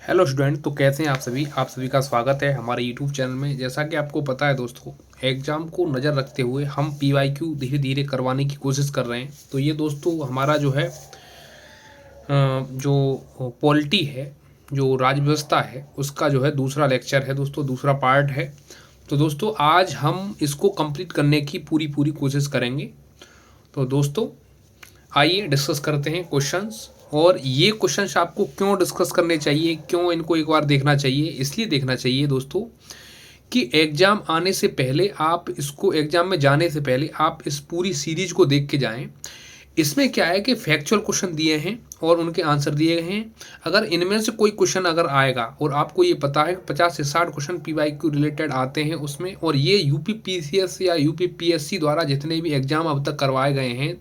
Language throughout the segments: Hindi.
हेलो स्टूडेंट, तो कैसे हैं आप सभी का स्वागत है हमारे यूट्यूब चैनल में। जैसा कि आपको पता है दोस्तों, एग्ज़ाम को नज़र रखते हुए हम पीवाईक्यू धीरे धीरे करवाने की कोशिश कर रहे हैं। तो ये दोस्तों हमारा जो है जो पॉलिटी है, जो राज्य व्यवस्था है, उसका जो है दूसरा लेक्चर है दोस्तों, दूसरा पार्ट है। तो दोस्तों आज हम इसको कंप्लीट करने की पूरी पूरी कोशिश करेंगे। तो दोस्तों आइए डिस्कस करते हैं क्वेश्चंस। और ये क्वेश्चंस आपको क्यों डिस्कस करने चाहिए, क्यों इनको एक बार देखना चाहिए, इसलिए देखना चाहिए दोस्तों कि एग्ज़ाम आने से पहले आप इसको, एग्ज़ाम में जाने से पहले आप इस पूरी सीरीज को देख के जाएं। इसमें क्या है कि फैक्चुअल क्वेश्चन दिए हैं और उनके आंसर दिए गए हैं। अगर इनमें से कोई क्वेश्चन अगर आएगा और आपको ये पता है 50 से 60 क्वेश्चन पीवाईक्यू रिलेटेड आते हैं उसमें, और ये यूपी पीसीएस या यूपी पीएससी द्वारा जितने भी एग्ज़ाम अब तक करवाए गए हैं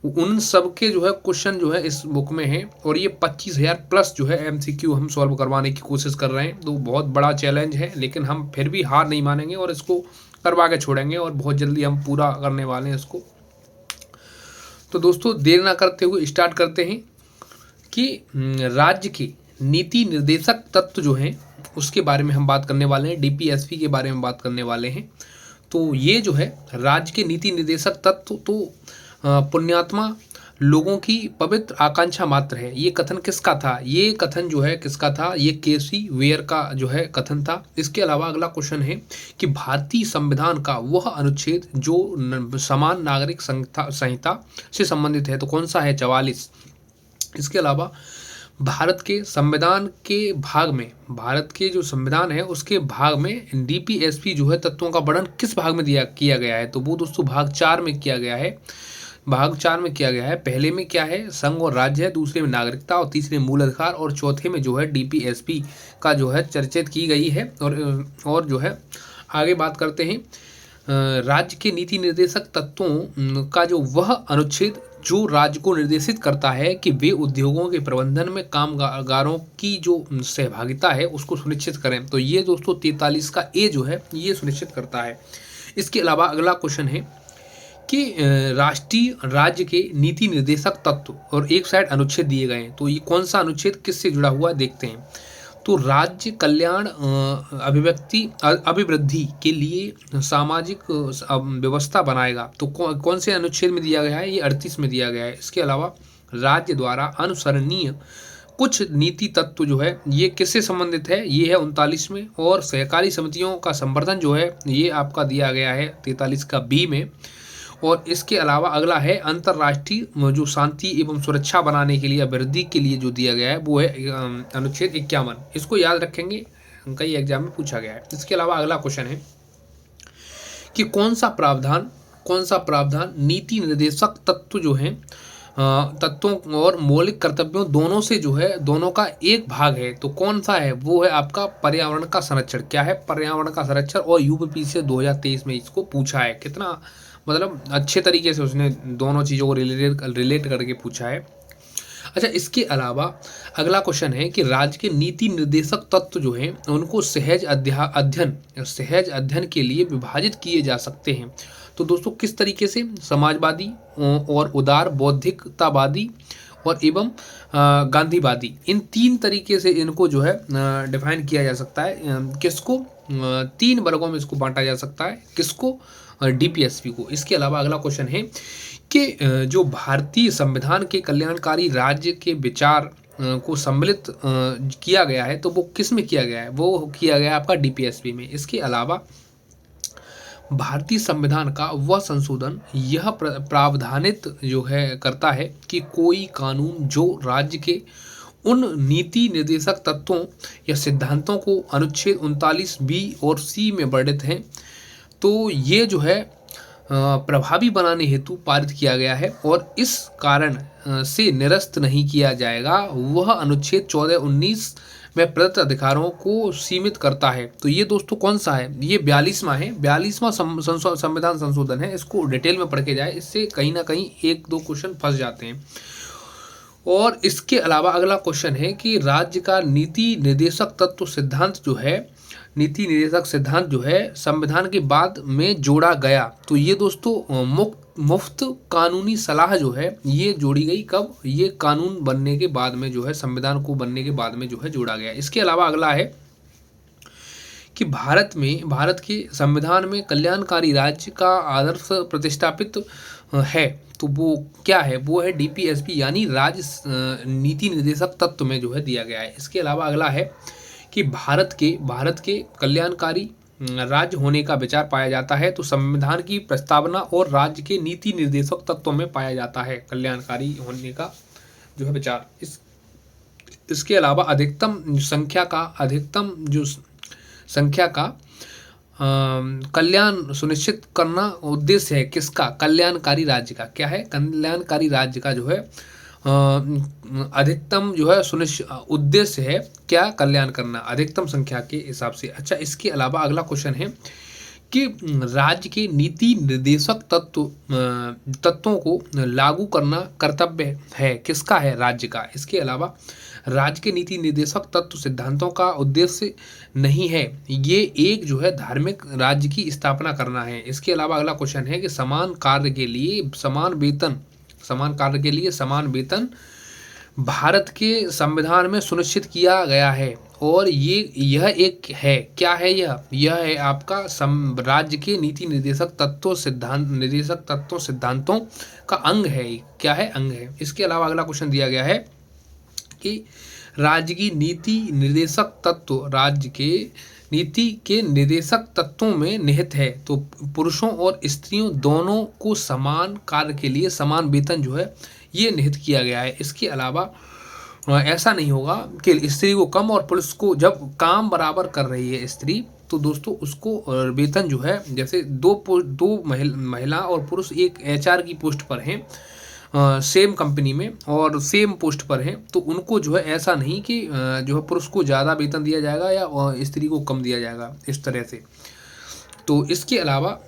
उन सब के जो है क्वेश्चन जो है इस बुक में है। और ये 25,000 प्लस जो है एमसीक्यू हम सॉल्व करवाने की कोशिश कर रहे हैं। तो बहुत बड़ा चैलेंज है, लेकिन हम फिर भी हार नहीं मानेंगे और इसको करवा के छोड़ेंगे और बहुत जल्दी हम पूरा करने वाले हैं इसको। तो दोस्तों देर ना करते हुए स्टार्ट करते हैं कि राज्य के नीति निर्देशक तत्व जो हैं उसके बारे में हम बात करने वाले हैं, डीपीएसपी के बारे में बात करने वाले हैं। तो ये जो है राज्य के नीति निर्देशक तत्व तो पुण्यात्मा लोगों की पवित्र आकांक्षा मात्र है। ये कथन किसका था? ये कथन जो है किसका था? ये केसी वेयर का जो है कथन था। इसके अलावा अगला क्वेश्चन है कि भारतीय संविधान का वह अनुच्छेद जो समान नागरिक संहिता से संबंधित है, तो कौन सा है? 44। इसके अलावा भारत के संविधान के भाग में, भारत के जो संविधान है उसके भाग में डीपीएसपी जो है तत्वों का वर्णन किस भाग में किया गया है? तो वो दोस्तों भाग 4 में किया गया है। भाग 4 में किया गया है। पहले में क्या है? संघ और राज्य है, दूसरे में नागरिकता, और तीसरे मूल अधिकार, और चौथे में जो है डीपीएसपी का जो है चर्चित की गई है। और जो है आगे बात करते हैं राज्य के नीति निर्देशक तत्वों का जो वह अनुच्छेद जो राज्य को निर्देशित करता है कि वे उद्योगों के प्रबंधन में कामगारों की जो सहभागिता है उसको सुनिश्चित करें। तो ये दोस्तों 43 का ए जो है ये सुनिश्चित करता है। इसके अलावा अगला क्वेश्चन है कि राष्ट्रीय राज्य के नीति निर्देशक तत्व और एक साइड अनुच्छेद दिए गए हैं। तो ये कौन सा अनुच्छेद किससे जुड़ा हुआ है देखते हैं। तो राज्य कल्याण अभिवृद्धि के लिए सामाजिक व्यवस्था बनाएगा। तो कौन से अनुच्छेद में दिया गया है? ये 38 में दिया गया है। इसके अलावा राज्य द्वारा अनुसरणीय कुछ नीति तत्व जो है ये किससे संबंधित है? ये है 39 में। और सहकारी समितियों का संवर्धन जो है ये आपका दिया गया है 43 का बी में। और इसके अलावा अगला है अंतर्राष्ट्रीय जो शांति एवं सुरक्षा बनाने के लिए, वृद्धि के लिए जो दिया गया है वो है अनुच्छेद 51। इसको याद रखेंगे, कई एग्जाम में पूछा गया है। इसके अलावा अगला क्वेश्चन है कि कौन सा प्रावधान नीति निर्देशक तत्व जो है तत्वों और मौलिक कर्तव्यों दोनों से जो है दोनों का एक भाग है। तो कौन सा है? वो है आपका पर्यावरण का संरक्षण। क्या है? पर्यावरण का संरक्षण। और यूपीपी से 2023 में इसको पूछा है। कितना मतलब अच्छे तरीके से उसने दोनों चीज़ों को रिलेट करके पूछा है। अच्छा, इसके अलावा अगला क्वेश्चन है कि राज्य के नीति निर्देशक तत्व जो हैं उनको सहज अध्ययन के लिए विभाजित किए जा सकते हैं। तो दोस्तों किस तरीके से? समाजवादी और उदार बौद्धिकतावादी और एवं गांधीवादी, इन 3 तरीके से इनको जो है डिफाइन किया जा सकता है। किसको? 3 वर्गों में इसको बांटा जा सकता है। किसको? डीपीएसपी को। इसके अलावा अगला क्वेश्चन है कि जो भारतीय संविधान के कल्याणकारी राज्य के विचार को सम्मिलित किया गया है तो वो किस में किया गया है? वो किया गया है आपका डीपीएसपी में। इसके अलावा भारतीय संविधान का वह संशोधन यह प्रावधानित जो है करता है कि कोई कानून जो राज्य के उन नीति निर्देशक तत्वों या सिद्धांतों को अनुच्छेद 39 बी और सी में वर्णित हैं, तो ये जो है प्रभावी बनाने हेतु पारित किया गया है और इस कारण से निरस्त नहीं किया जाएगा, वह अनुच्छेद 14-19 में प्रदत्त अधिकारों को सीमित करता है। तो ये दोस्तों कौन सा है? ये 42वां है। 42वां संविधान संशोधन है। इसको डिटेल में पढ़ के जाए, इससे कहीं ना कहीं 1-2 क्वेश्चन फंस जाते हैं। और इसके अलावा अगला क्वेश्चन है कि राज्य का नीति निर्देशक तत्व सिद्धांत जो है नीति निर्देशक सिद्धांत जो है संविधान के बाद में जोड़ा गया। तो ये दोस्तों मुफ्त कानूनी सलाह जो है ये जोड़ी गई कब, ये कानून बनने के बाद में जो है, संविधान को बनने के बाद में जो है जोड़ा गया। इसके अलावा अगला है कि भारत के संविधान में कल्याणकारी राज्य का आदर्श प्रतिष्ठापित है। तो वो क्या है, वो है डीपीएसपी यानी राज्य नीति निर्देशक तत्व में जो है दिया गया है। इसके अलावा अगला है कि भारत के कल्याणकारी राज्य होने का विचार पाया जाता है। तो संविधान की प्रस्तावना और राज्य के नीति निर्देशक तत्वों में पाया जाता है कल्याणकारी होने का जो है विचार। इसके अलावा अधिकतम संख्या का कल्याण सुनिश्चित करना उद्देश्य है किसका, कल्याणकारी राज्य का। क्या है, कल्याणकारी राज्य का जो है अधिकतम जो है उद्देश्य है क्या, कल्याण करना अधिकतम संख्या के हिसाब से। अच्छा, इसके अलावा अगला क्वेश्चन है कि राज्य के नीति निर्देशक तत्वों को लागू करना कर्तव्य है किसका, है राज्य का। इसके अलावा राज्य के नीति निर्देशक तत्व सिद्धांतों का उद्देश्य नहीं है ये एक जो है धार्मिक राज्य की स्थापना करना है। इसके अलावा अगला क्वेश्चन है कि समान कार्य के लिए समान वेतन भारत के संविधान में सुनिश्चित किया गया है। और यह एक है, क्या है यह है आपका राज्य के नीति निर्देशक तत्वों सिद्धांतों का अंग है। क्या है, अंग है। इसके अलावा अगला क्वेश्चन दिया गया है कि राज्य की नीति निर्देशक तत्व राज्य के नीति के निर्देशक तत्वों में निहित है। तो पुरुषों और स्त्रियों दोनों को समान कार्य के लिए समान वेतन जो है ये निहित किया गया है। इसके अलावा ऐसा नहीं होगा कि स्त्री को कम और पुरुष को, जब काम बराबर कर रही है स्त्री तो दोस्तों उसको वेतन जो है, जैसे दो महिला और पुरुष एक एचआर की पोस्ट पर हैं सेम कंपनी में और सेम पोस्ट पर हैं, तो उनको जो है ऐसा नहीं कि जो है पुरुष को ज़्यादा वेतन दिया जाएगा या स्त्री को कम दिया जाएगा इस तरह से। तो इसके अलावा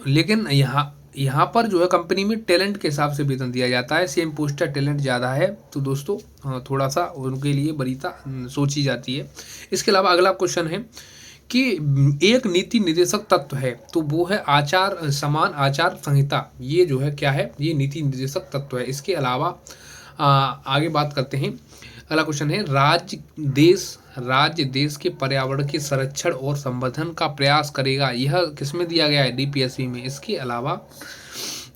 लेकिन यहाँ पर जो है कंपनी में टैलेंट के हिसाब से वेतन दिया जाता है। सेम पोस्ट है, टैलेंट ज़्यादा है तो दोस्तों थोड़ा सा उनके लिए वरीयता सोची जाती है। इसके अलावा अगला क्वेश्चन है कि एक नीति निर्देशक तत्व है, तो वो है समान आचार संहिता। ये जो है क्या है, ये नीति निर्देशक तत्व है। इसके अलावा आगे बात करते हैं। अगला क्वेश्चन है राज्य देश के पर्यावरण के संरक्षण और संवर्धन का प्रयास करेगा। यह किसमें दिया गया है, डीपीएसपी में। इसके अलावा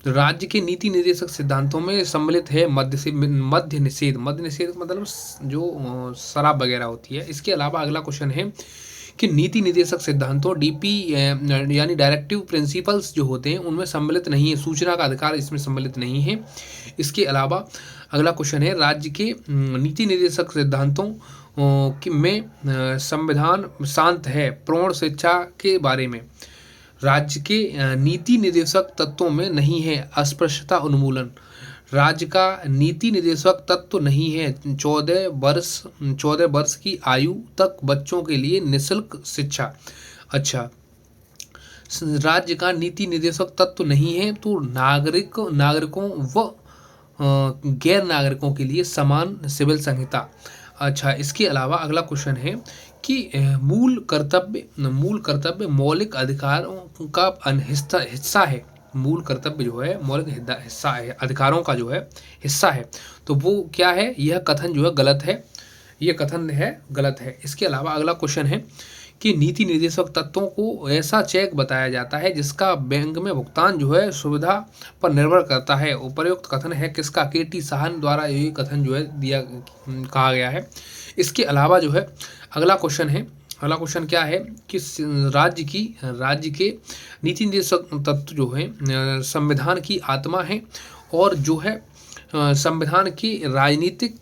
राज्य के नीति निर्देशक सिद्धांतों में सम्मिलित है मद्य निषेध मतलब जो शराब वगैरह होती है। इसके अलावा अगला क्वेश्चन है कि नीति निर्देशक सिद्धांतों डीपी यानी डायरेक्टिव प्रिंसिपल्स जो होते हैं उनमें सम्मिलित नहीं है, सूचना का अधिकार इसमें सम्मिलित नहीं है। इसके अलावा अगला क्वेश्चन है राज्य के नीति निर्देशक सिद्धांतों में संविधान शांत है प्रौढ़ शिक्षा के बारे में। राज्य के नीति निर्देशक तत्वों में नहीं है अस्पृश्यता उन्मूलन। राज्य का नीति निर्देशक तत्व नहीं है 14 वर्ष की आयु तक बच्चों के लिए निःशुल्क शिक्षा। अच्छा, राज्य का नीति निर्देशक तत्व नहीं है तो नागरिकों व गैर नागरिकों के लिए समान सिविल संहिता। अच्छा, इसके अलावा अगला क्वेश्चन है कि मूल कर्तव्य मौलिक अधिकारों का हिस्सा है। मूल कर्तव्य जो है मौलिक हिस्सा है, अधिकारों का जो है हिस्सा है, तो वो क्या है, यह कथन जो है गलत है, ये कथन है गलत है। इसके अलावा अगला क्वेश्चन है कि नीति निर्देशक तत्वों को ऐसा चेक बताया जाता है जिसका बैंक में भुगतान जो है सुविधा पर निर्भर करता है। उपयुक्त कथन है किसका, केटी साहन द्वारा ये कथन जो है कहा गया है। इसके अलावा जो है अगला क्वेश्चन क्या है कि राज्य के नीति निर्देशक तत्व जो है संविधान की आत्मा है और जो है संविधान के राजनीतिक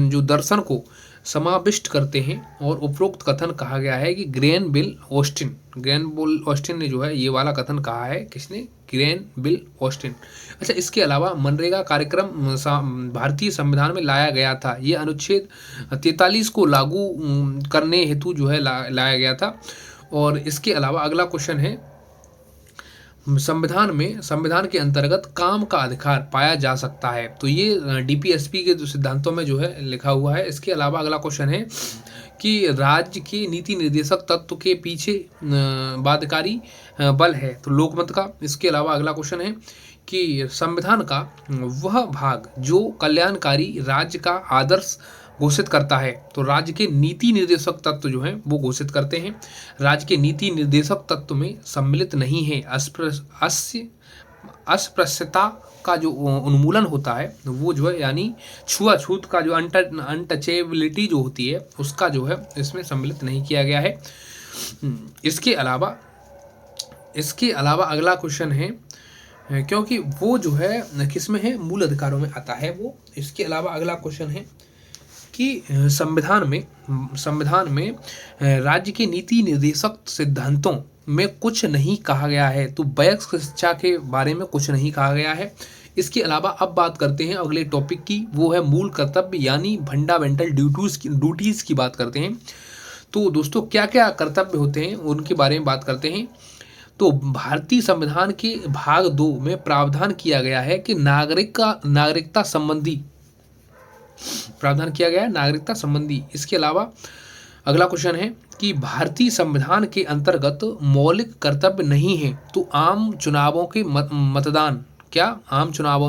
जो दर्शन को समाविष्ट करते हैं। और उपरोक्त कथन कहा गया है कि ग्रेनबिल ऑस्टिन ने जो है ये वाला कथन कहा है, किसने, ग्रेनबिल ऑस्टिन। अच्छा, इसके अलावा मनरेगा कार्यक्रम भारतीय संविधान में लाया गया था। ये अनुच्छेद 43 को लागू करने हेतु जो है लाया गया था। और इसके अलावा अगला क्वेश्चन है संविधान के अंतर्गत काम का अधिकार पाया जा सकता है। तो ये डीपीएसपी के जो सिद्धांतों में जो है लिखा हुआ है। इसके अलावा अगला क्वेश्चन है कि राज्य के नीति निर्देशक तत्व के पीछे बाध्यकारी बल है, तो लोकमत का। इसके अलावा अगला क्वेश्चन है कि संविधान का वह भाग जो कल्याणकारी राज्य का आदर्श घोषित करता है, तो राज्य के नीति निर्देशक तत्व जो हैं वो घोषित करते हैं। राज्य के नीति निर्देशक तत्व में सम्मिलित नहीं है अस्पृश्यता का जो उन्मूलन होता है वो जो है, यानी छुआछूत का जो अनटचेबिलिटी जो होती है उसका जो है इसमें सम्मिलित नहीं किया गया है। इसके अलावा अगला क्वेश्चन है, क्योंकि वो जो है किस में है, मूल अधिकारों में आता है वो। इसके अलावा अगला क्वेश्चन है कि संविधान में राज्य के नीति निर्देशक सिद्धांतों में कुछ नहीं कहा गया है, तो वयस्क शिक्षा के बारे में कुछ नहीं कहा गया है। इसके अलावा अब बात करते हैं अगले टॉपिक की, वो है मूल कर्तव्य यानी फंडामेंटल ड्यूटीज़ की बात करते हैं। तो दोस्तों क्या क्या कर्तव्य होते हैं उनके बारे में बात करते हैं। तो भारतीय संविधान के भाग 2 में प्रावधान किया गया है कि नागरिकता संबंधी प्रावधान किया गया है, नागरिकता संबंधी। इसके अलावा अगला क्वेश्चन है कि भारतीय संविधान के अंतर्गत मौलिक कर्तव्य नहीं है, तो आम चुनावों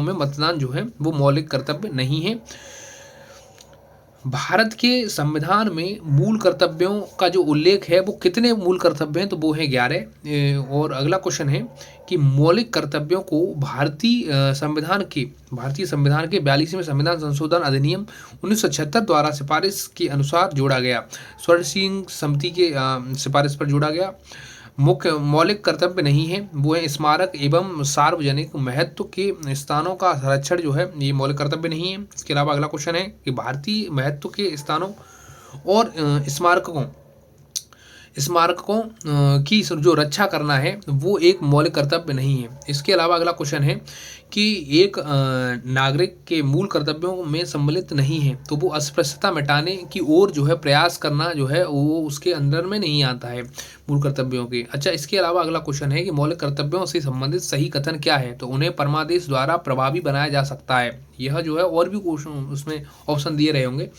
में मतदान जो है वो मौलिक कर्तव्य नहीं है। भारत के संविधान में मूल कर्तव्यों का जो उल्लेख है वो कितने मूल कर्तव्य हैं, तो वो है 11। और अगला क्वेश्चन है कि मौलिक कर्तव्यों को भारतीय संविधान के 42वें संविधान संशोधन अधिनियम 1976 द्वारा सिफारिश के अनुसार जोड़ा गया, स्वर्ण सिंह समिति के सिफारिश पर जोड़ा गया। मुख्य मौलिक कर्तव्य नहीं है, वो है स्मारक एवं सार्वजनिक महत्व के स्थानों का संरक्षण जो है ये मौलिक कर्तव्य नहीं है। इसके अलावा अगला क्वेश्चन है कि भारतीय महत्व के स्थानों और स्मारकों की जो रक्षा करना है वो एक मौलिक कर्तव्य नहीं है। इसके अलावा अगला क्वेश्चन है कि एक नागरिक के मूल कर्तव्यों में सम्मिलित नहीं है, तो वो अस्पृश्यता मिटाने की ओर जो है प्रयास करना जो है वो उसके अंदर में नहीं आता है मूल कर्तव्यों के। अच्छा, इसके अलावा अगला क्वेश्चन है कि मौलिक कर्तव्यों से संबंधित सही कथन क्या है, तो उन्हें परमादेश द्वारा प्रभावी बनाया जा सकता है। यह जो है और भी क्वेश्चन उसमें ऑप्शन दिए रहे होंगे,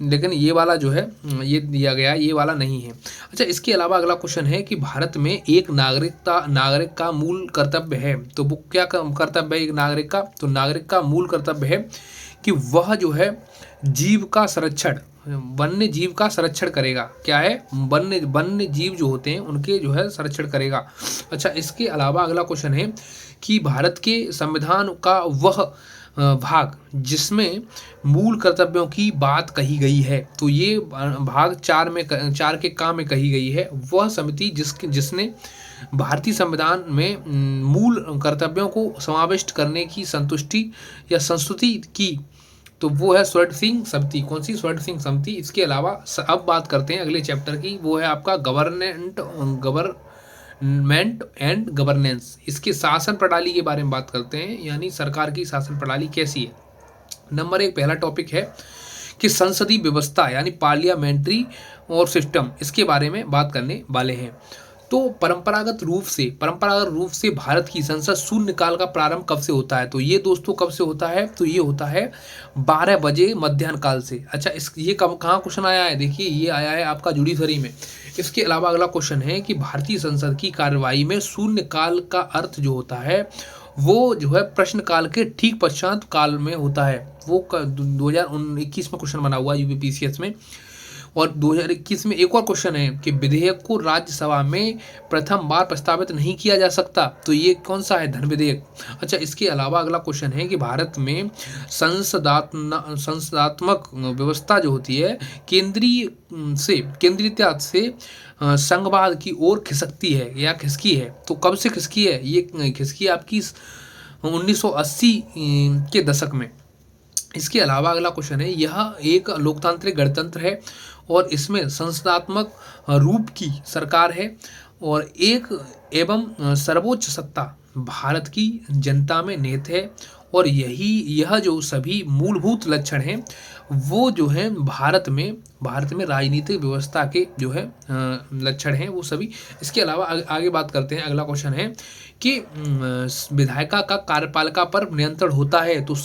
लेकिन ये वाला जो है ये दिया गया, ये वाला नहीं है। अच्छा, इसके अलावा अगला क्वेश्चन है कि भारत में एक नागरिक का मूल कर्तव्य है, तो वो क्या कर्तव्य है एक नागरिक का, तो नागरिक का मूल कर्तव्य है कि वह जो है वन्य जीव का संरक्षण करेगा। क्या है, वन्य जीव जो होते हैं उनके जो है संरक्षण करेगा। अच्छा, इसके अलावा अगला क्वेश्चन है कि भारत के संविधान का वह भाग जिसमें मूल कर्तव्यों की बात कही गई है, तो ये भाग 4 के काम में कही गई है। वह समिति जिसने भारतीय संविधान में मूल कर्तव्यों को समाविष्ट करने की संस्तुति की, तो वो है स्वर्ण सिंह समिति। कौन सी? स्वर्ण सिंह समिति। इसके अलावा अब बात करते हैं अगले चैप्टर की, वो है आपका गवर्नमेंट एंड गवर्नेंस। इसके शासन प्रणाली के बारे में बात करते हैं, यानी सरकार की शासन प्रणाली कैसी है। नंबर 1 पहला टॉपिक है कि संसदीय व्यवस्था यानी पार्लियामेंट्री और सिस्टम, इसके बारे में बात करने वाले हैं। तो परंपरागत रूप से भारत की संसद शून्यकाल का प्रारंभ कब से होता है, तो ये दोस्तों कब से होता है, तो ये होता है 12 बजे मध्याह्न काल से। अच्छा, ये कहाँ क्वेश्चन आया है, देखिए ये आया है आपका जुडिशरी में। इसके अलावा अगला क्वेश्चन है कि भारतीय संसद की कार्यवाही में शून्यकाल का अर्थ जो होता है वो जो है प्रश्नकाल के ठीक पश्चात काल में होता है। वो 2021 में क्वेश्चन बना हुआ है यूपीपीसीएस में। और 2021 में एक और क्वेश्चन है कि विधेयक को राज्यसभा में प्रथम बार प्रस्तावित नहीं किया जा सकता, तो ये कौन सा है, धन विधेयक। अच्छा, इसके अलावा अगला क्वेश्चन है कि भारत में संसदात्मक व्यवस्था जो होती है केंद्रीयता से संघवाद की ओर खिसकती है या खिसकी है, तो कब से खिसकी है, ये खिसकी आपकी 1980 के दशक में। इसके अलावा अगला क्वेश्चन है, यह एक लोकतांत्रिक गणतंत्र है और इसमें संसदात्मक रूप की सरकार है और एक एवं सर्वोच्च सत्ता भारत की जनता में निहित है, और यह जो सभी मूलभूत लक्षण हैं वो जो है भारत में राजनीतिक व्यवस्था के जो है लक्षण हैं वो सभी। इसके अलावा आगे बात करते हैं। अगला क्वेश्चन है कि विधायिका का कार्यपालिका पर नियंत्रण होता है तो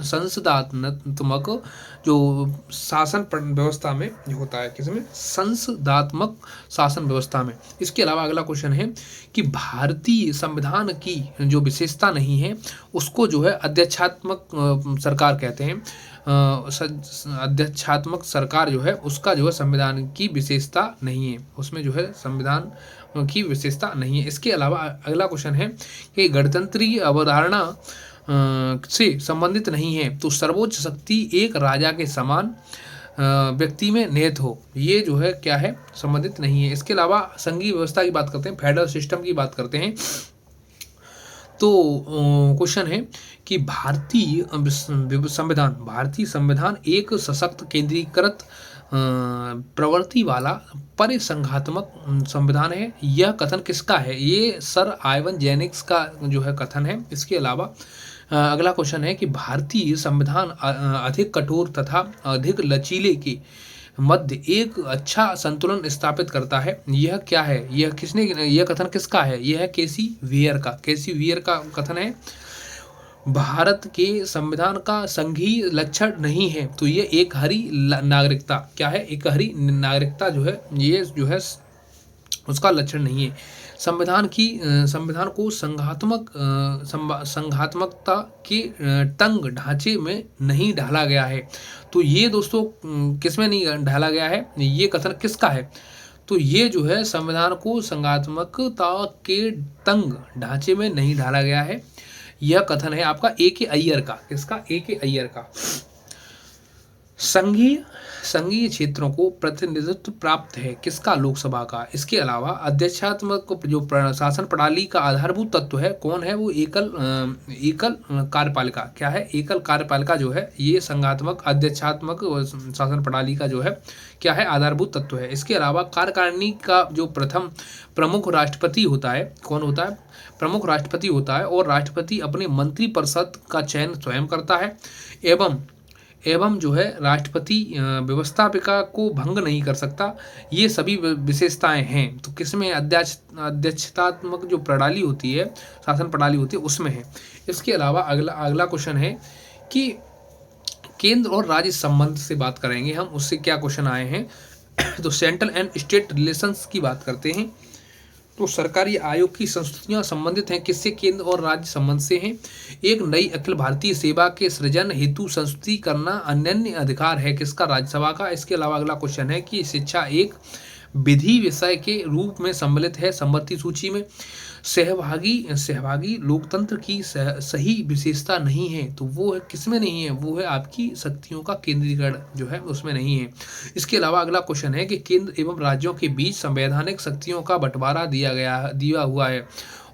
संसदात्मक जो शासन व्यवस्था में होता है, किसमें? संसदात्मक शासन व्यवस्था में। इसके अलावा अगला क्वेश्चन है कि भारतीय संविधान की जो विशेषता नहीं है उसको जो है अध्यक्षात्मक सरकार कहते हैं। अध्यक्षात्मक सरकार जो है उसका जो है संविधान की विशेषता नहीं है, उसमें जो है संविधान की विशेषता नहीं है। इसके अलावा अगला क्वेश्चन है कि गणतंत्रीय अवधारणा से संबंधित नहीं है तो सर्वोच्च शक्ति एक राजा के समान व्यक्ति में निहित हो, ये जो है क्या है? संबंधित नहीं है। इसके अलावा संघीय व्यवस्था की बात करते हैं, फेडरल सिस्टम की बात करते हैं। तो क्वेश्चन है कि भारतीय संविधान एक सशक्त केंद्रीकृत प्रवृत्ति वाला परिसंघात्मक संविधान है। यह कथन किसका है? ये सर आइवन जेनिक्स का जो है कथन है। इसके अलावा अगला क्वेश्चन है कि भारतीय संविधान अधिक कठोर तथा अधिक लचीले के मध्य एक अच्छा संतुलन स्थापित करता है। यह क्या है? यह कथन किसका है? यह है केसी वेयर का कथन है। भारत के संविधान का संघीय लक्षण नहीं है तो ये एक हरी नागरिकता, क्या है? एक हरी नागरिकता जो है ये जो है उसका लक्षण नहीं है। संविधान को संघात्मकता के तंग ढांचे में नहीं ढाला गया है तो ये दोस्तों किसमें नहीं ढाला गया है? ये कथन किसका है? तो ये जो है संविधान को संघात्मकता के तंग ढांचे में नहीं ढाला गया है, यह कथन है आपका A.K. अय्यर का। किसका? A.K. अय्यर का। संघीय क्षेत्रों को प्रतिनिधित्व प्राप्त है, किसका? लोकसभा का। इसके अलावा अध्यक्षात्मक जो शासन प्रणाली का आधारभूत तत्व है कौन है? वो एकल कार्यपालिका। क्या है? एकल कार्यपालिका जो है ये संघात्मक अध्यक्षात्मक शासन प्रणाली का जो है क्या है? आधारभूत तत्व है। इसके अलावा कार्यकारिणी का जो प्रथम प्रमुख राष्ट्रपति होता है, कौन होता है? प्रमुख राष्ट्रपति होता है और राष्ट्रपति अपने मंत्रिपरिषद का चयन स्वयं करता है एवं जो है राष्ट्रपति व्यवस्थापिका को भंग नहीं कर सकता। ये सभी विशेषताएं हैं तो किसमें? अध्यक्षतात्मक जो प्रणाली होती है, शासन प्रणाली होती है, उसमें है। इसके अलावा अगला क्वेश्चन है कि केंद्र और राज्य संबंध से बात करेंगे हम, उससे क्या क्वेश्चन आए हैं तो सेंट्रल एंड स्टेट रिलेशंस की बात करते हैं। तो सरकारी आयोग की संस्तुतियां संबंधित हैं किससे? केंद्र और राज्य संबंध से हैं। एक नई अखिल भारतीय सेवा के सृजन हेतु संस्तुति करना अनन्य अधिकार है, किसका? राज्यसभा का। इसके अलावा अगला क्वेश्चन है कि शिक्षा एक विधि विषय के रूप में सम्मिलित है समवर्ती सूची में। सहभागी लोकतंत्र की सही विशेषता नहीं है तो वो है किसमें नहीं है? वो है आपकी शक्तियों का केंद्रीकरण जो है उसमें नहीं है। इसके अलावा अगला क्वेश्चन है कि केंद्र एवं राज्यों के बीच संवैधानिक शक्तियों का बंटवारा दिया हुआ है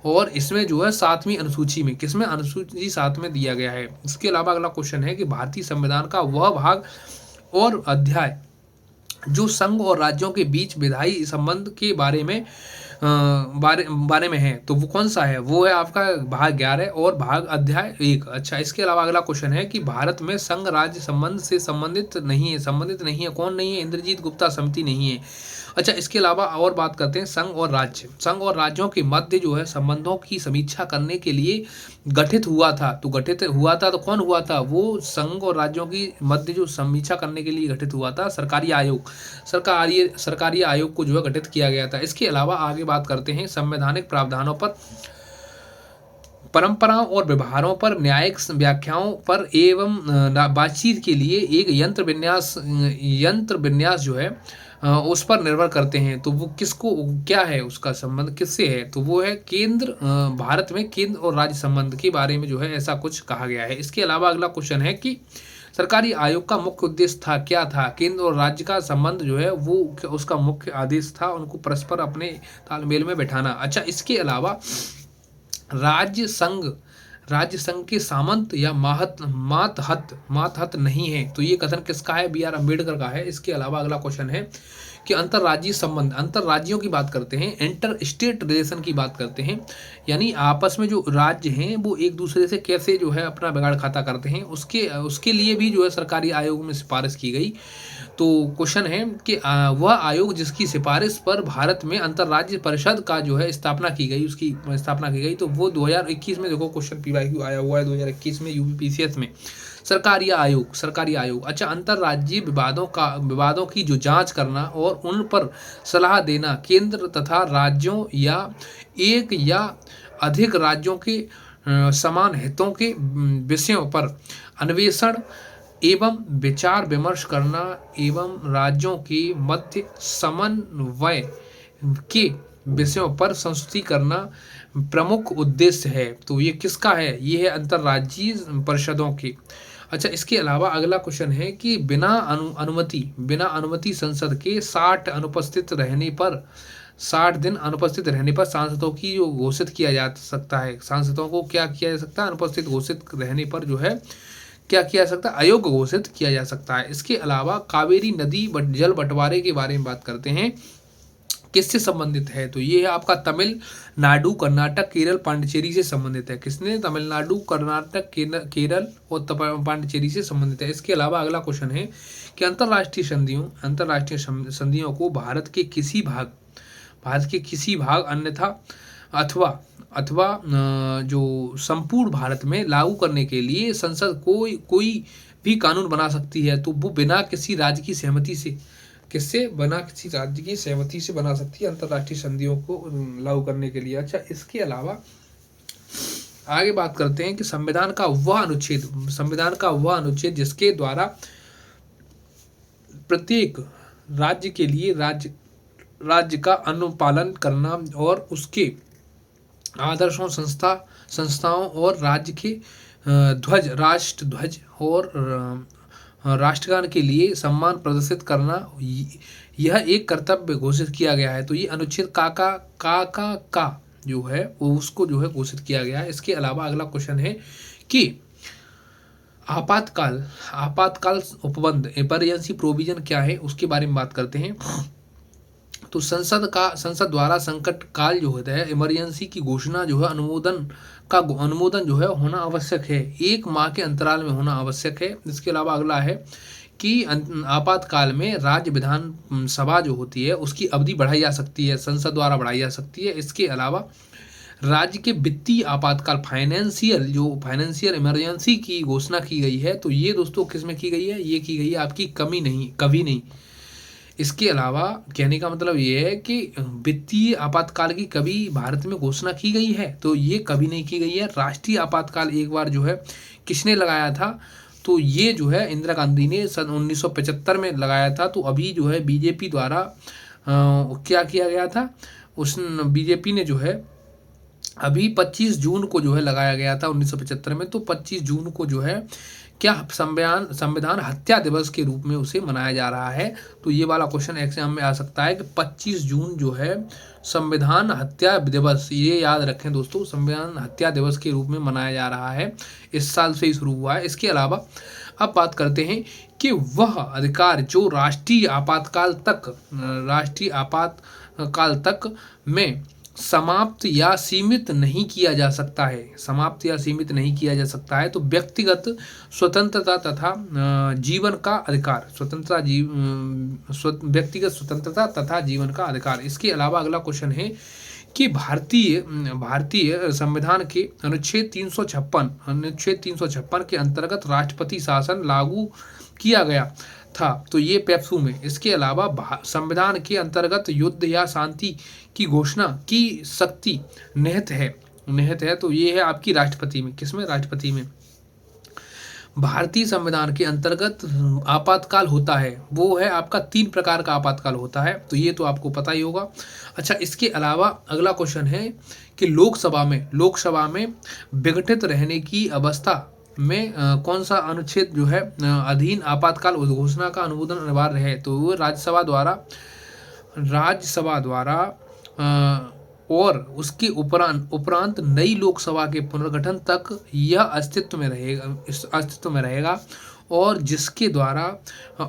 और इसमें जो है 7वीं अनुसूची में, किसमें? अनुसूची 7 में दिया गया है। इसके अलावा अगला क्वेश्चन है कि भारतीय संविधान का वह भाग और अध्याय जो संघ और राज्यों के बीच विधायी संबंध के बारे में है तो वो कौन सा है? वो है आपका भाग 11 और भाग अध्याय 1। अच्छा, इसके अलावा अगला क्वेश्चन है कि भारत में संघ राज्य संबंध से संबंधित नहीं है, कौन नहीं है? इंद्रजीत गुप्ता समिति नहीं है। अच्छा, इसके अलावा और बात करते हैं संघ और राज्यों के मध्य जो है संबंधों की समीक्षा करने के लिए गठित हुआ था तो कौन हुआ था? वो संघ और राज्यों की मध्य जो समीक्षा करने के लिए गठित हुआ था सरकारी आयोग को जो है गठित किया गया था। इसके अलावा आगे बात करते हैं संवैधानिक प्रावधानों पर, परंपराओं और व्यवहारों पर, न्यायिक व्याख्याओं पर एवं बातचीत के लिए एक यंत्र विन्यास जो है उस पर निर्भर करते हैं तो वो किसको क्या है? उसका संबंध किससे है? तो वो है भारत में केंद्र और राज्य संबंध के बारे में जो है ऐसा कुछ कहा गया है। इसके अलावा अगला क्वेश्चन है कि सरकारी आयोग का मुख्य उद्देश्य क्या था? केंद्र और राज्य का संबंध जो है वो उसका मुख्य आदेश था उनको परस्पर अपने तालमेल में बैठाना। अच्छा, इसके अलावा राज्य संघ के सामंत या मातहत नहीं है तो ये कथन किसका है? B.R. अम्बेडकर का है। इसके अलावा अगला क्वेश्चन है कि अंतर्राज्यीय संबंध, अंतर्राज्यों की बात करते हैं, इंटर स्टेट रिलेशन की बात करते हैं, यानी आपस में जो राज्य हैं वो एक दूसरे से कैसे जो है अपना बिगाड़ खाता करते हैं, उसके उसके लिए भी जो है सरकारी आयोग में सिफारिश की गई। तो क्वेश्चन है कि वह आयोग जिसकी सिफारिश पर भारत में अंतर्राज्य परिषद का जो है स्थापना की गई, उसकी स्थापना की गई, तो वो 2021 में देखो क्वेश्चन PYQ आया हुआ है 2021 में UPPCS में। सरकारी आयोग, अच्छा, अंतर्राज्यीय विवादों की जो जांच करना और उन पर सलाह देना, केंद्र तथा राज्यों या एक या अधिक राज्यों के समान हितों के विषयों पर अन्वेषण एवं विचार विमर्श करना एवं राज्यों के मध्य समन्वय के विषयों पर संस्तुति करना प्रमुख उद्देश्य है। तो ये किसका है? ये है अंतर्राज्यीय परिषदों के। अच्छा, इसके अलावा अगला क्वेश्चन है कि बिना अनुमति संसद के 60 दिन अनुपस्थित रहने पर सांसदों की जो घोषित किया जा सकता है, सांसदों को क्या किया जा सकता है? अनुपस्थित घोषित रहने पर जो है क्या किया जा सकता है? अयोग्य घोषित किया जा सकता है। इसके अलावा कावेरी नदी जल बंटवारे के बारे में बात करते हैं, किससे संबंधित है? तो ये है आपका तमिलनाडु, कर्नाटक, केरल, पांडिचेरी से संबंधित है। किसने? तमिलनाडु, कर्नाटक, केरल और पांडिचेरी से संबंधित है। इसके अलावा अगला क्वेश्चन है कि अंतर्राष्ट्रीय संधियों को भारत के किसी भाग अन्यथा अथवा जो संपूर्ण भारत में लागू करने के लिए संसद कोई भी कानून बना सकती है। तो वो बिना किसी राज्य की सहमति से, बिना किसी राज्य की सहमति से बना सकती है अंतर्राष्ट्रीय संधियों को लागू करने के लिए। अच्छा, इसके अलावा आगे बात करते हैं कि संविधान का वह अनुच्छेद जिसके द्वारा प्रत्येक राज्य के लिए राज्य का अनुपालन करना और उसके आदर्शों, संस्थाओं और राज्य के राष्ट्र ध्वज और राष्ट्रगान के लिए सम्मान प्रदर्शित करना, यह एक कर्तव्य घोषित किया गया है। तो ये अनुच्छेद का जो है वो उसको जो है घोषित किया गया है। इसके अलावा अगला क्वेश्चन है कि आपातकाल उपबंध, इमरजेंसी प्रोविजन क्या है, उसके बारे में बात करते हैं। तो संसद द्वारा संकट काल जो होता है, इमरजेंसी की घोषणा जो है अनुमोदन जो है होना आवश्यक है, 1 माह के अंतराल में होना आवश्यक है। इसके अलावा अगला है कि आपातकाल में राज्य विधान सभा जो होती है उसकी अवधि बढ़ाई जा सकती है, संसद द्वारा बढ़ाई जा सकती है। इसके अलावा राज्य के वित्तीय आपातकाल, फाइनेंशियल इमरजेंसी की घोषणा की गई है। तो ये दोस्तों किस में की गई है? ये की गई है आपकी कभी नहीं। इसके अलावा कहने का मतलब ये है कि वित्तीय आपातकाल की कभी भारत में घोषणा की गई है? तो ये कभी नहीं की गई है। राष्ट्रीय आपातकाल एक बार जो है किसने लगाया था? तो ये जो है इंदिरा गांधी ने सन 1975 में लगाया था। तो अभी जो है बीजेपी द्वारा क्या किया गया था? बीजेपी ने जो है अभी 25 जून को जो है लगाया गया था 1975 में। तो 25 जून को जो है क्या संविधान हत्या दिवस के रूप में उसे मनाया जा रहा है। तो ये वाला क्वेश्चन एग्जाम में आ सकता है कि 25 जून जो है संविधान हत्या दिवस, ये याद रखें दोस्तों, संविधान हत्या दिवस के रूप में मनाया जा रहा है, इस साल से ही शुरू हुआ है। इसके अलावा अब बात करते हैं कि वह अधिकार जो राष्ट्रीय आपातकाल तक में समाप्त या सीमित नहीं किया जा सकता है। तो व्यक्तिगत स्वतंत्रता तथा जीवन का अधिकार, व्यक्तिगत स्वतंत्रता तथा जीवन का अधिकार। इसके अलावा अगला क्वेश्चन है कि भारतीय संविधान के अनुच्छेद 356 के अंतर्गत राष्ट्रपति शासन लागू किया गया था। तो ये पेप्सू में। इसके अलावा संविधान के अंतर्गत युद्ध या शांति की घोषणा की शक्ति निहित है। तो ये है आपकी राष्ट्रपति में। किसमें? राष्ट्रपति में। भारतीय संविधान के अंतर्गत आपातकाल होता है, वो है आपका 3 प्रकार का आपातकाल होता है। तो ये तो आपको पता ही होगा। अच्छा, इसके अलावा अगला क्वेश्चन है कि लोकसभा में विघटित रहने की अवस्था में कौन सा अनुच्छेद जो है अधीन आपातकाल घोषणा का अनुमोदन अनिवार्य है? तो वो राज्यसभा द्वारा और उसके उपरांत नई लोकसभा के पुनर्गठन तक यह अस्तित्व में रहेगा और जिसके द्वारा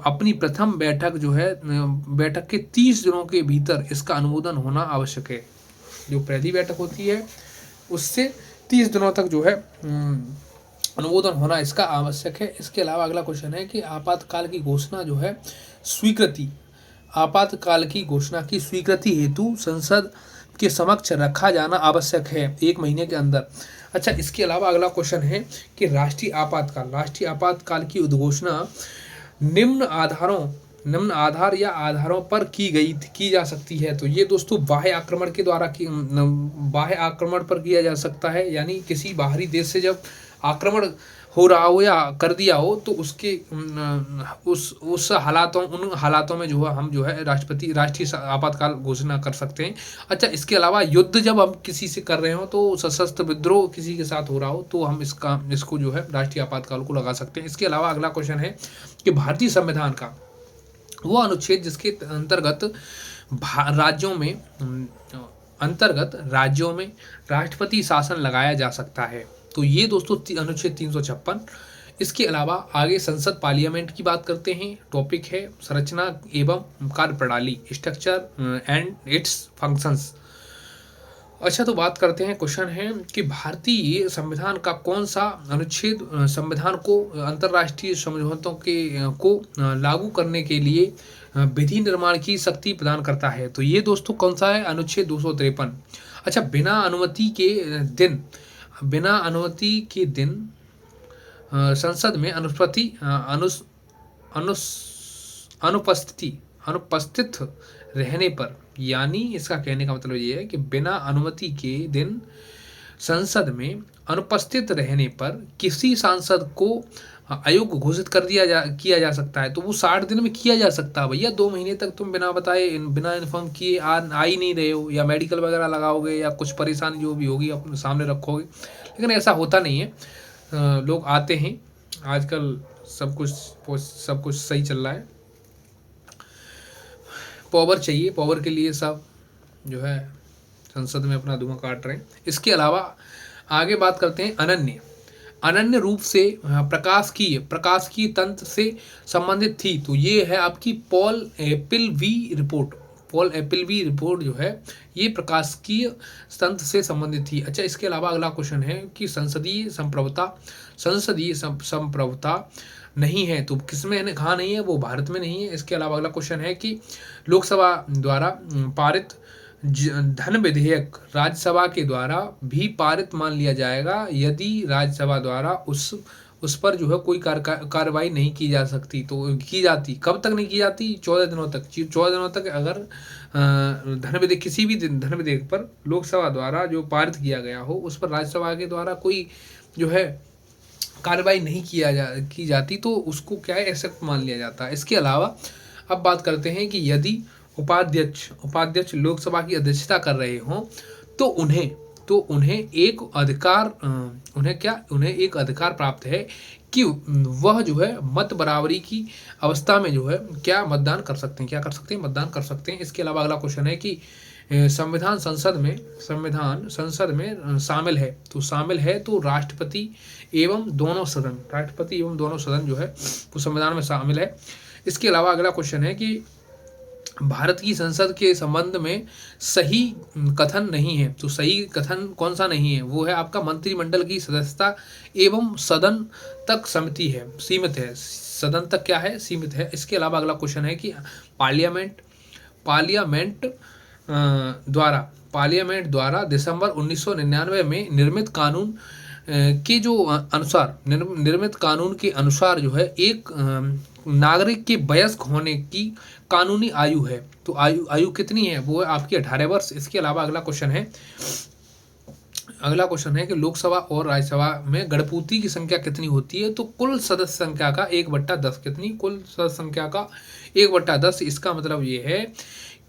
अपनी प्रथम बैठक जो है बैठक के 30 दिनों के भीतर इसका अनुमोदन होना आवश्यक है। जो पहली बैठक होती है उससे 30 दिनों तक जो है अनुमोदन होना इसका आवश्यक है। इसके अलावा अगला क्वेश्चन है कि आपातकाल की घोषणा जो है स्वीकृति, आपातकाल की घोषणा की स्वीकृति हेतु संसद के समक्ष रखा जाना आवश्यक है 1 महीने के अंदर। अच्छा, इसके अलावा अगला क्वेश्चन है कि राष्ट्रीय आपातकाल की उद्घोषणा निम्न आधार या आधारों पर की जा सकती है। तो ये दोस्तों बाह्य आक्रमण पर किया जा सकता है, यानी किसी बाहरी देश से जब आक्रमण हो रहा हो या कर दिया हो तो उसके उन हालातों में जो है हम जो है राष्ट्रीय आपातकाल घोषणा कर सकते हैं। अच्छा, इसके अलावा युद्ध जब हम किसी से कर रहे हो तो सशस्त्र विद्रोह किसी के साथ हो रहा हो तो हम इसको जो है राष्ट्रीय आपातकाल को लगा सकते हैं। इसके अलावा अगला क्वेश्चन है कि भारतीय संविधान का वो अनुच्छेद जिसके अंतर्गत राज्यों में राष्ट्रपति शासन लगाया जा सकता है। तो ये दोस्तों अनुच्छेद 356। इसके अलावा आगे संसद पार्लियामेंट की बात करते हैं। टॉपिक है संरचना एवं कार्यप्रणाली, स्ट्रक्चर एंड इट्स फंक्शंस। अच्छा, तो बात करते हैं, क्वेश्चन है कि भारतीय संविधान का कौन सा अनुच्छेद संविधान को अंतर्राष्ट्रीय समझौतों को लागू करने के लिए विधि निर्माण की शक्ति प्रदान करता है। तो ये दोस्तों कौन सा है? अनुच्छेद 253। अच्छा, बिना अनुमति के दिन संसद में अनुपस्थित रहने पर, यानी इसका कहने का मतलब ये है कि बिना अनुमति के दिन संसद में अनुपस्थित रहने पर किसी सांसद को अयोग्य घोषित किया जा सकता है। तो वो 60 दिन में किया जा सकता है। भैया 2 महीने तक तुम बिना बताए बिना इन्फॉर्म किए आ ही नहीं रहे हो, या मेडिकल वगैरह लगाओगे या कुछ परेशानी जो भी होगी अपने सामने रखोगे, लेकिन ऐसा होता नहीं है। लोग आते हैं, आजकल सब कुछ सही चल रहा है। पावर चाहिए, पावर के लिए सब जो है संसद में अपना धुआं काट रहे हैं। इसके अलावा आगे बात करते हैं अनन्य रूप से प्रकाशिकी तंत्र से संबंधित थी। तो ये है आपकी पॉल एपिलवी रिपोर्ट जो है ये प्रकाशिकीय तंत्र से संबंधित थी। अच्छा, इसके अलावा अगला क्वेश्चन है कि संसदीय संप्रभुता नहीं है। तो किसमें कहाँ नहीं है? वो भारत में नहीं है। इसके अलावा अगला क्वेश्चन है कि लोकसभा द्वारा पारित धन विधेयक राज्यसभा के द्वारा भी पारित मान लिया जाएगा यदि राज्यसभा द्वारा उस पर जो है कोई कार्रवाई नहीं की जा सकती। तो की जाती, कब तक नहीं की जाती? 14 दिनों तक अगर किसी भी धन विधेयक पर लोकसभा द्वारा जो पारित किया गया हो उस पर राज्यसभा के द्वारा कोई जो है कार्रवाई नहीं की जाती तो उसको क्या है, एक्सेप्ट मान लिया जाता है। इसके अलावा अब बात करते हैं कि यदि उपाध्यक्ष लोकसभा की अध्यक्षता कर रहे हों तो उन्हें एक अधिकार प्राप्त है कि वह जो है मत बराबरी की अवस्था में जो है क्या मतदान कर सकते हैं, मतदान कर सकते हैं। इसके अलावा अगला क्वेश्चन है कि संविधान संसद में शामिल है। तो शामिल है तो राष्ट्रपति एवं दोनों सदन जो है वो संविधान में शामिल है। इसके अलावा अगला क्वेश्चन है कि भारत की संसद के संबंध में सही कथन नहीं है। तो सही कथन कौन सा नहीं है? वो है आपका मंत्रिमंडल की सदस्यता एवं सदन तक सीमित है। सदन तक क्या है? सीमित है। इसके अलावा अगला क्वेश्चन है कि पार्लियामेंट द्वारा दिसंबर 1999 में निर्मित कानून के अनुसार जो है एक नागरिक के वयस्क होने की कानूनी आयु है। तो आयु कितनी है? वो है आपकी 18 वर्ष। इसके अलावा अगला क्वेश्चन है कि लोकसभा और राज्यसभा में गणपूर्ति की संख्या कितनी होती है? तो कुल सदस्य संख्या का 1/10। कितनी? कुल सदस्य संख्या का 1/10। इसका मतलब ये है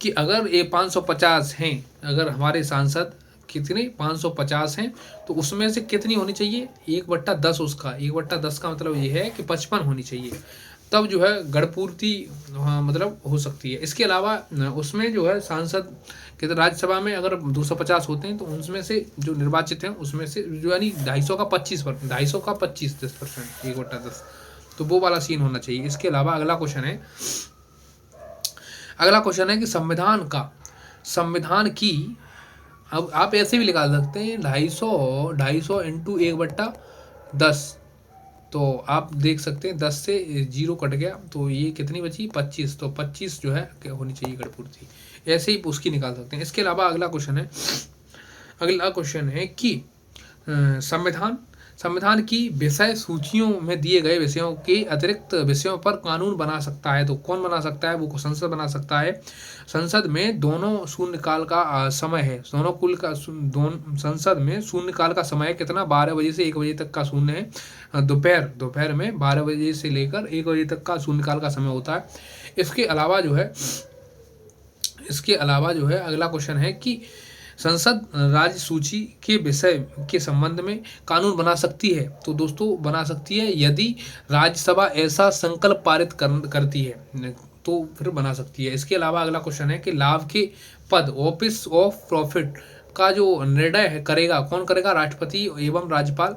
कि अगर ये 550 हैं, अगर हमारे सांसद कितने 550 हैं तो उसमें से कितनी होनी चाहिए? 1/10। उसका 1/10 का मतलब ये है कि 55 होनी चाहिए, तब जो है गणपूर्ति मतलब हो सकती है। इसके अलावा उसमें जो है सांसद कितने, राज्यसभा में अगर 250 होते हैं तो उनमें से जो निर्वाचित हैं उसमें से जो यानी 250 का 25 10%, 1/10। तो वो वाला सीन होना चाहिए। इसके अलावा अगला क्वेश्चन है कि संविधान की, अब आप ऐसे भी निकाल सकते हैं 250 इंटू 1/10, तो आप देख सकते हैं 10 से 0 कट गया तो ये कितनी बची 25, तो 25 जो है होनी चाहिए गणपूर्ति, ऐसे ही उसकी निकाल सकते हैं। इसके अलावा अगला क्वेश्चन है कि संविधान की विषय सूचियों में दिए गए विषयों के अतिरिक्त विषयों पर कानून बना सकता है, तो कौन बना सकता है, वो संसद बना सकता है। संसद में दोनों शून्यकाल का समय है, संसद में शून्यकाल का समय कितना, 12 बजे से 1 बजे तक का शून्य है, दोपहर में 12 बजे से लेकर 1 बजे तक का शून्यकाल का समय होता है। इसके अलावा जो है अगला क्वेश्चन है कि संसद राज्य सूची के विषय के संबंध में कानून बना सकती है, तो दोस्तों बना सकती है यदि राज्यसभा ऐसा संकल्प पारित करती है तो फिर बना सकती है। इसके अलावा अगला क्वेश्चन है कि लाभ के पद ऑफिस ऑफ प्रॉफिट का जो निर्णय करेगा, कौन करेगा, राष्ट्रपति एवं राज्यपाल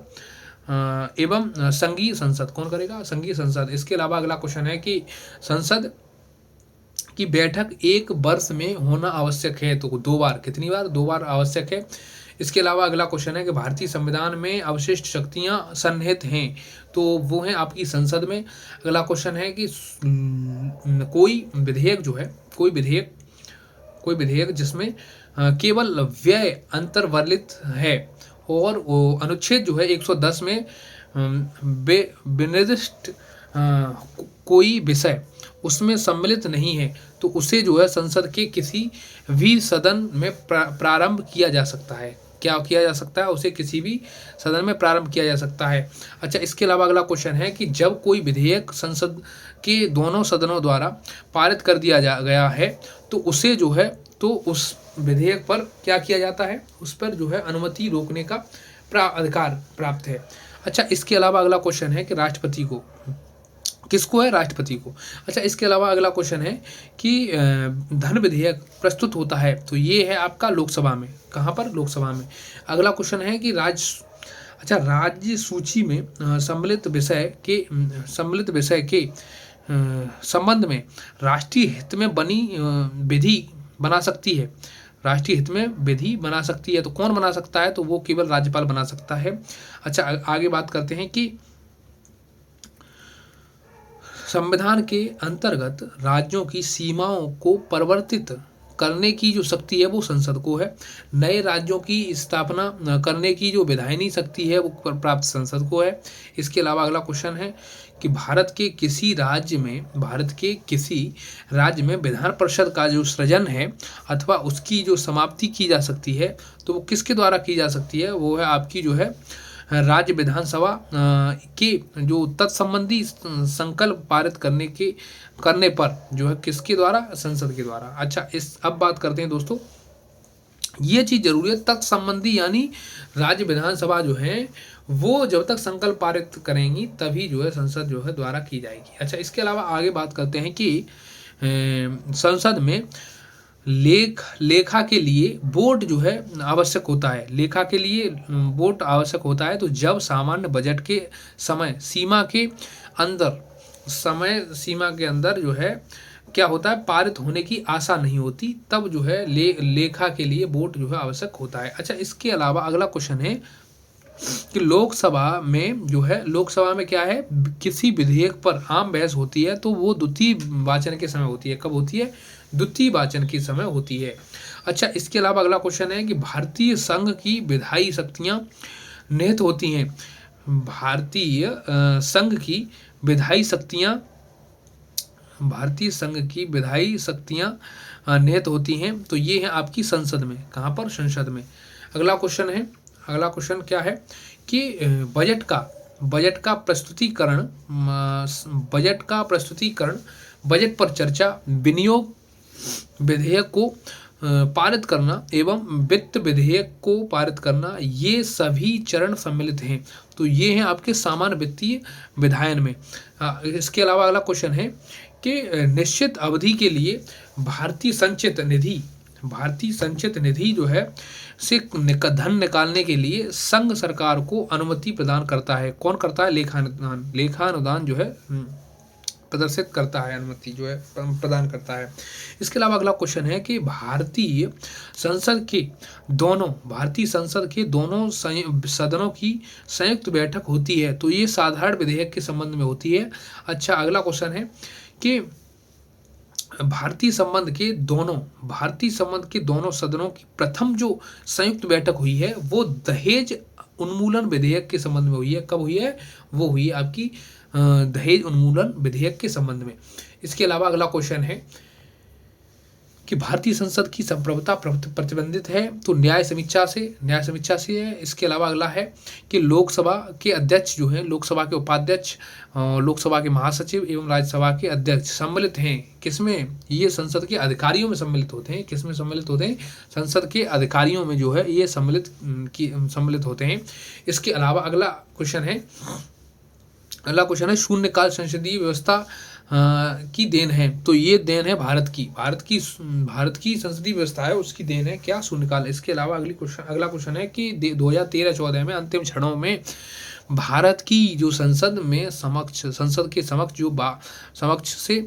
एवं संघीय संसद, कौन करेगा, संघीय संसद। इसके अलावा अगला क्वेश्चन है कि संसद की बैठक 1 वर्ष में होना आवश्यक है, तो 2 बार, कितनी बार, 2 बार आवश्यक है। इसके अलावा अगला क्वेश्चन है कि भारतीय संविधान में अवशिष्ट शक्तियां सन्निहित हैं, तो वो हैं आपकी संसद में। अगला क्वेश्चन है कि कोई विधेयक जिसमें केवल व्यय अंतर्वलित है और अनुच्छेद जो है 110 में विनिर्दिष्ट कोई विषय उसमें सम्मिलित नहीं है, तो उसे जो है संसद के किसी भी सदन में प्रारंभ किया जा सकता है। क्या किया जा सकता है, उसे किसी भी सदन में प्रारंभ किया जा सकता है। अच्छा, इसके अलावा अगला क्वेश्चन है कि जब कोई विधेयक संसद के दोनों सदनों द्वारा पारित कर दिया गया है, तो उसे जो है, तो उस विधेयक पर क्या किया जाता है, उस पर जो है अनुमति रोकने का अधिकार प्राप्त है। अच्छा, इसके अलावा अगला क्वेश्चन है कि राष्ट्रपति को, किसको है, राष्ट्रपति को। अच्छा, इसके अलावा अगला क्वेश्चन है कि धन विधेयक प्रस्तुत होता है, तो ये है आपका लोकसभा में, कहाँ पर, लोकसभा में। अगला क्वेश्चन है कि राज्य सूची में सम्मिलित विषय के संबंध में राष्ट्रीय हित में बनी विधि बना सकती है, राष्ट्रीय हित में विधि बना सकती है, तो कौन बना सकता है, तो वो केवल राज्यपाल बना सकता है। अच्छा, आगे बात करते हैं कि संविधान के अंतर्गत राज्यों की सीमाओं को परिवर्तित करने की जो शक्ति है वो संसद को है। नए राज्यों की स्थापना करने की जो विधायिनी शक्ति है वो प्राप्त संसद को है। इसके अलावा अगला क्वेश्चन है कि भारत के किसी राज्य में विधान परिषद का जो सृजन है अथवा उसकी जो समाप्ति की जा सकती है, तो वो किसके द्वारा की जा सकती है, वो है आपकी जो है राज्य विधानसभा के जो तत्संबंधी संकल्प पारित करने पर जो है किसके द्वारा, संसद के द्वारा। अच्छा, अब बात करते हैं दोस्तों, ये चीज़ जरूरी है, तत्संबंधी यानी राज्य विधानसभा जो है वो जब तक संकल्प पारित करेंगी तभी जो है संसद जो है द्वारा की जाएगी। अच्छा, इसके अलावा आगे बात करते हैं कि संसद में लेखा के लिए वोट जो है आवश्यक होता है, लेखा के लिए वोट आवश्यक होता है, तो जब सामान्य बजट के समय सीमा के अंदर जो है क्या होता है, पारित होने की आशा नहीं होती, तब जो है लेखा के लिए वोट जो है आवश्यक होता है। अच्छा, इसके अलावा अगला क्वेश्चन है कि लोकसभा में क्या है, किसी विधेयक पर आम बहस होती है तो वो द्वितीय वाचन के समय होती है। कब होती है, द्वितीय वाचन के समय होती है। अच्छा, इसके अलावा अगला क्वेश्चन है कि भारतीय संघ की विधायी शक्तियां निहित होती हैं, भारतीय संघ की विधायी शक्तियां निहित होती हैं, तो ये है आपकी संसद में, कहाँ पर, संसद में। अगला क्वेश्चन क्या है कि बजट का प्रस्तुतिकरण, बजट पर चर्चा, विनियोग विधेयक को पारित करना एवं वित्त विधेयक को पारित करना, ये सभी चरण सम्मिलित हैं, तो ये हैं आपके सामान्य वित्तीय विधायन में। इसके अलावा अगला क्वेश्चन है कि निश्चित अवधि के लिए भारतीय संचित निधि भारतीय संचित निधि जो है से धन निकालने के लिए संघ सरकार को अनुमति प्रदान करता है। कौन करता है? लेखानुदान। लेखानुदान जो है प्रदर्शित करता है, अनुमति जो है प्रदान करता है। इसके अलावा अगला क्वेश्चन है कि भारतीय संसद के दोनों सदनों की संयुक्त बैठक होती है, तो ये साधारण विधेयक के संबंध में होती है। अच्छा, अगला क्वेश्चन है कि भारतीय संबंध के दोनों सदनों की प्रथम जो संयुक्त बैठक हुई है वो दहेज उन्मूलन विधेयक के संबंध में हुई है। कब हुई है? वो हुई है आपकी दहेज उन्मूलन विधेयक के संबंध में। इसके अलावा अगला क्वेश्चन है कि भारतीय संसद की संप्रभुता प्रतिबंधित है, तो न्याय समीक्षा से है। इसके अलावा अगला है कि लोकसभा के अध्यक्ष जो हैं, लोकसभा के उपाध्यक्ष, लोकसभा के महासचिव एवं राज्यसभा के अध्यक्ष सम्मिलित हैं किसमें? ये संसद के अधिकारियों में सम्मिलित होते हैं। किसमें सम्मिलित होते हैं? संसद के अधिकारियों में जो है ये सम्मिलित होते हैं। इसके अलावा अगला क्वेश्चन है शून्यकाल संसदीय व्यवस्था की देन है, तो ये देन है भारत की संसदीय व्यवस्था है, उसकी देन है क्या? शून्यकाल। इसके अलावा अगला क्वेश्चन है कि 2013-14 में अंतिम क्षणों में भारत की जो संसद के समक्ष से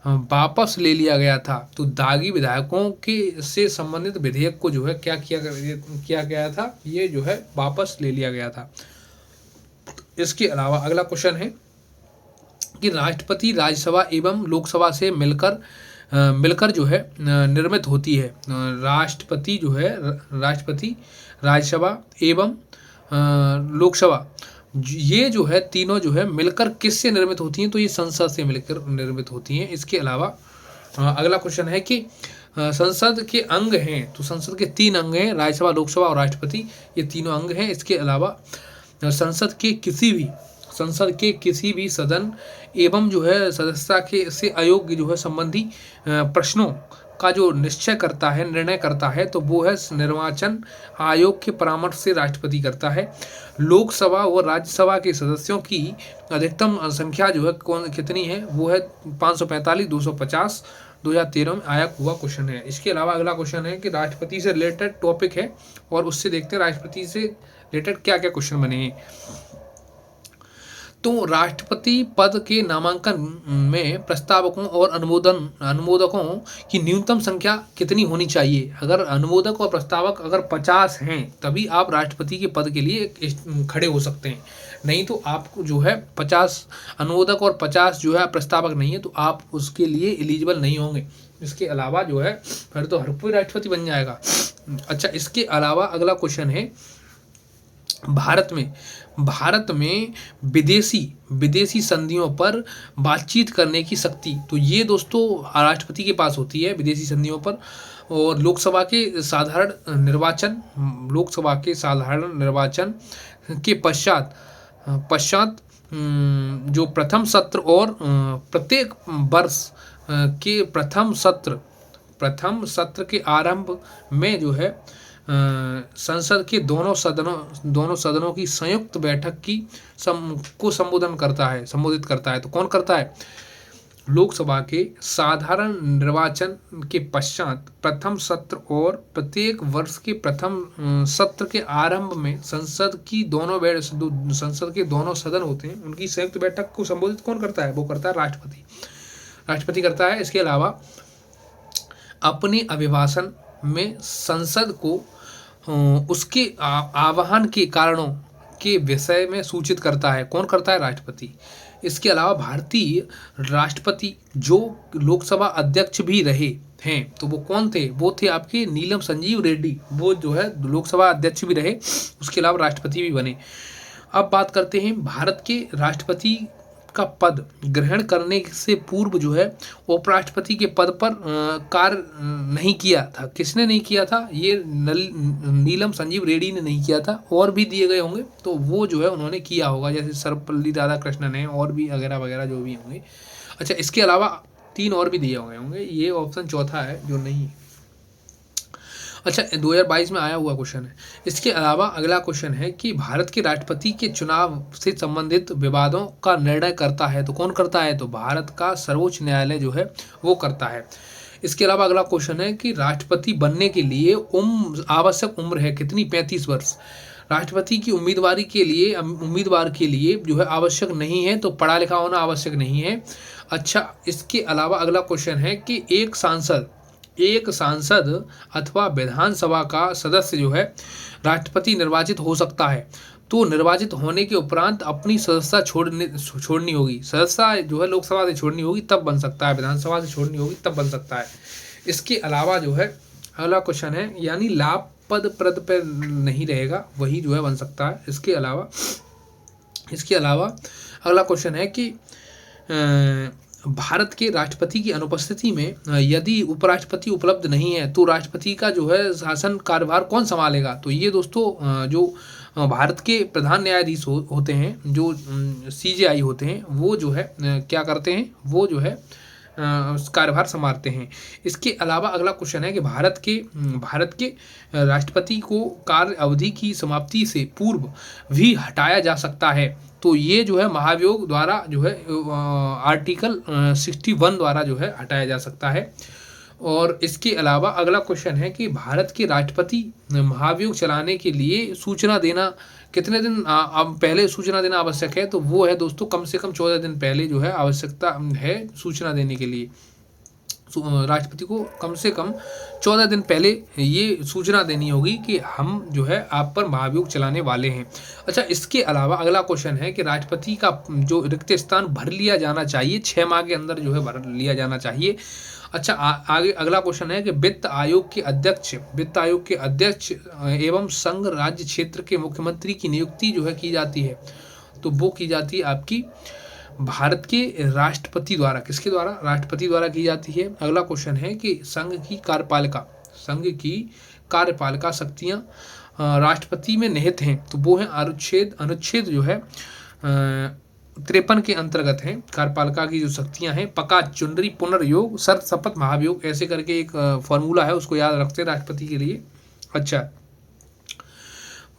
वापस ले लिया गया था, तो दागी विधायकों के से संबंधित विधेयक को जो है क्या किया गया था? ये जो है वापस ले लिया गया था। इसके अलावा अगला क्वेश्चन है कि राष्ट्रपति राज्यसभा एवं लोकसभा से मिलकर जो है निर्मित होती है। राष्ट्रपति राज्यसभा एवं लोकसभा ये जो है तीनों जो है मिलकर किससे निर्मित होती हैं? तो ये संसद से मिलकर निर्मित होती हैं। इसके अलावा अगला क्वेश्चन है कि संसद के अंग हैं, तो संसद के 3 अंग हैं, राज्यसभा, लोकसभा और राष्ट्रपति, ये तीनों अंग हैं। इसके अलावा संसद के किसी भी सदन एवं जो है सदस्यता से अयोग्य जो है संबंधी प्रश्नों का जो निर्णय करता है तो वो है निर्वाचन आयोग के परामर्श से राष्ट्रपति करता है। लोकसभा और राज्यसभा के सदस्यों की अधिकतम संख्या जो है कितनी है? वो है 545, 250 2013 में आया हुआ क्वेश्चन है। इसके अलावा अगला क्वेश्चन है कि राष्ट्रपति से रिलेटेड टॉपिक है और उससे देखते हैं राष्ट्रपति से रिलेटेड क्या क्या क्वेश्चन बने हैं। तो राष्ट्रपति पद के नामांकन में प्रस्तावकों और अनुमोदकों की न्यूनतम संख्या कितनी होनी चाहिए? अगर अनुमोदक और प्रस्तावक अगर 50 हैं तभी आप राष्ट्रपति के पद के लिए खड़े हो सकते हैं, नहीं तो आपको जो है 50 अनुमोदक और 50 जो है प्रस्तावक नहीं है तो आप उसके लिए एलिजिबल नहीं होंगे। इसके अलावा जो है फिर तो हर कोई राष्ट्रपति बन जाएगा। अच्छा, इसके अलावा अगला क्वेश्चन है भारत में विदेशी संधियों पर बातचीत करने की शक्ति, तो ये दोस्तों राष्ट्रपति के पास होती है विदेशी संधियों पर। और लोकसभा के साधारण निर्वाचन के पश्चात जो प्रथम सत्र और प्रत्येक वर्ष के प्रथम सत्र के आरंभ में जो है संसद के दोनों सदनों की संयुक्त बैठक को संबोधित करता है। तो कौन करता है? लोकसभा के साधारण निर्वाचन के पश्चात प्रथम सत्र और प्रत्येक वर्ष के प्रथम सत्र के आरंभ में संसद के दोनों सदन होते हैं, उनकी संयुक्त बैठक को संबोधित कौन करता है? वो करता है राष्ट्रपति करता है। इसके अलावा अपने अभिभाषण में संसद को उसके आह्वान के कारणों के विषय में सूचित करता है। कौन करता है? राष्ट्रपति। इसके अलावा भारतीय राष्ट्रपति जो लोकसभा अध्यक्ष भी रहे हैं, तो वो कौन थे? वो थे आपके नीलम संजीव रेड्डी, वो जो है लोकसभा अध्यक्ष भी रहे, उसके अलावा राष्ट्रपति भी बने। अब बात करते हैं भारत के राष्ट्रपति का पद ग्रहण करने से पूर्व जो है उपराष्ट्रपति के पद पर कार्य नहीं किया था। किसने नहीं किया था? ये नीलम संजीव रेड्डी ने नहीं किया था, और भी दिए गए होंगे तो वो जो है उन्होंने किया होगा, जैसे सर्वपल्ली राधाकृष्णन है और भी वगैरह जो भी होंगे। अच्छा, इसके अलावा 3 और भी दिए गए होंगे, ये ऑप्शन चौथा है जो नहीं। अच्छा, 2022 में आया हुआ क्वेश्चन है। इसके अलावा अगला क्वेश्चन है कि भारत के राष्ट्रपति के चुनाव से संबंधित विवादों का निर्णय करता है, तो कौन करता है? तो भारत का सर्वोच्च न्यायालय जो है वो करता है। इसके अलावा अगला क्वेश्चन है कि राष्ट्रपति बनने के लिए आवश्यक उम्र है कितनी? 35 वर्ष। राष्ट्रपति की उम्मीदवार के लिए जो है आवश्यक नहीं है, तो पढ़ा लिखा होना आवश्यक नहीं है। अच्छा, इसके अलावा अगला क्वेश्चन है कि एक सांसद अथवा विधानसभा का सदस्य जो है राष्ट्रपति निर्वाचित हो सकता है, तो निर्वाचित होने के उपरांत अपनी सदस्यता छोड़नी होगी। सदस्यता जो है लोकसभा से छोड़नी होगी तब बन सकता है, विधानसभा से छोड़नी होगी तब बन सकता है। इसके अलावा जो है अगला क्वेश्चन है, यानी लाभ पद पर नहीं रहेगा, वही जो है बन सकता है। इसके अलावा अगला क्वेश्चन है कि भारत के राष्ट्रपति की अनुपस्थिति में यदि उपराष्ट्रपति उपलब्ध नहीं है तो राष्ट्रपति का जो है शासन कार्यभार कौन संभालेगा? तो ये दोस्तों जो भारत के प्रधान न्यायाधीश होते हैं, जो CJI होते हैं, वो जो है क्या करते हैं, वो जो है कार्यभार संभालते हैं। इसके अलावा अगला क्वेश्चन है कि भारत के राष्ट्रपति को कार्य अवधि की समाप्ति से पूर्व भी हटाया जा सकता है, तो ये जो है महाभियोग द्वारा जो है आर्टिकल 61 द्वारा जो है हटाया जा सकता है। और इसके अलावा अगला क्वेश्चन है कि भारत के राष्ट्रपति महाभियोग चलाने के लिए सूचना देना कितने दिन पहले सूचना देना आवश्यक है? तो वो है दोस्तों कम से कम 14 दिन पहले जो है आवश्यकता है सूचना देने के लिए। राष्ट्रपति को कम से कम 14 दिन पहले ये सूचना देनी होगी कि हम जो है आप पर महाभियोग चलाने वाले हैं। अच्छा, इसके अलावा अगला क्वेश्चन है कि राष्ट्रपति का जो रिक्त स्थान भर लिया जाना चाहिए, 6 माह के अंदर जो है भर लिया जाना चाहिए। अच्छा, आगे अगला क्वेश्चन है कि वित्त आयोग के अध्यक्ष एवं संघ राज्य क्षेत्र के मुख्यमंत्री की नियुक्ति जो है की जाती है, तो वो की जाती है आपकी भारत के राष्ट्रपति द्वारा। किसके द्वारा? राष्ट्रपति द्वारा की जाती है। अगला क्वेश्चन है कि संघ की कार्यपालिका शक्तियां राष्ट्रपति में निहित हैं, तो वो है अनुच्छेद जो है 53 के अंतर्गत है। कार्यपालिका की जो शक्तियां हैं, पका चुनरी पुनर्योग शर्त शपथ महाभियोग, ऐसे करके एक फॉर्मूला है, उसको याद रखते हैं राष्ट्रपति के लिए। अच्छा,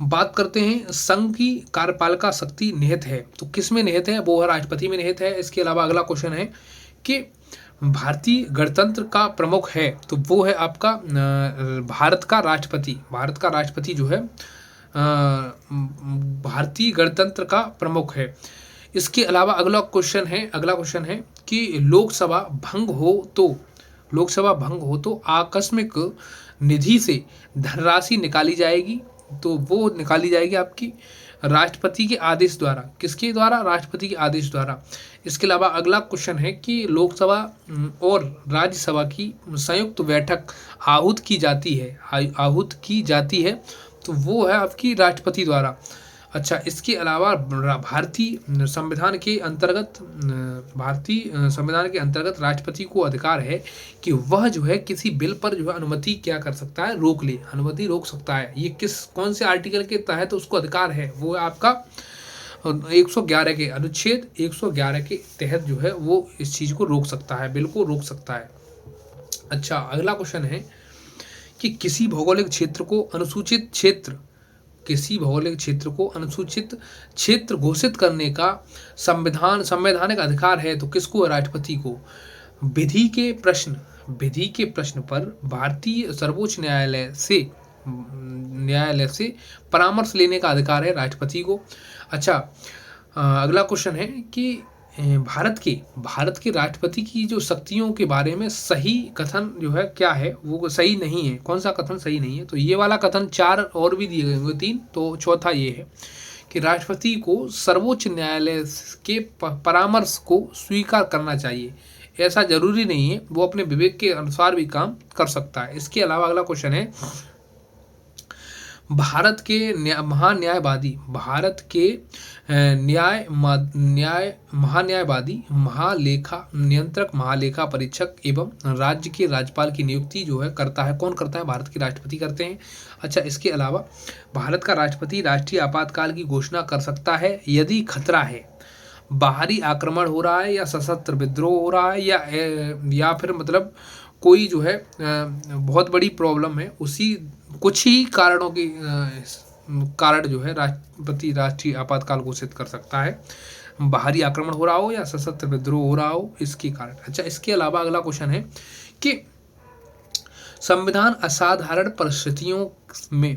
बात करते हैं संघ की कार्यपालिका शक्ति निहित है, तो किस में निहित है? वो है राष्ट्रपति में निहित है। इसके अलावा अगला क्वेश्चन है कि भारतीय गणतंत्र का प्रमुख है, तो वो है आपका भारत का राष्ट्रपति जो है भारतीय गणतंत्र का प्रमुख है। इसके अलावा अगला क्वेश्चन है कि लोकसभा भंग हो तो आकस्मिक निधि से धनराशि निकाली जाएगी, तो वो निकाली जाएगी आपकी राष्ट्रपति के आदेश द्वारा। किसके द्वारा? राष्ट्रपति के आदेश द्वारा। इसके अलावा अगला क्वेश्चन है कि लोकसभा और राज्यसभा की संयुक्त बैठक आहूत की जाती है, तो वो है आपकी राष्ट्रपति द्वारा। अच्छा, इसके अलावा भारतीय संविधान के अंतर्गत राष्ट्रपति को अधिकार है कि वह जो है किसी बिल पर जो है अनुमति क्या कर सकता है? अनुमति रोक सकता है। ये कौन से आर्टिकल के तहत उसको अधिकार है? वो है आपका 111 के अनुच्छेद 111 के तहत जो है वो इस चीज को रोक सकता है, बिल को रोक सकता है। अच्छा, अगला क्वेश्चन है कि किसी भौगोलिक क्षेत्र को अनुसूचित क्षेत्र घोषित करने का संवैधानिक अधिकार है, तो किसको? राष्ट्रपति को। विधि के प्रश्न पर भारतीय सर्वोच्च न्यायालय से परामर्श लेने का अधिकार है राष्ट्रपति को। अच्छा, अगला क्वेश्चन है कि भारत के राष्ट्रपति की जो शक्तियों के बारे में सही कथन जो है क्या है? वो सही नहीं है। कौन सा कथन सही नहीं है? तो ये वाला कथन 4 और भी दिए गए होंगे, 3, तो चौथा ये है कि राष्ट्रपति को सर्वोच्च न्यायालय के परामर्श को स्वीकार करना चाहिए। ऐसा जरूरी नहीं है, वो अपने विवेक के अनुसार भी काम कर सकता है। इसके अलावा अगला क्वेश्चन है भारत के महान्यायवादी महालेखा परीक्षक एवं राज्य के राज्यपाल की नियुक्ति जो है करता है। कौन करता है? भारत के राष्ट्रपति करते हैं। अच्छा, इसके अलावा भारत का राष्ट्रपति राष्ट्रीय आपातकाल की घोषणा कर सकता है यदि खतरा है, बाहरी आक्रमण हो रहा है या सशस्त्र विद्रोह हो रहा है या फिर मतलब कोई जो है बहुत बड़ी प्रॉब्लम है, उसी कुछ ही कारणों के कारण जो है राष्ट्रपति राष्ट्रीय आपातकाल घोषित कर सकता है, बाहरी आक्रमण हो रहा हो या सशस्त्र विद्रोह हो रहा हो, इसके कारण। अच्छा, इसके अलावा अगला क्वेश्चन है कि संविधान असाधारण परिस्थितियों में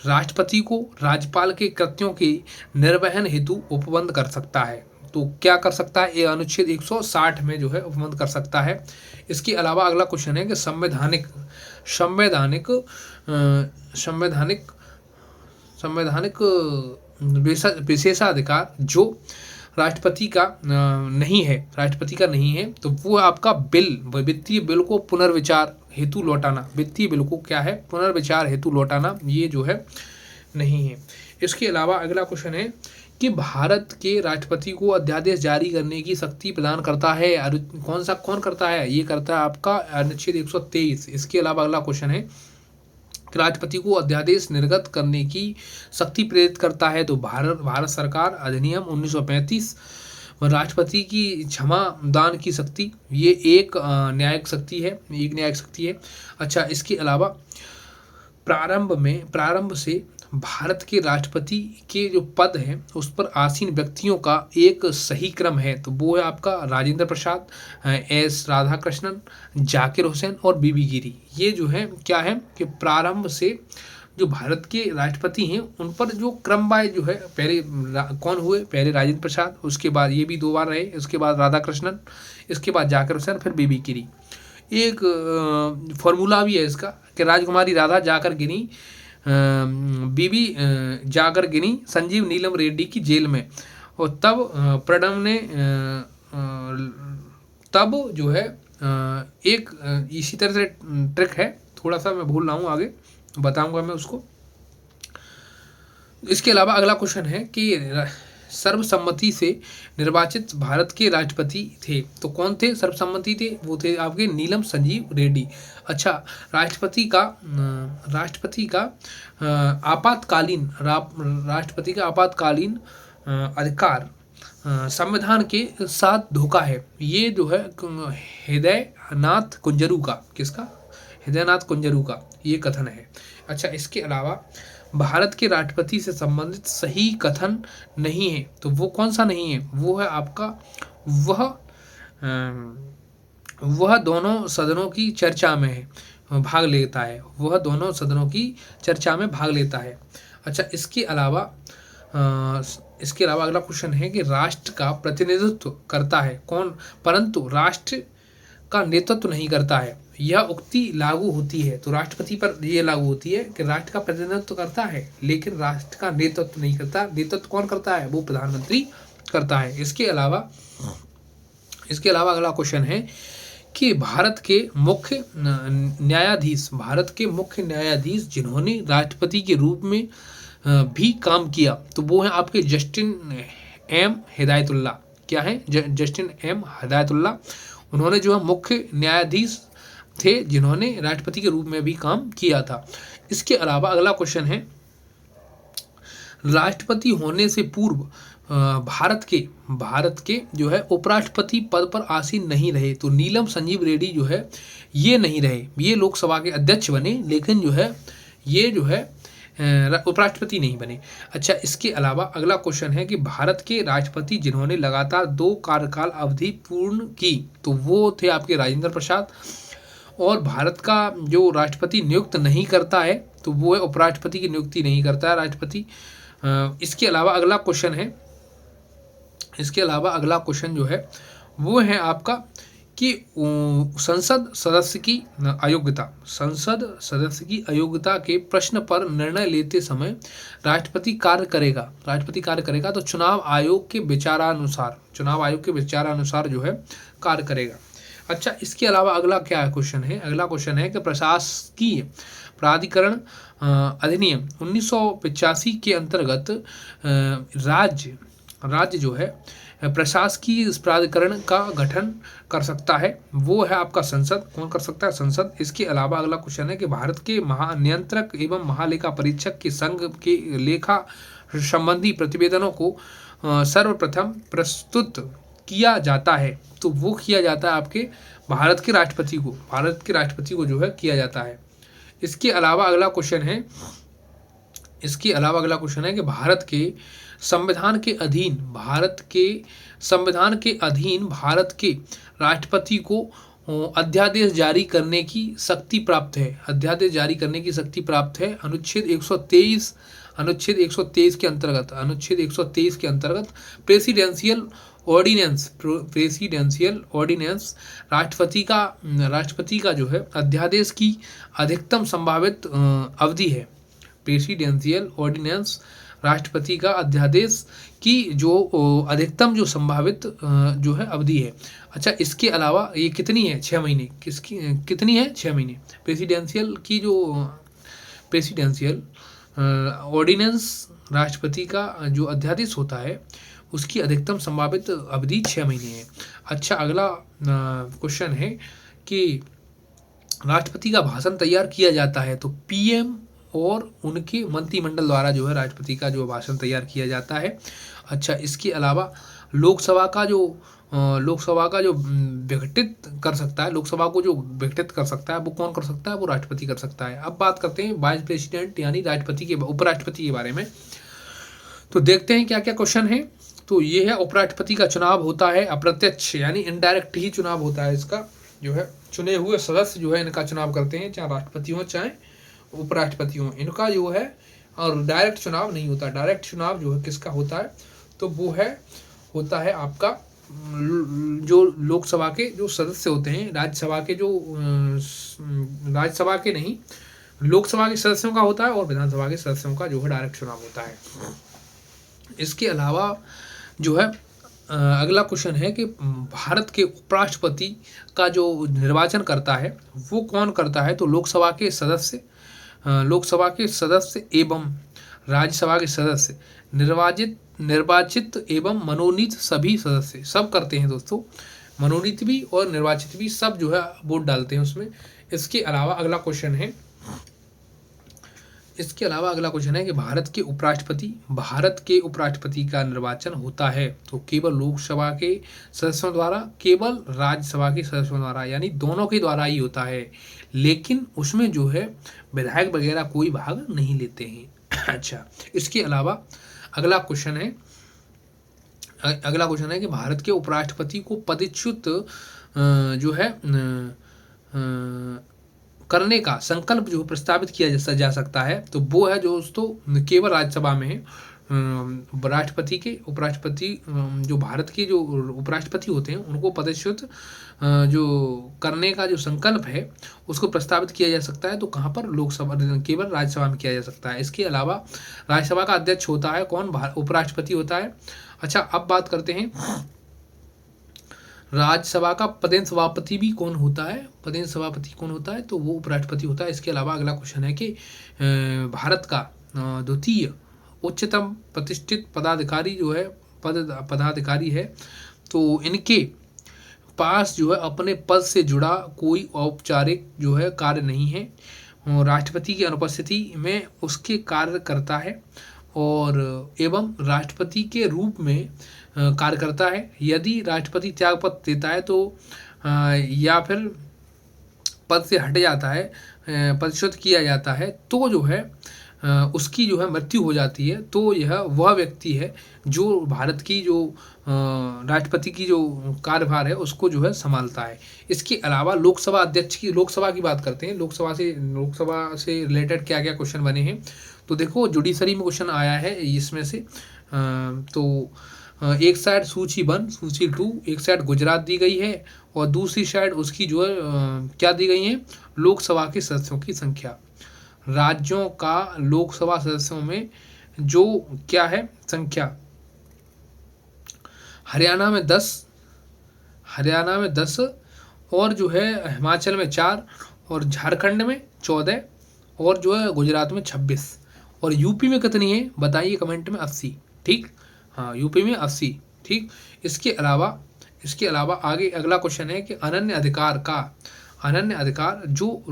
राष्ट्रपति को राज्यपाल के कृत्यों के निर्वहन हेतु उपबंध कर सकता है। तो क्या कर सकता है? ये अनुच्छेद 160 में जो है उपबंध कर सकता है। इसके अलावा अगला क्वेश्चन है कि संवैधानिक संवैधानिक संवैधानिक संवैधानिक विशेषाधिकार जो राष्ट्रपति का नहीं है, तो वो आपका वित्तीय बिल को पुनर्विचार हेतु लौटाना, वित्तीय बिल को क्या है? पुनर्विचार हेतु लौटाना, ये जो है नहीं है। इसके अलावा अगला क्वेश्चन है कि भारत के राष्ट्रपति को अध्यादेश जारी करने की शक्ति प्रदान करता है। कौन करता है? ये करता है आपका अनुच्छेद 123। इसके अलावा अगला क्वेश्चन है कि राष्ट्रपति को अध्यादेश निर्गत करने की शक्ति प्रेरित करता है। तो भारत सरकार अधिनियम 1935, राष्ट्रपति की क्षमा दान की शक्ति, ये एक न्यायिक शक्ति है। अच्छा, इसके अलावा प्रारंभ से भारत के राष्ट्रपति के जो पद हैं उस पर आसीन व्यक्तियों का एक सही क्रम है। तो वो है आपका राजेंद्र प्रसाद, एस राधाकृष्णन, जाकिर हुसैन और बीबी गिरी। ये जो है क्या है कि प्रारंभ से जो भारत के राष्ट्रपति हैं उन पर जो क्रम वाइज जो है, पहले कौन हुए? पहले राजेंद्र प्रसाद, उसके बाद ये भी 2 बार रहे, उसके बाद राधाकृष्णन, इसके बाद जाकिर हुसैन, फिर बीबी गिरी। एक फॉर्मूला भी है इसका कि राजकुमारी राधा जाकर गिनी बीबी जाकर गिनी संजीव नीलम रेड्डी की जेल में, और तब प्रणब ने तब जो है एक इसी तरह से ट्रिक है, थोड़ा सा मैं भूल रहा हूँ, आगे बताऊंगा मैं उसको। इसके अलावा अगला क्वेश्चन है कि सर्वसम्मति से निर्वाचित भारत के राष्ट्रपति थे। तो कौन थे? सर्वसम्मति थे, वो थे आपके नीलम संजीव रेड्डी। अच्छा, राष्ट्रपति का आपातकालीन अधिकार संविधान के साथ धोखा है। ये जो है हृदयनाथ कुंजरू का, किसका? हृदयनाथ कुंजरू का ये कथन है। अच्छा, इसके अलावा भारत के राष्ट्रपति से संबंधित सही कथन नहीं है। तो वो कौन सा नहीं है? वो है आपका वह दोनों सदनों की चर्चा में भाग लेता है। वह दोनों सदनों की चर्चा में भाग लेता है। अच्छा, इसके अलावा अगला क्वेश्चन है कि राष्ट्र का प्रतिनिधित्व करता है कौन, परंतु राष्ट्र का नेतृत्व नहीं करता है। यह उक्ति लागू होती है, तो राष्ट्रपति पर यह लागू होती है कि राष्ट्र का प्रतिनिधित्व करता है लेकिन राष्ट्र का नेतृत्व नहीं करता। नेतृत्व कौन करता है? वो प्रधानमंत्री करता है। इसके अलावा अगला क्वेश्चन है कि भारत के मुख्य न्यायाधीश जिन्होंने राष्ट्रपति के रूप में भी काम किया, तो वो है आपके जस्टिन एम हिदायतुल्लाह। क्या है? Justice M Hidayatullah. उन्होंने जो है मुख्य न्यायाधीश थे जिन्होंने राष्ट्रपति के रूप में भी काम किया था। इसके अलावा अगला क्वेश्चन है, राष्ट्रपति होने से पूर्व भारत के जो है उपराष्ट्रपति पद पर आसीन नहीं रहे। तो नीलम संजीव रेड्डी जो है ये नहीं रहे, ये लोकसभा के अध्यक्ष बने लेकिन जो है ये जो है उपराष्ट्रपति नहीं बने। अच्छा, इसके अलावा अगला क्वेश्चन है कि भारत के राष्ट्रपति जिन्होंने लगातार 2 कार्यकाल अवधि पूर्ण की, तो वो थे आपके राजेंद्र प्रसाद। और भारत का जो राष्ट्रपति नियुक्त नहीं करता है तो वो है उपराष्ट्रपति की नियुक्ति नहीं करता है राष्ट्रपति। इसके अलावा अगला क्वेश्चन जो है वो है आपका कि संसद सदस्य की अयोग्यता के प्रश्न पर निर्णय लेते समय राष्ट्रपति कार्य करेगा तो चुनाव आयोग के विचारानुसार जो है कार्य करेगा। अच्छा, इसके अलावा अगला क्या क्वेश्चन है? अगला क्वेश्चन है कि प्रशासकीय प्राधिकरण अधिनियम 1985 के अंतर्गत राज्य जो है प्रशासकीय प्राधिकरण का गठन कर सकता है, वो है आपका संसद। कौन कर सकता है? संसद। इसके अलावा अगला क्वेश्चन है कि भारत के महानियंत्रक एवं महालेखा परीक्षक के संघ के लेखा संबंधी प्रतिवेदनों को सर्वप्रथम प्रस्तुत किया जाता है, तो वो किया जाता है आपके भारत के राष्ट्रपति को जो है किया जाता है। इसके अलावा अगला क्वेश्चन है कि भारत के संविधान के अधीन भारत के राष्ट्रपति को अध्यादेश जारी करने की शक्ति प्राप्त है। अध्यादेश जारी करने की शक्ति प्राप्त है अनुच्छेद 123 के अंतर्गत प्रेसिडेंशियल ऑर्डिनेंस राष्ट्रपति का जो है अध्यादेश की अधिकतम संभावित अवधि है। प्रेसिडेंशियल ऑर्डिनेंस राष्ट्रपति का अध्यादेश की जो अधिकतम जो संभावित जो है अवधि है। अच्छा, इसके अलावा ये कितनी है? 6 महीने। कितनी है? 6 महीने। प्रेसिडेंशियल ऑर्डिनेंस राष्ट्रपति का जो अध्यादेश होता है उसकी अधिकतम संभावित अवधि 6 महीने है। अच्छा, अगला क्वेश्चन है कि राष्ट्रपति का भाषण तैयार किया जाता है तो पीएम और उनके मंत्रिमंडल द्वारा जो है राष्ट्रपति का जो भाषण तैयार किया जाता है। अच्छा, इसके अलावा लोकसभा का जो विघटित कर सकता है, लोकसभा को जो विघटित कर सकता है वो कौन कर सकता है? वो राष्ट्रपति कर सकता है। अब बात करते हैं वाइस प्रेसिडेंट यानी उपराष्ट्रपति के बारे में। तो देखते हैं क्या क्या क्वेश्चन है। तो ये है, उपराष्ट्रपति का चुनाव होता है अप्रत्यक्ष यानी इनडायरेक्ट ही चुनाव होता है। इसका जो है चुने हुए सदस्य जो है इनका चुनाव करते हैं, चाहे राष्ट्रपति हो चाहे उपराष्ट्रपति हो, इनका जो है और डायरेक्ट चुनाव नहीं होता। डायरेक्ट चुनाव जो है किसका होता है? तो वो होता है आपका जो लोकसभा के जो सदस्य होते हैं, राज्यसभा के नहीं, लोकसभा के सदस्यों का होता है और विधानसभा के सदस्यों का जो है डायरेक्ट चुनाव होता है। इसके अलावा जो है अगला क्वेश्चन है कि भारत के उपराष्ट्रपति का जो निर्वाचन करता है वो कौन करता है? तो लोकसभा के सदस्य एवं राज्यसभा के सदस्य, निर्वाचित एवं मनोनीत सभी सदस्य सब करते हैं दोस्तों। मनोनीत भी और निर्वाचित भी सब जो है वोट डालते हैं उसमें। इसके अलावा अगला क्वेश्चन है कि भारत के उपराष्ट्रपति का निर्वाचन होता है तो केवल लोकसभा के सदस्यों द्वारा, केवल राज्यसभा के सदस्यों द्वारा, यानी दोनों के द्वारा ही होता है, लेकिन उसमें जो है विधायक वगैरह कोई भाग नहीं लेते हैं। अच्छा, इसके अलावा अगला क्वेश्चन है कि भारत के उपराष्ट्रपति को पदच्युत जो है करने का संकल्प जो प्रस्तावित किया जा सकता है तो वो है जो दोस्तों केवल राज्यसभा में है। उपराष्ट्रपति जो भारत के जो उपराष्ट्रपति होते हैं उनको पदच्युत जो करने का जो संकल्प है उसको प्रस्तावित किया जा सकता है तो कहाँ पर? लोकसभा, केवल राज्यसभा में किया जा सकता है। इसके अलावा राज्यसभा का अध्यक्ष होता है कौन? उपराष्ट्रपति होता है। अच्छा, अब बात करते हैं राज्यसभा का पदेन सभापति भी कौन होता है? तो वो उपराष्ट्रपति होता है। इसके अलावा अगला क्वेश्चन है कि भारत का द्वितीय उच्चतम प्रतिष्ठित पदाधिकारी जो है पदाधिकारी है तो इनके पास जो है अपने पद से जुड़ा कोई औपचारिक जो है कार्य नहीं है, राष्ट्रपति की अनुपस्थिति में उसके कार्य करता है और एवं राष्ट्रपति के रूप में कार्य करता है। यदि राष्ट्रपति त्यागपत्र देता है तो या फिर पद से हट जाता है, पदच्युत किया जाता है तो जो है उसकी जो है मृत्यु हो जाती है तो यह वह व्यक्ति है जो भारत की जो राष्ट्रपति की जो कार्यभार है उसको जो है संभालता है। इसके अलावा लोकसभा की बात करते हैं। लोकसभा से रिलेटेड क्या क्या क्वेश्चन बने हैं तो देखो, जुडिशरी में क्वेश्चन आया है इसमें से। तो एक साइड सूची 1, सूची 2, एक साइड गुजरात दी गई है और दूसरी साइड उसकी जो है क्या दी गई है? लोकसभा के सदस्यों की संख्या, राज्यों का लोकसभा सदस्यों में जो क्या है संख्या। हरियाणा में 10 और जो है हिमाचल में 4 और झारखंड में 14 और जो है गुजरात में 26 और यूपी में कितनी है बताइए कमेंट में? 80। ठीक, हाँ, यूपी में 80। ठीक, इसके अलावा आगे अगला क्वेश्चन है कि अनन्य अधिकार जो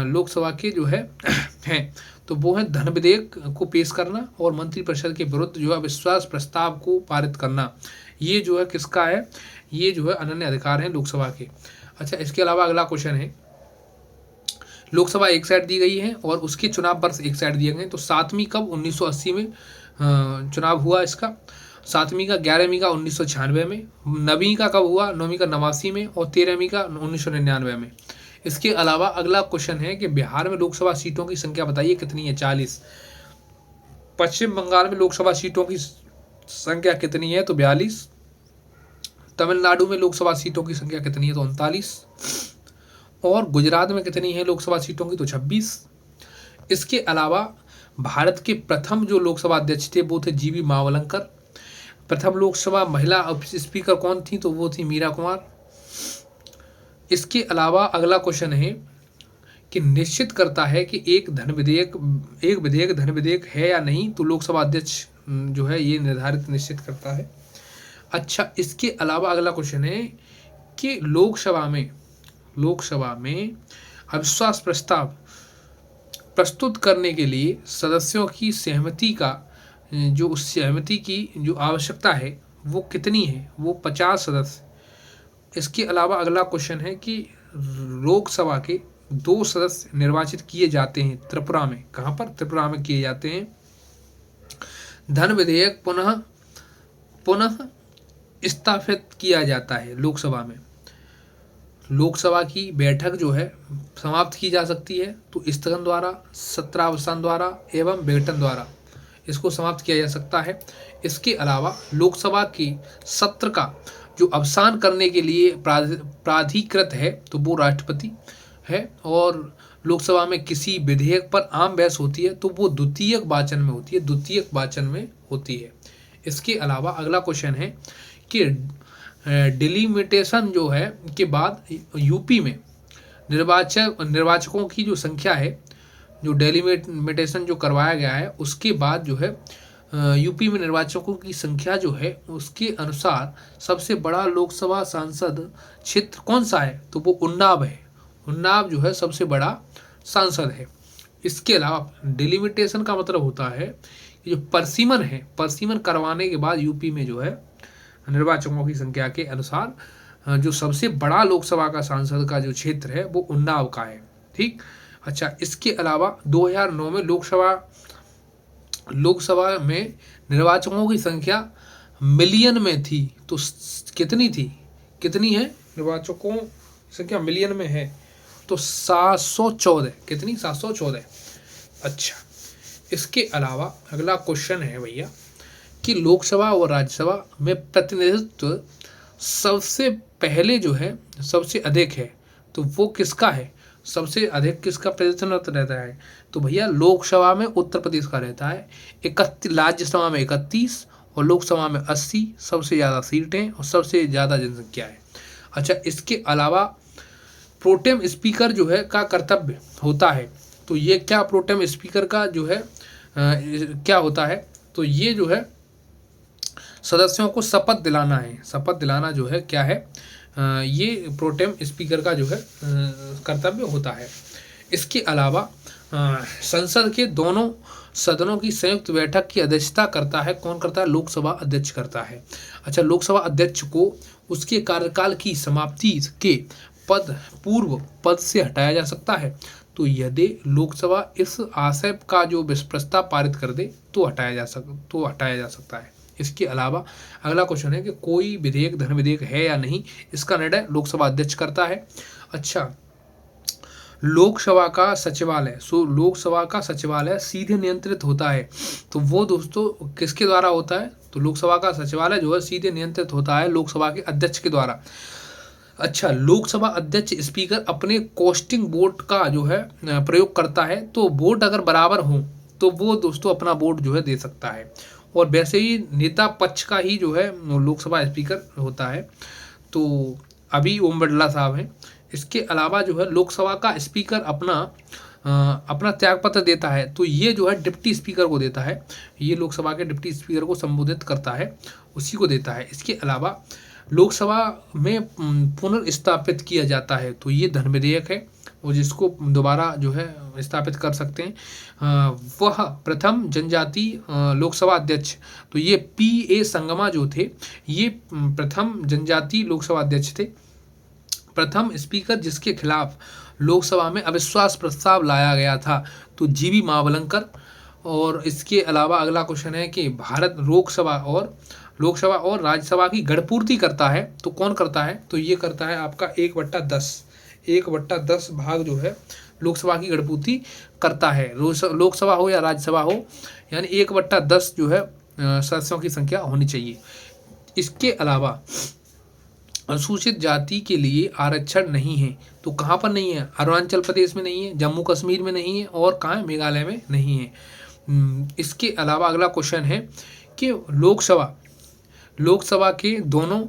लोकसभा के जो है हैं तो वो है धन विधेयक को पेश करना और मंत्रिपरिषद के विरुद्ध जो है अविश्वास प्रस्ताव को पारित करना। ये जो है किसका है? ये जो है अनन्य अधिकार है लोकसभा के। अच्छा, इसके अलावा अगला क्वेश्चन है, लोकसभा एक साइड दी गई है और उसके चुनाव वर्ष एक साइड दिए गए तो 7वीं कब? 1980 में चुनाव हुआ इसका। 7वीं का 11वीं का 1996 में, 9वीं का कब हुआ, 9वीं का 89 में, और 13वीं का 1999 में। इसके अलावा अगला क्वेश्चन है कि बिहार में लोकसभा सीटों की संख्या बताइए कितनी है, 40। पश्चिम बंगाल में लोकसभा सीटों की संख्या कितनी है, तो 42। तमिलनाडु में लोकसभा सीटों की संख्या कितनी है, तो 39। और गुजरात में कितनी है लोकसभा सीटों की, तो 26। इसके अलावा भारत के प्रथम जो लोकसभा अध्यक्ष थे वो थे जीवी मावलंकर। प्रथम लोकसभा महिला स्पीकर कौन थी, तो वो थी मीरा कुमार। इसके अलावा अगला क्वेश्चन है कि निश्चित करता है कि एक विधेयक धन विधेयक है या नहीं, तो लोकसभा अध्यक्ष जो है ये निर्धारित निश्चित करता है। अच्छा, इसके अलावा अगला क्वेश्चन है कि लोकसभा में अविश्वास प्रस्ताव प्रस्तुत करने के लिए सदस्यों की सहमति का जो उस सहमति की जो आवश्यकता है वो कितनी है, वो 50 सदस्य। इसके अलावा अगला क्वेश्चन है कि लोकसभा के 2 सदस्य निर्वाचित किए जाते हैं त्रिपुरा में। कहाँ पर, त्रिपुरा में किए जाते हैं। धन विधेयक पुनः स्थापित किया जाता है लोकसभा में। लोकसभा की बैठक जो है समाप्त की जा सकती है तो स्थगन द्वारा, सत्रावसान द्वारा एवं विघटन द्वारा इसको समाप्त किया जा सकता है। इसके अलावा लोकसभा के सत्र का जो अवसान करने के लिए प्राधिकृत है तो वो राष्ट्रपति है। और लोकसभा में किसी विधेयक पर आम बहस होती है तो वो द्वितीयक वाचन में होती है। इसके अलावा अगला क्वेश्चन है कि डिलिमिटेशन जो है के बाद यूपी में निर्वाचकों की जो संख्या है, जो डिलिमिटेशन जो करवाया गया है उसके बाद जो है यूपी में निर्वाचकों की संख्या जो है उसके अनुसार सबसे बड़ा लोकसभा सांसद क्षेत्र कौन सा है, तो वो उन्नाव है। उन्नाव जो है सबसे बड़ा सांसद है। इसके अलावा डिलिमिटेशन का मतलब होता है कि जो परसीमन है, परसीमन करवाने के बाद यूपी में जो है निर्वाचकों की संख्या के अनुसार जो सबसे बड़ा लोकसभा का सांसद का जो क्षेत्र है वो उन्नाव का है। ठीक। अच्छा, इसके अलावा 2009 में लोकसभा में निर्वाचकों की संख्या मिलियन में थी, तो कितनी है निर्वाचकों की संख्या मिलियन में है, तो 714। कितनी, 714। अच्छा, इसके अलावा अगला क्वेश्चन है भैया कि लोकसभा और राज्यसभा में प्रतिनिधित्व सबसे पहले जो है सबसे अधिक है तो वो किसका है, सबसे अधिक किसका प्रतिनिधित्व रहता है, तो भैया लोकसभा में उत्तर प्रदेश का रहता है 31, राज्यसभा में 31 और लोकसभा में 80 सबसे ज़्यादा सीटें और सबसे ज़्यादा जनसंख्या है। अच्छा, इसके अलावा प्रोटेम स्पीकर जो है का कर्तव्य होता है, तो ये क्या प्रोटेम स्पीकर का जो है क्या होता है, तो ये जो है सदस्यों को शपथ दिलाना है। शपथ दिलाना जो है क्या है, ये प्रोटेम स्पीकर का जो है कर्तव्य होता है। इसके अलावा संसद के दोनों सदनों की संयुक्त बैठक की अध्यक्षता करता है कौन करता है, लोकसभा अध्यक्ष करता है। अच्छा, लोकसभा अध्यक्ष को उसके कार्यकाल की समाप्ति के पूर्व पद से हटाया जा सकता है, तो यदि लोकसभा इस आशय का जो प्रस्ताव पारित कर दे तो हटाया जा सकता है। इसके अलावा अगला क्वेश्चन है कि कोई विधेयक धन विधेयक है या नहीं, इसका निर्णय लोकसभा अध्यक्ष करता है। अच्छा, लोकसभा का सचिवालय सीधे नियंत्रित होता है, तो वो दोस्तों किसके द्वारा होता है, तो लोकसभा का सचिवालय जो है सीधे नियंत्रित होता है लोकसभा के अध्यक्ष के द्वारा। अच्छा, लोकसभा अध्यक्ष स्पीकर अपने कोस्टिंग वोट का जो है प्रयोग करता है, तो वोट अगर बराबर हो तो वो दोस्तों अपना वोट जो है दे सकता है। और वैसे ही नेता पक्ष का ही जो है लोकसभा स्पीकर होता है, तो अभी ओम बिरला साहब हैं। इसके अलावा जो है लोकसभा का स्पीकर अपना त्यागपत्र देता है, तो ये जो है डिप्टी स्पीकर को देता है, ये लोकसभा के डिप्टी स्पीकर को संबोधित करता है, उसी को देता है। इसके अलावा लोकसभा में पुनर्स्थापित किया जाता है, तो ये धन विधेयक है और जिसको दोबारा जो है स्थापित कर सकते हैं वह प्रथम जनजाति लोकसभा अध्यक्ष, तो ये P.A. संगमा जो थे ये प्रथम जनजाति लोकसभा अध्यक्ष थे। प्रथम स्पीकर जिसके खिलाफ लोकसभा में अविश्वास प्रस्ताव लाया गया था तो जीवी मावलंकर। और इसके अलावा अगला क्वेश्चन है कि भारत लोकसभा और लोकसभा और राज्यसभा की गढ़पूर्ति करता है तो कौन करता है, तो ये करता है आपका 1/10, 1/10 भाग जो है लोकसभा की गढ़पूर्ति करता है। लोकसभा हो या राज्यसभा हो, यानी 1/10 जो है सदस्यों की संख्या होनी चाहिए। इसके अलावा अनुसूचित जाति के लिए आरक्षण नहीं है, तो कहाँ पर नहीं है, अरुणाचल प्रदेश में नहीं है, जम्मू कश्मीर में नहीं है, और कहाँ है, मेघालय में नहीं है। इसके अलावा अगला क्वेश्चन है कि लोकसभा के दोनों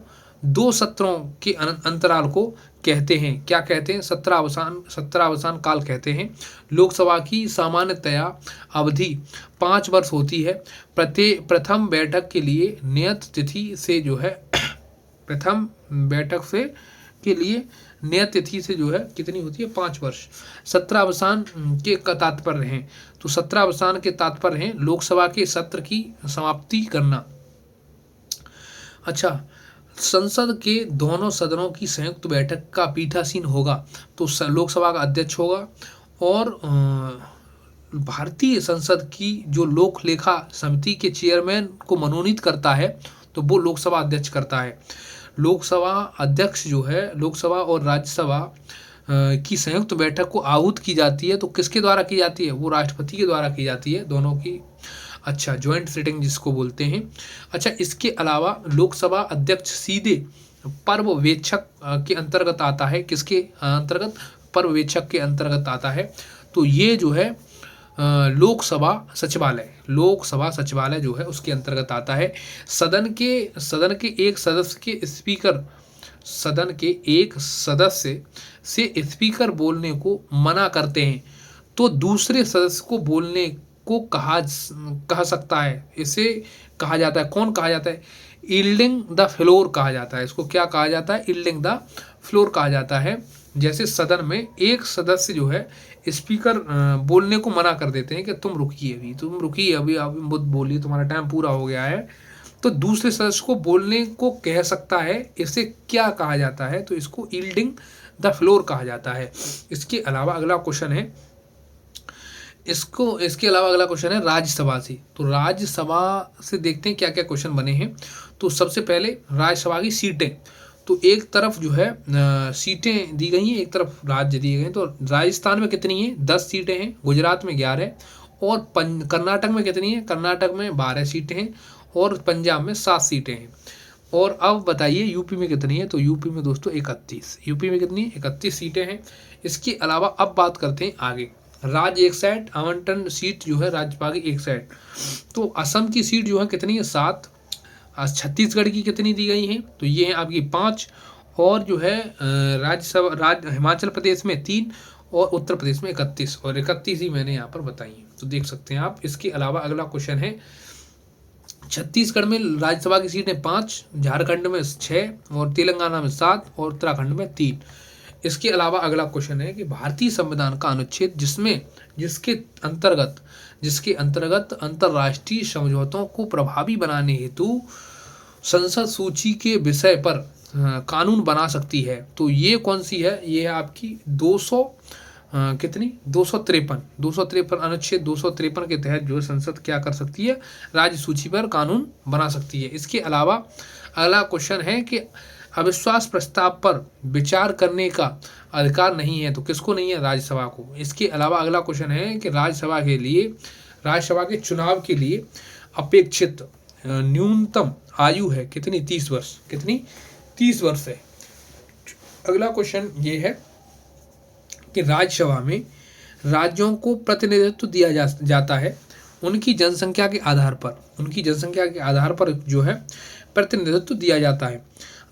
2 सत्रों के अंतराल को कहते हैं, क्या कहते हैं, सत्रावसान काल कहते हैं। लोकसभा की सामान्यतया अवधि 5 वर्ष होती है। प्रथम बैठक के लिए नियत तिथि से जो है प्रथम बैठक से के लिए नियत तिथि से जो है कितनी होती है, 5 वर्ष। सत्रावसान के तात्पर्य हैं, तो सत्रावसान के तात्पर्य हैं लोकसभा के सत्र की समाप्ति करना। अच्छा, संसद के दोनों सदनों की संयुक्त बैठक का पीठासीन होगा, तो लोकसभा का अध्यक्ष होगा, और भारतीय संसद की जो लोक लेखा समिति के चेयरमैन को मनोनीत करता है तो वो लोकसभा अध्यक्ष करता है। लोकसभा अध्यक्ष जो है, लोकसभा और राज्यसभा की संयुक्त बैठक को आहूत की जाती है, तो किसके द्वारा की जाती है, वो राष्ट्रपति के द्वारा की जाती है, दोनों की। अच्छा, ज्वाइंट सिटिंग जिसको बोलते हैं। अच्छा, इसके अलावा लोकसभा अध्यक्ष सीधे पर्यवेक्षक के अंतर्गत आता है, किसके अंतर्गत, पर्यवेक्षक के अंतर्गत आता है। तो ये जो है लोकसभा सचिवालय जो है उसके अंतर्गत आता है। सदन के एक सदस्य के स्पीकर, सदन के एक सदस्य से स्पीकर बोलने को मना करते हैं तो दूसरे सदस्य को बोलने को कह सकता है। इसे कहा जाता है, कौन कहा जाता है, यील्डिंग द फ्लोर कहा जाता है। इसको क्या कहा जाता है, यील्डिंग द फ्लोर कहा जाता है। जैसे सदन में एक सदस्य जो है स्पीकर बोलने को मना कर देते हैं कि तुम रुकिए अभी मत बोलिए, तुम्हारा टाइम पूरा हो गया है, तो दूसरे सदस्य को बोलने को कह सकता है। इसे क्या कहा जाता है, तो इसको यील्डिंग द फ्लोर कहा जाता है। इसके अलावा अगला क्वेश्चन है राज्यसभा से। तो राज्यसभा से देखते हैं क्या क्या क्वेश्चन बने हैं। तो सबसे पहले राज्यसभा की सीटें, तो एक तरफ जो है सीटें दी गई हैं, एक तरफ राज्य दिए गए हैं। तो राजस्थान में कितनी है, 10 सीटें हैं, गुजरात में 11, और कर्नाटक में कितनी है, कर्नाटक में 12 सीटें हैं, और पंजाब में 7 सीटें हैं। और अब बताइए यूपी में कितनी है, तो यूपी में दोस्तों 31, यूपी में कितनी है, 31 सीटें हैं। इसके अलावा अब बात करते हैं आगे, राज्य एक साइड, आवंटन सीट जो है राज्यसभा की एक साइड। तो असम की सीट जो है कितनी है, 7। छत्तीसगढ़ की कितनी दी गई हैं, तो ये है आपकी 5, और जो है हिमाचल प्रदेश में 3, और उत्तर प्रदेश में 31, और 31 ही मैंने यहाँ पर बताई है, तो देख सकते हैं आप। इसके अलावा अगला क्वेश्चन है, छत्तीसगढ़ में राज्यसभा की सीटें 5, झारखंड में 6, और तेलंगाना में 7, और उत्तराखंड में 3। इसके अलावा अगला क्वेश्चन है कि भारतीय संविधान का अनुच्छेद जिसके अंतर्गत अंतर्राष्ट्रीय समझौतों को प्रभावी बनाने हेतु संसद सूची के विषय पर कानून बना सकती है, तो ये कौन सी है, ये है आपकी 253 अनुच्छेद 253 के तहत जो संसद क्या कर सकती है, राज्य सूची पर कानून बना सकती है। इसके अलावा अगला क्वेश्चन है कि अविश्वास प्रस्ताव पर विचार करने का अधिकार नहीं है, तो किसको नहीं है, राज्यसभा को। इसके अलावा अगला क्वेश्चन है कि राज्यसभा के चुनाव के लिए अपेक्षित न्यूनतम आयु है कितनी, 30 वर्ष, कितनी, 30 वर्ष है। अगला क्वेश्चन ये है कि राज्यसभा में राज्यों को प्रतिनिधित्व दिया जाता है उनकी जनसंख्या के आधार पर जो है प्रतिनिधित्व दिया जाता है।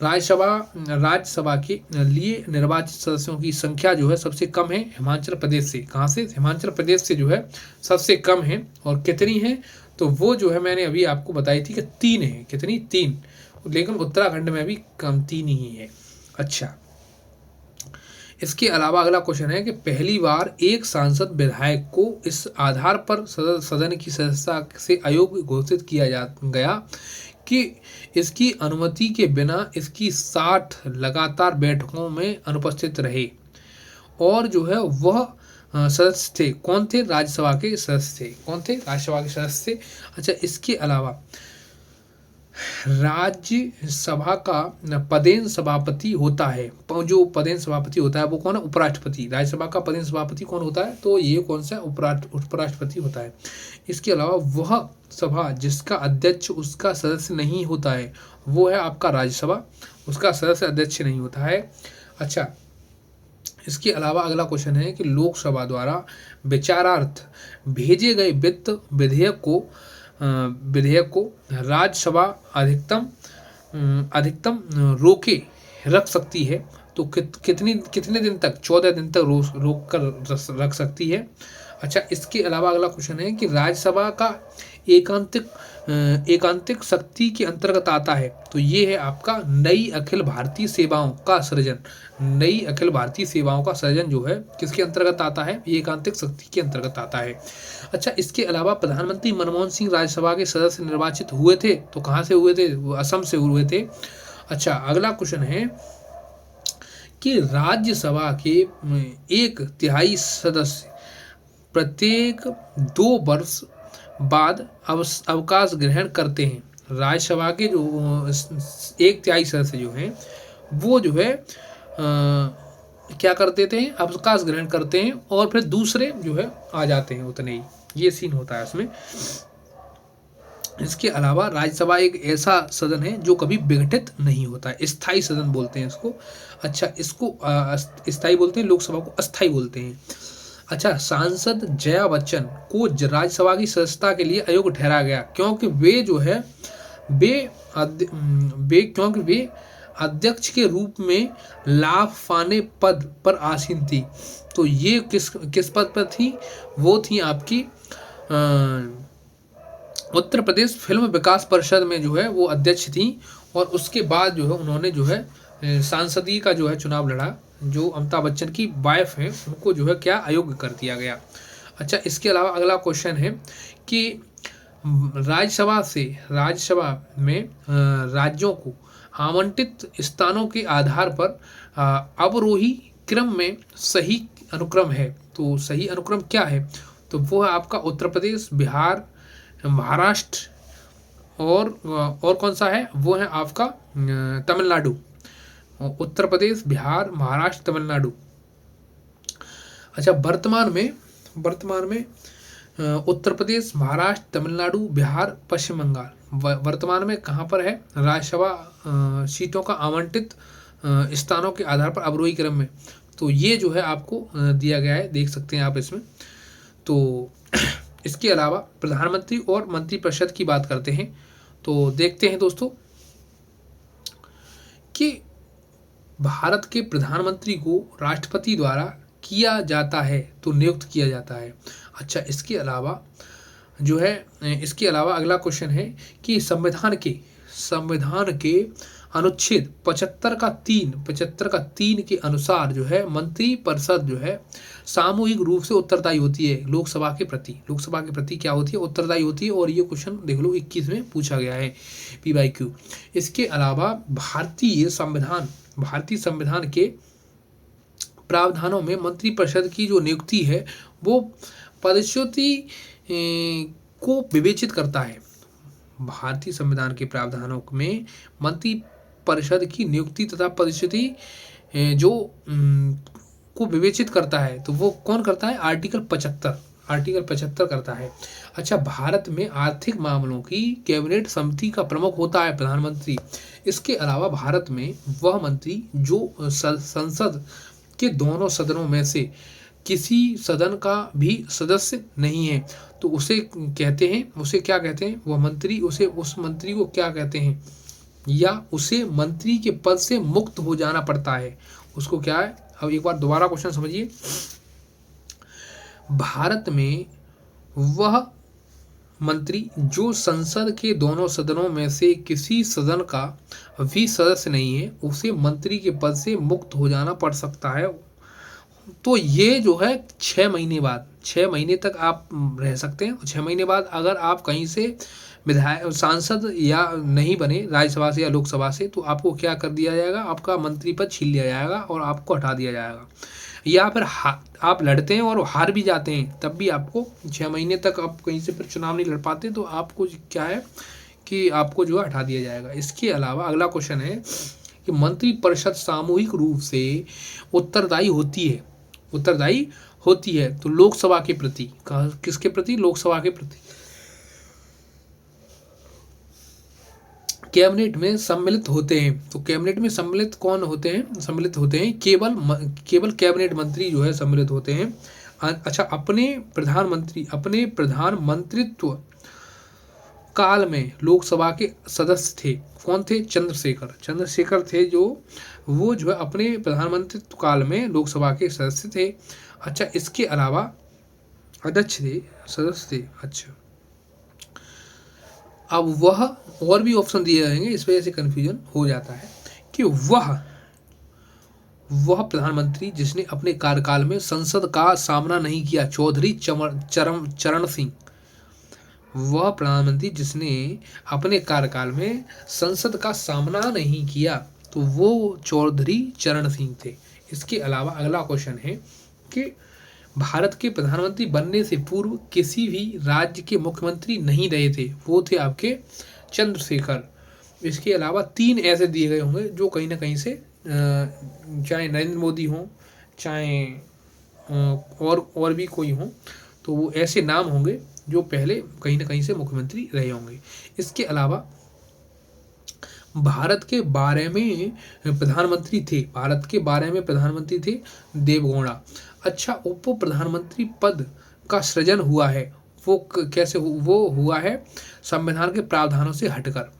राज्यसभा के लिए निर्वाचित सदस्यों की संख्या जो है सबसे कम है हिमाचल प्रदेश से। कहाँ से, हिमाचल प्रदेश से जो है सबसे कम है। और कितनी है, तो वो जो है मैंने अभी आपको बताई थी कि 3 है, कितनी, 3, लेकिन उत्तराखंड में भी कम 3 ही है। अच्छा, इसके अलावा अगला क्वेश्चन है कि पहली बार एक सांसद विधायक को इस आधार पर सदन की सदस्यता से अयोग्य घोषित किया गया कि इसकी अनुमति के बिना इसकी 60 लगातार बैठकों में अनुपस्थित रहे, और जो है वह सदस्य थे, कौन थे, राज्यसभा के सदस्य थे। कौन थे, राज्यसभा के सदस्य थे। अच्छा, इसके अलावा राज्यसभा का पदेन सभापति होता है। जो पदेन सभापति होता है वो कौन है? उपराष्ट्रपति। राज्यसभा का पदेन सभापति कौन होता है? तो ये कौन सा उपराष्ट्रपति होता है। इसके अलावा वह सभा जिसका अध्यक्ष उसका सदस्य नहीं होता है वो है आपका राज्यसभा, उसका सदस्य अध्यक्ष नहीं होता है। अच्छा, इसके अलावा अगला क्वेश्चन है कि लोकसभा द्वारा विचारार्थ भेजे गए वित्त विधेयक को राज्यसभा अधिकतम रोके रख सकती है। तो कितने दिन तक? 14 दिन तक रोक कर रख सकती है। अच्छा, इसके अलावा अगला क्वेश्चन है कि राज्यसभा का एकांतिक शक्ति के अंतर्गत आता है। तो ये है आपका नई अखिल भारतीय सेवाओं का सृजन। नई अखिल भारतीय सेवाओं का सृजन जो है किसके अंतर्गत आता है? ये एकांतिक शक्ति के अंतर्गत आता है। अच्छा, इसके अलावा प्रधानमंत्री मनमोहन सिंह राज्यसभा के सदस्य निर्वाचित हुए थे। तो कहाँ से हुए थे? वो असम से हुए थे। अच्छा, अगला क्वेश्चन है कि राज्यसभा के 1/3 सदस्य प्रत्येक 2 वर्ष बाद अवकाश ग्रहण करते हैं। राज्यसभा के जो 1/3 सदस्य जो हैं वो जो है क्या कर देते हैं? अवकाश ग्रहण करते हैं और फिर दूसरे जो है आ जाते हैं, उतने ही। ये सीन होता है इसमें। इसके अलावा राज्यसभा एक ऐसा सदन है जो कभी विघटित नहीं होता है, स्थायी सदन बोलते हैं इसको। अच्छा, इसको स्थायी बोलते हैं, लोकसभा को अस्थायी बोलते हैं। अच्छा, सांसद जया बच्चन को राज्यसभा की सदस्यता के लिए अयोग्य ठहराया गया क्योंकि वे जो है क्योंकि वे अध्यक्ष के रूप में लाभ पाने पद पर आसीन थी। तो ये किस पद पर थी? वो थी आपकी उत्तर प्रदेश फिल्म विकास परिषद में जो है वो अध्यक्ष थी। और उसके बाद जो है उन्होंने जो है सांसदीय का जो है चुनाव लड़ा। जो अमिताभ बच्चन की वाइफ है उनको जो है क्या अयोग्य कर दिया गया। अच्छा, इसके अलावा अगला क्वेश्चन है कि राज्यसभा में राज्यों को आवंटित स्थानों के आधार पर अवरोही क्रम में सही अनुक्रम है। तो सही अनुक्रम क्या है? तो वो है आपका उत्तर प्रदेश, बिहार, महाराष्ट्र और कौन सा है? वो है आपका तमिलनाडु। उत्तर प्रदेश, बिहार, महाराष्ट्र, तमिलनाडु। अच्छा, वर्तमान में उत्तर प्रदेश, महाराष्ट्र, तमिलनाडु, बिहार, पश्चिम बंगाल वर्तमान में कहाँ पर है? राज्यसभा सीटों का आवंटित स्थानों के आधार पर अवरोही क्रम में। तो ये जो है आपको दिया गया है, देख सकते हैं आप इसमें। तो इसके अलावा प्रधानमंत्री और मंत्रिपरिषद की बात करते हैं। तो देखते हैं दोस्तों कि भारत के प्रधानमंत्री को राष्ट्रपति द्वारा किया जाता है, तो नियुक्त किया जाता है। अच्छा, इसके अलावा जो है अगला क्वेश्चन है कि संविधान के अनुच्छेद 75 का 3 के अनुसार जो है मंत्रिपरिषद जो है सामूहिक रूप से उत्तरदायी होती है लोकसभा के प्रति क्या होती है? उत्तरदायी होती है। और ये क्वेश्चन देख लो 21 में पूछा गया है PYQ। इसके अलावा भारतीय संविधान के प्रावधानों में मंत्रिपरिषद की जो नियुक्ति है वो पदच्युति को विवेचित करता है। भारतीय संविधान के प्रावधानों में मंत्रिपरिषद की नियुक्ति तथा पदच्युति जो को विवेचित करता है, तो वो कौन करता है? आर्टिकल 75 करता है। अच्छा, भारत में आर्थिक मामलों की कैबिनेट समिति का प्रमुख होता है प्रधानमंत्री। इसके अलावा भारत में वह मंत्री जो संसद के दोनों सदनों में से किसी सदन का भी सदस्य नहीं है, तो उसे क्या कहते हैं? वह मंत्री उस मंत्री को क्या कहते हैं? या उसे मंत्री के पद से मुक्त हो जाना पड़ता है, उसको क्या है? अब एक बार दोबारा क्वेश्चन समझिए। भारत में वह मंत्री जो संसद के दोनों सदनों में से किसी सदन का भी सदस्य नहीं है, उसे मंत्री के पद से मुक्त हो जाना पड़ सकता है। तो ये जो है 6 महीने तक आप रह सकते हैं। 6 महीने बाद अगर आप कहीं से सांसद या नहीं बने राज्यसभा से या लोकसभा से, तो आपको क्या कर दिया जाएगा? आपका मंत्री पद छीन लिया जाएगा और आपको हटा दिया जाएगा। या फिर आप लड़ते हैं और हार भी जाते हैं, तब भी आपको 6 महीने तक आप कहीं से फिर चुनाव नहीं लड़ पाते, तो आपको क्या है कि आपको जो है हटा दिया जाएगा। इसके अलावा अगला क्वेश्चन है कि मंत्रिपरिषद सामूहिक रूप से उत्तरदायी होती है, उत्तरदायी होती है तो लोकसभा के प्रति, किसके प्रति? लोकसभा के प्रति। कैबिनेट में सम्मिलित होते हैं, तो कैबिनेट में सम्मिलित कौन होते हैं? सम्मिलित होते हैं केवल कैबिनेट मंत्री जो है सम्मिलित होते हैं। अच्छा, अपने प्रधानमंत्रित्व काल में लोकसभा के सदस्य थे, कौन थे? चंद्रशेखर थे, वो जो है अपने प्रधानमंत्रित्व काल में लोकसभा के सदस्य थे। अच्छा, इसके अलावा अध्यक्ष थे, सदस्य थे। अच्छा, अब वह, और भी ऑप्शन दिए जाएंगे, इस वजह से कन्फ्यूजन हो जाता है कि वह प्रधानमंत्री जिसने अपने कार्यकाल में संसद का सामना नहीं किया, चौधरी चरण सिंह। वह प्रधानमंत्री जिसने अपने कार्यकाल में संसद का सामना नहीं किया, तो वो चौधरी चरण सिंह थे। इसके अलावा अगला क्वेश्चन है कि भारत के प्रधानमंत्री बनने से पूर्व किसी भी राज्य के मुख्यमंत्री नहीं रहे थे, वो थे आपके चंद्रशेखर। इसके अलावा 3 ऐसे दिए गए होंगे जो कहीं ना कहीं से चाहे नरेंद्र मोदी हों, चाहे और भी कोई हों, तो वो ऐसे नाम होंगे जो पहले कहीं ना कहीं से मुख्यमंत्री रहे होंगे। इसके अलावा भारत के 12वें प्रधानमंत्री थे देवगौड़ा। अच्छा, उप प्रधानमंत्री पद का सृजन हुआ है, वो कैसे वो हुआ है? संविधान के प्रावधानों से हटकर।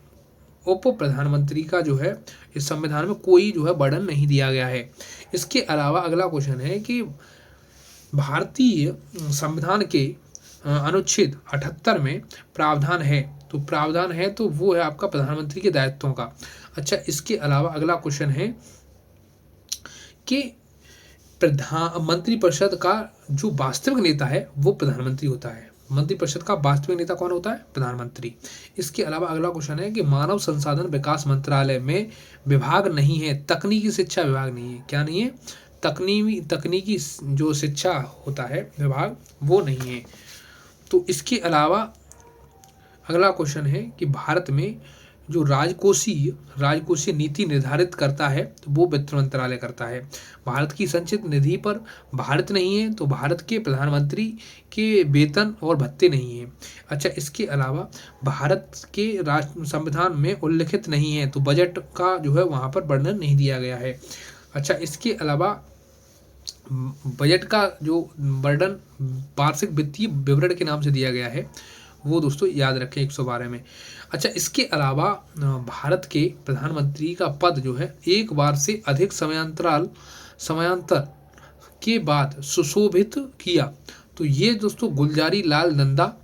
उप प्रधानमंत्री का जो है इस संविधान में कोई जो है वर्णन नहीं दिया गया है। इसके अलावा अगला क्वेश्चन है कि भारतीय संविधान के अनुच्छेद 78 में प्रावधान है, तो वो है आपका प्रधानमंत्री के दायित्वों का। अच्छा, इसके अलावा अगला क्वेश्चन है कि मंत्रिपरिषद का जो वास्तविक नेता है वो प्रधानमंत्री होता है। मंत्रिपरिषद का वास्तविक नेता कौन होता है? प्रधानमंत्री। इसके अलावा अगला क्वेश्चन है कि मानव संसाधन विकास मंत्रालय में विभाग नहीं है, तकनीकी शिक्षा विभाग नहीं है। क्या नहीं है? तकनीकी जो शिक्षा होता है विभाग, वो नहीं है। तो इसके अलावा अगला क्वेश्चन है कि भारत में जो राजकोषीय नीति निर्धारित करता है, तो वो वित्त मंत्रालय करता है। भारत की संचित निधि पर भारत नहीं है, तो भारत के प्रधानमंत्री के वेतन और भत्ते नहीं है। अच्छा, इसके अलावा भारत के संविधान में उल्लिखित नहीं है, तो बजट का जो है वहाँ पर वर्णन नहीं दिया गया है। अच्छा, इसके अलावा बजट का जो वर्णन वार्षिक वित्तीय विवरण के नाम से दिया गया है, वो दोस्तों याद रखें 112 में। अच्छा, इसके अलावा भारत के प्रधानमंत्री का पद जो है एक बार से अधिक समयांतर के बाद सुशोभित किया, तो ये दोस्तों गुलजारी लाल नंदा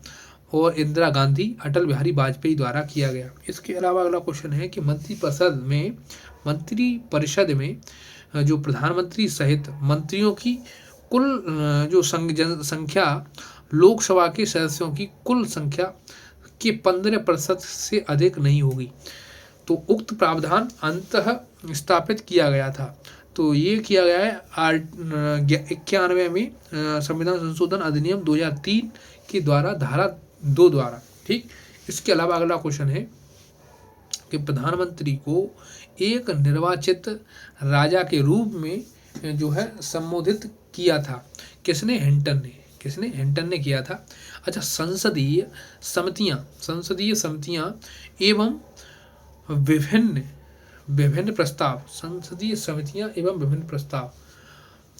और इंदिरा गांधी, अटल बिहारी वाजपेयी द्वारा किया गया। इसके अलावा अगला क्वेश्चन है कि मंत्रिपरिषद में जो प्रधानमंत्री सहित मंत्रियों की कुल जो संख्या लोकसभा के सदस्यों की कुल संख्या के 15% से अधिक नहीं होगी, तो उक्त प्रावधान अंततः स्थापित किया गया था। तो ये किया गया है 91 में संविधान संशोधन अधिनियम 2003 के द्वारा, धारा 2 द्वारा। ठीक। इसके अलावा अगला क्वेश्चन है कि प्रधानमंत्री को एक निर्वाचित राजा के रूप में जो है संबोधित किया था, किसने? हिंटन ने किया था। अच्छा, संसदीय समितियां एवं विभिन्न प्रस्ताव,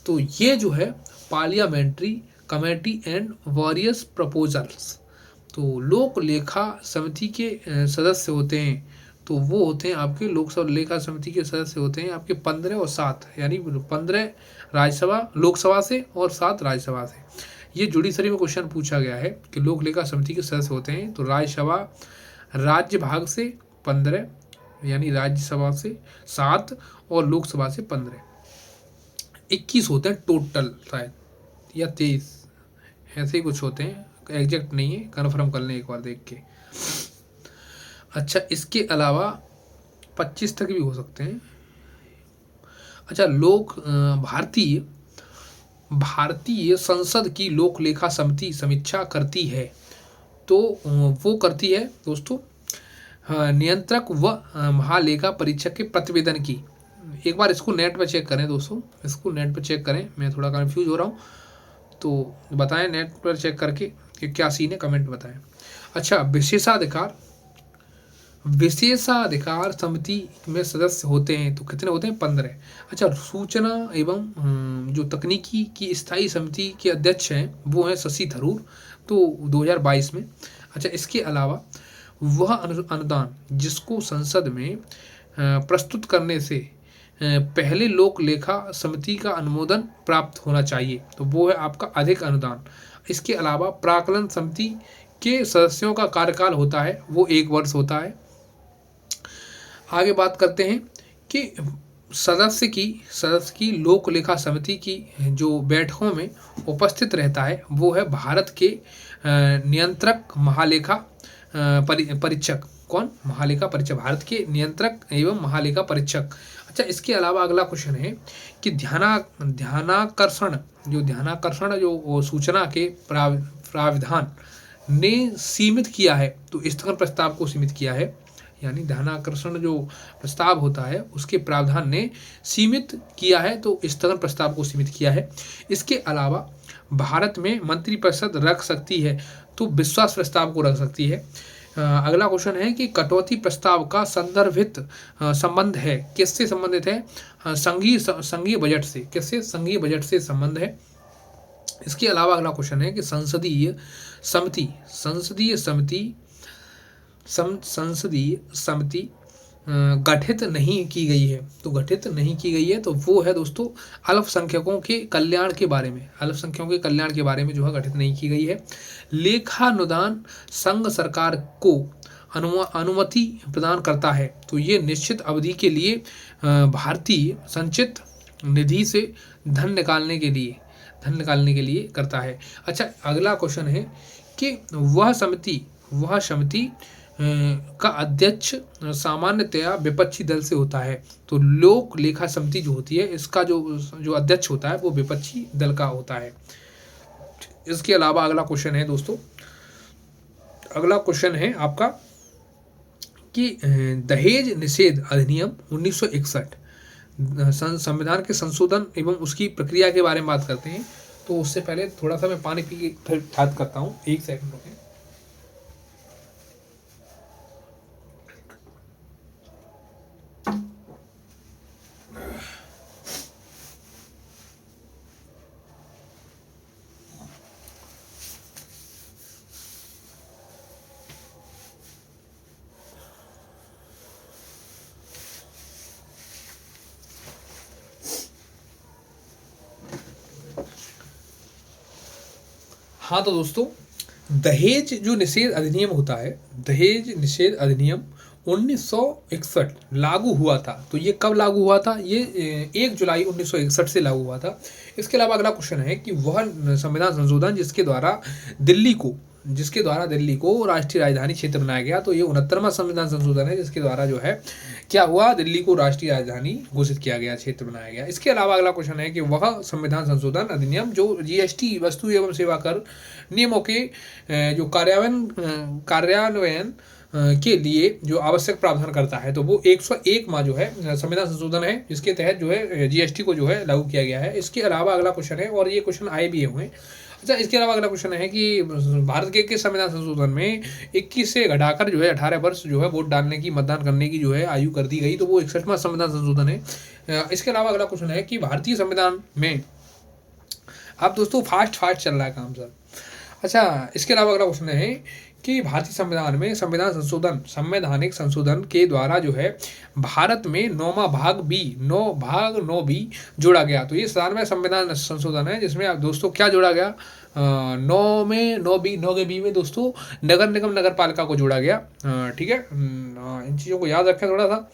तो ये जो है पार्लियामेंट्री कमेटी एंड वॉरियस प्रपोजल्स, तो लोक लेखा समिति के सदस्य होते हैं, तो वो होते हैं आपके लोकसभा लेखा समिति के सदस्य होते हैं आपके 15 और 7, यानी 15 लोकसभा से और 7 राज्यसभा से। ये जुडिशरी में क्वेश्चन पूछा गया है कि लोक लेखा समिति के सदस्य होते हैं, तो राज्य भाग से 15, यानी राज्यसभा से 7 और लोकसभा से 15, 21 होते हैं टोटल, शायद या 23, ऐसे ही कुछ होते हैं, एग्जैक्ट नहीं है, कन्फर्म कर लें एक बार देख के। अच्छा, इसके अलावा 25 तक भी हो सकते हैं। अच्छा, भारतीय संसद की लोक लेखा समिति समीक्षा करती है, तो वो करती है दोस्तों नियंत्रक व महालेखा परीक्षक के प्रतिवेदन की। एक बार इसको नेट पे चेक करें दोस्तों, इसको नेट पे चेक करें, मैं थोड़ा कंफ्यूज हो रहा हूँ, तो बताएं नेट पर चेक करके कि क्या सीन है, कमेंट बताएं। अच्छा, विशेषाधिकार समिति में सदस्य होते हैं तो कितने होते हैं? 15। अच्छा, सूचना एवं जो तकनीकी की स्थायी समिति के अध्यक्ष हैं वो हैं शशि थरूर, तो 2022 में। अच्छा, इसके अलावा वह अनुदान जिसको संसद में प्रस्तुत करने से पहले लोक लेखा समिति का अनुमोदन प्राप्त होना चाहिए, तो वो है आपका अधिक अनुदान। इसके अलावा प्राक्कलन समिति के सदस्यों का कार्यकाल होता है वो 1 वर्ष होता है। आगे बात करते हैं कि सदस्य की लोक लेखा समिति की जो बैठकों में उपस्थित रहता है वो है भारत के नियंत्रक महालेखा परीक्षक। कौन? महालेखा परीक्षक, भारत के नियंत्रक एवं महालेखा परीक्षक। अच्छा, इसके अलावा अगला क्वेश्चन है कि ध्यानाकर्षण जो सूचना के प्राविधान ने सीमित किया है, तो स्थगन प्रस्ताव को सीमित किया है, यानी ध्यानाकर्षण जो प्रस्ताव होता है उसके प्रावधान ने सीमित किया है, तो स्थगन प्रस्ताव को सीमित किया है। इसके अलावा भारत में मंत्रिपरिषद रख सकती है तो विश्वास प्रस्ताव को रख सकती है। अगला क्वेश्चन है कि कटौती प्रस्ताव का संदर्भित संबंध है, किससे संबंधित है? संघीय बजट से। किससे? संघीय बजट से संबंध है। इसके अलावा अगला क्वेश्चन है कि संसदीय समिति गठित नहीं की गई है, तो गठित नहीं की गई है तो वो है दोस्तों अल्पसंख्यकों के कल्याण के बारे में, जो है गठित नहीं की गई है। लेखानुदान संघ सरकार को अनुमति प्रदान करता है, तो ये निश्चित अवधि के लिए भारतीय संचित निधि से धन निकालने के लिए करता है। अच्छा, अगला क्वेश्चन है कि वह समिति का अध्यक्ष सामान्यतया विपक्षी दल से होता है, तो लोक लेखा समिति जो होती है इसका जो अध्यक्ष होता है वो विपक्षी दल का होता है। इसके अलावा अगला क्वेश्चन है दोस्तों, अगला क्वेश्चन है आपका कि दहेज निषेध अधिनियम 1961 संविधान के संशोधन एवं उसकी प्रक्रिया के बारे में बात करते हैं। तो उससे पहले थोड़ा सा मैं पानी पी के फिर बात करता हूँ, 1 सेकंड रुकें। हाँ, तो दोस्तों दहेज जो निषेध अधिनियम होता है, दहेज निषेध अधिनियम 1961 लागू हुआ था। तो ये कब लागू हुआ था? ये 1 जुलाई 1961 से लागू हुआ था। इसके अलावा अगला क्वेश्चन है कि वह संविधान संशोधन जिसके द्वारा दिल्ली को राष्ट्रीय राजधानी क्षेत्र बनाया गया, तो ये 69वां संविधान संशोधन है जिसके द्वारा जो है क्या हुआ, दिल्ली को राष्ट्रीय राजधानी घोषित किया गया, क्षेत्र बनाया गया। इसके अलावा अगला क्वेश्चन है कि वह संविधान संशोधन अधिनियम जो GST वस्तु एवं सेवा कर नियमों के जो कार्यान्वयन के लिए जो आवश्यक प्रावधान करता है, तो वो 101वां जो है संविधान संशोधन है जिसके तहत जो है GST को जो है लागू किया गया है। इसके अलावा अगला क्वेश्चन है, और ये क्वेश्चन आए भी हुए। अच्छा, इसके अलावा अगला क्वेश्चन है कि भारत के संविधान संशोधन में 21 से घटाकर जो है 18 वर्ष जो है वोट डालने की, मतदान करने की जो है आयु कर दी गई, तो वो 61वां संविधान संशोधन है। इसके अलावा अगला क्वेश्चन है कि भारतीय संविधान में, अब दोस्तों फास्ट चल रहा है काम सर। अच्छा, इसके अलावा अगला क्वेश्चन है कि भारतीय संविधान में संवैधानिक संशोधन के द्वारा जो है भारत में 9वां भाग 9B जोड़ा गया। तो ये 97वां संविधान संशोधन है जिसमें आप दोस्तों क्या जोड़ा गया, 9 के बी में दोस्तों नगर निगम नगर पालिका को जोड़ा गया। ठीक है, इन चीज़ों को याद रखें थोड़ा सा,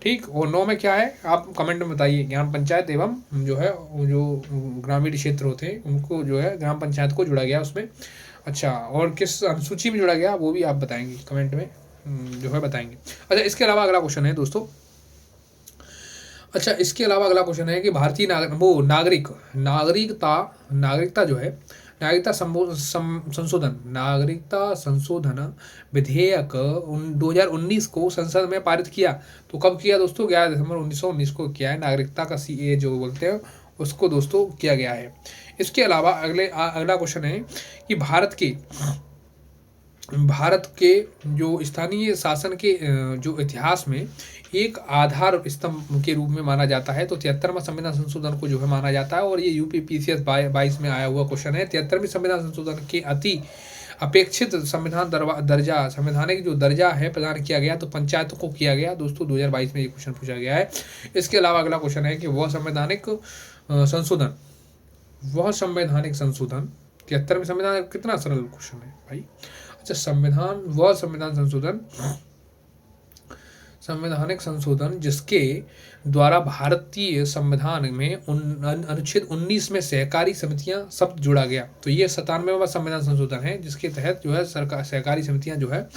ठीक। और 9 में क्या है आप कमेंट में बताइए। ग्राम पंचायत एवं जो ग्रामीण क्षेत्र होते हैं उनको जो है ग्राम पंचायत को जोड़ा गया उसमें। अच्छा, और किस अनुसूची में जोड़ा गया वो भी आप बताएंगे, कमेंट में जो है बताएंगे। अच्छा, इसके अलावा अगला क्वेश्चन है दोस्तों, अच्छा, इसके अलावा अगला क्वेश्चन है कि भारतीय नागरिकता जो है, नागरिकता संशोधन विधेयक 2019 को संसद में पारित किया। तो कब किया दोस्तों? 11 दिसंबर 1919 को किया है। नागरिकता का सीए जो बोलते हैं उसको दोस्तों किया गया है। इसके अलावा अगला क्वेश्चन है कि भारत के जो स्थानीय शासन के जो इतिहास में एक आधार स्तंभ के रूप में माना जाता है। तो 73वां संविधान संशोधन को जो है माना जाता है, और ये यूपीपीसीएस 22 में आया हुआ क्वेश्चन है। 73वीं संविधान संशोधन के अति अपेक्षित संवैधानिक जो दर्जा है प्रदान किया गया, तो पंचायतों को किया गया दोस्तों। 2022 में ये क्वेश्चन पूछा गया है। इसके अलावा अगला क्वेश्चन है कि वह संवैधानिक संशोधन 73वें संविधान, कितना सरल क्वेश्चन है भाई। अच्छा, संवैधानिक संशोधन जिसके द्वारा भारतीय संविधान में अनुच्छेद 19 में सहकारी समितियां शब्द जोड़ा गया। तो ये 97वां संविधान संशोधन है जिसके तहत जो है सहकारी समितियां जो है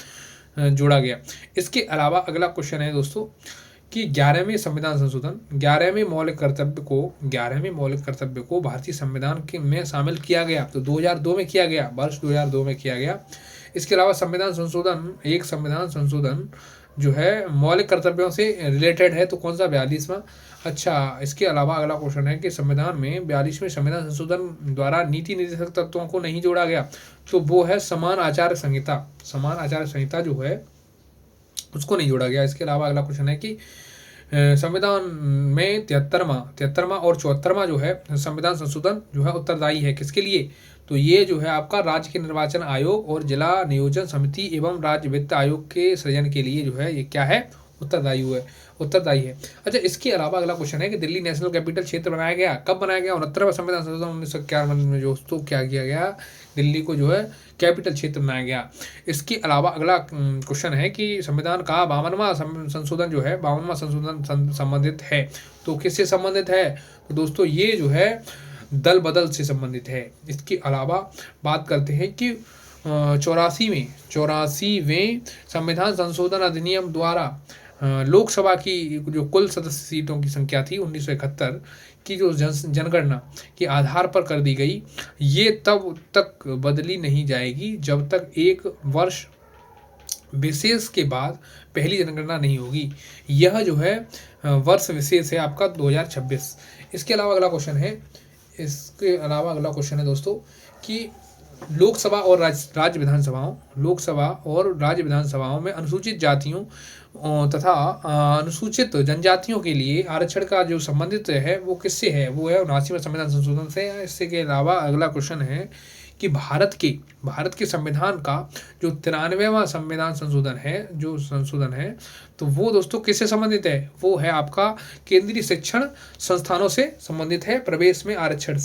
जोड़ा गया। इसके अलावा अगला क्वेश्चन है दोस्तों कि 11वें संविधान संशोधन 11वें मौलिक कर्तव्य को भारतीय संविधान के में शामिल किया गया। तो 2002 में किया गया, वर्ष 2002 में किया गया। इसके अलावा संविधान संशोधन जो है मौलिक कर्तव्यों से रिलेटेड है, तो कौन सा? 42वां। अच्छा, इसके अलावा अगला क्वेश्चन है कि संविधान में 42वें संविधान संशोधन द्वारा नीति निर्देशक तत्वों को नहीं जोड़ा गया, तो वो है समान आचार संहिता जो है उसको नहीं जोड़ा गया। इसके अलावा अगला क्वेश्चन है कि संविधान में 73वां और 74वां जो है संविधान संशोधन जो है उत्तरदायी है किसके लिए? तो ये जो है आपका राज्य के निर्वाचन आयोग और जिला नियोजन समिति एवं राज्य वित्त आयोग के सृजन के लिए जो है ये क्या है? उत्तरदायी है। अच्छा, इसके अलावा अगला क्वेश्चन है कि दिल्ली नेशनल कैपिटल क्षेत्र बनाया गया, कब बनाया गया? 69वां संविधान संशोधन 1951 में दोस्तों क्या किया गया? दिल्ली को जो है कैपिटल क्षेत्र बनाया गया। इसके अलावा अगला क्वेश्चन है कि संविधान का 52वां संशोधन जो है 52वां संशोधन संबंधित है, तो किससे संबंधित है? तो दोस्तों ये जो है दल बदल से संबंधित है। इसके अलावा बात करते हैं कि 84वें संविधान संशोधन अधिनियम द्वारा लोकसभा की जो कुल सदस्य सीटों की संख्या थी 1971 की जो जनगणना के आधार पर कर दी गई, ये तब तक बदली नहीं जाएगी जब तक एक वर्ष विशेष के बाद पहली जनगणना नहीं होगी। यह जो है वर्ष विशेष है आपका 2026। इसके अलावा अगला क्वेश्चन है दोस्तों कि लोकसभा और राज्य विधानसभाओं में अनुसूचित जातियों तथा अनुसूचित जनजातियों के लिए आरक्षण का जो संबंधित है वो किससे है? वो है 79वें संविधान संशोधन से। इसके अलावा अगला क्वेश्चन है कि भारत के संविधान का जो 93वां संविधान संशोधन है तो वो दोस्तों किससे संबंधित है? वो है आपका केंद्रीय शिक्षण संस्थानों से संबंधित है, प्रवेश में आरक्षण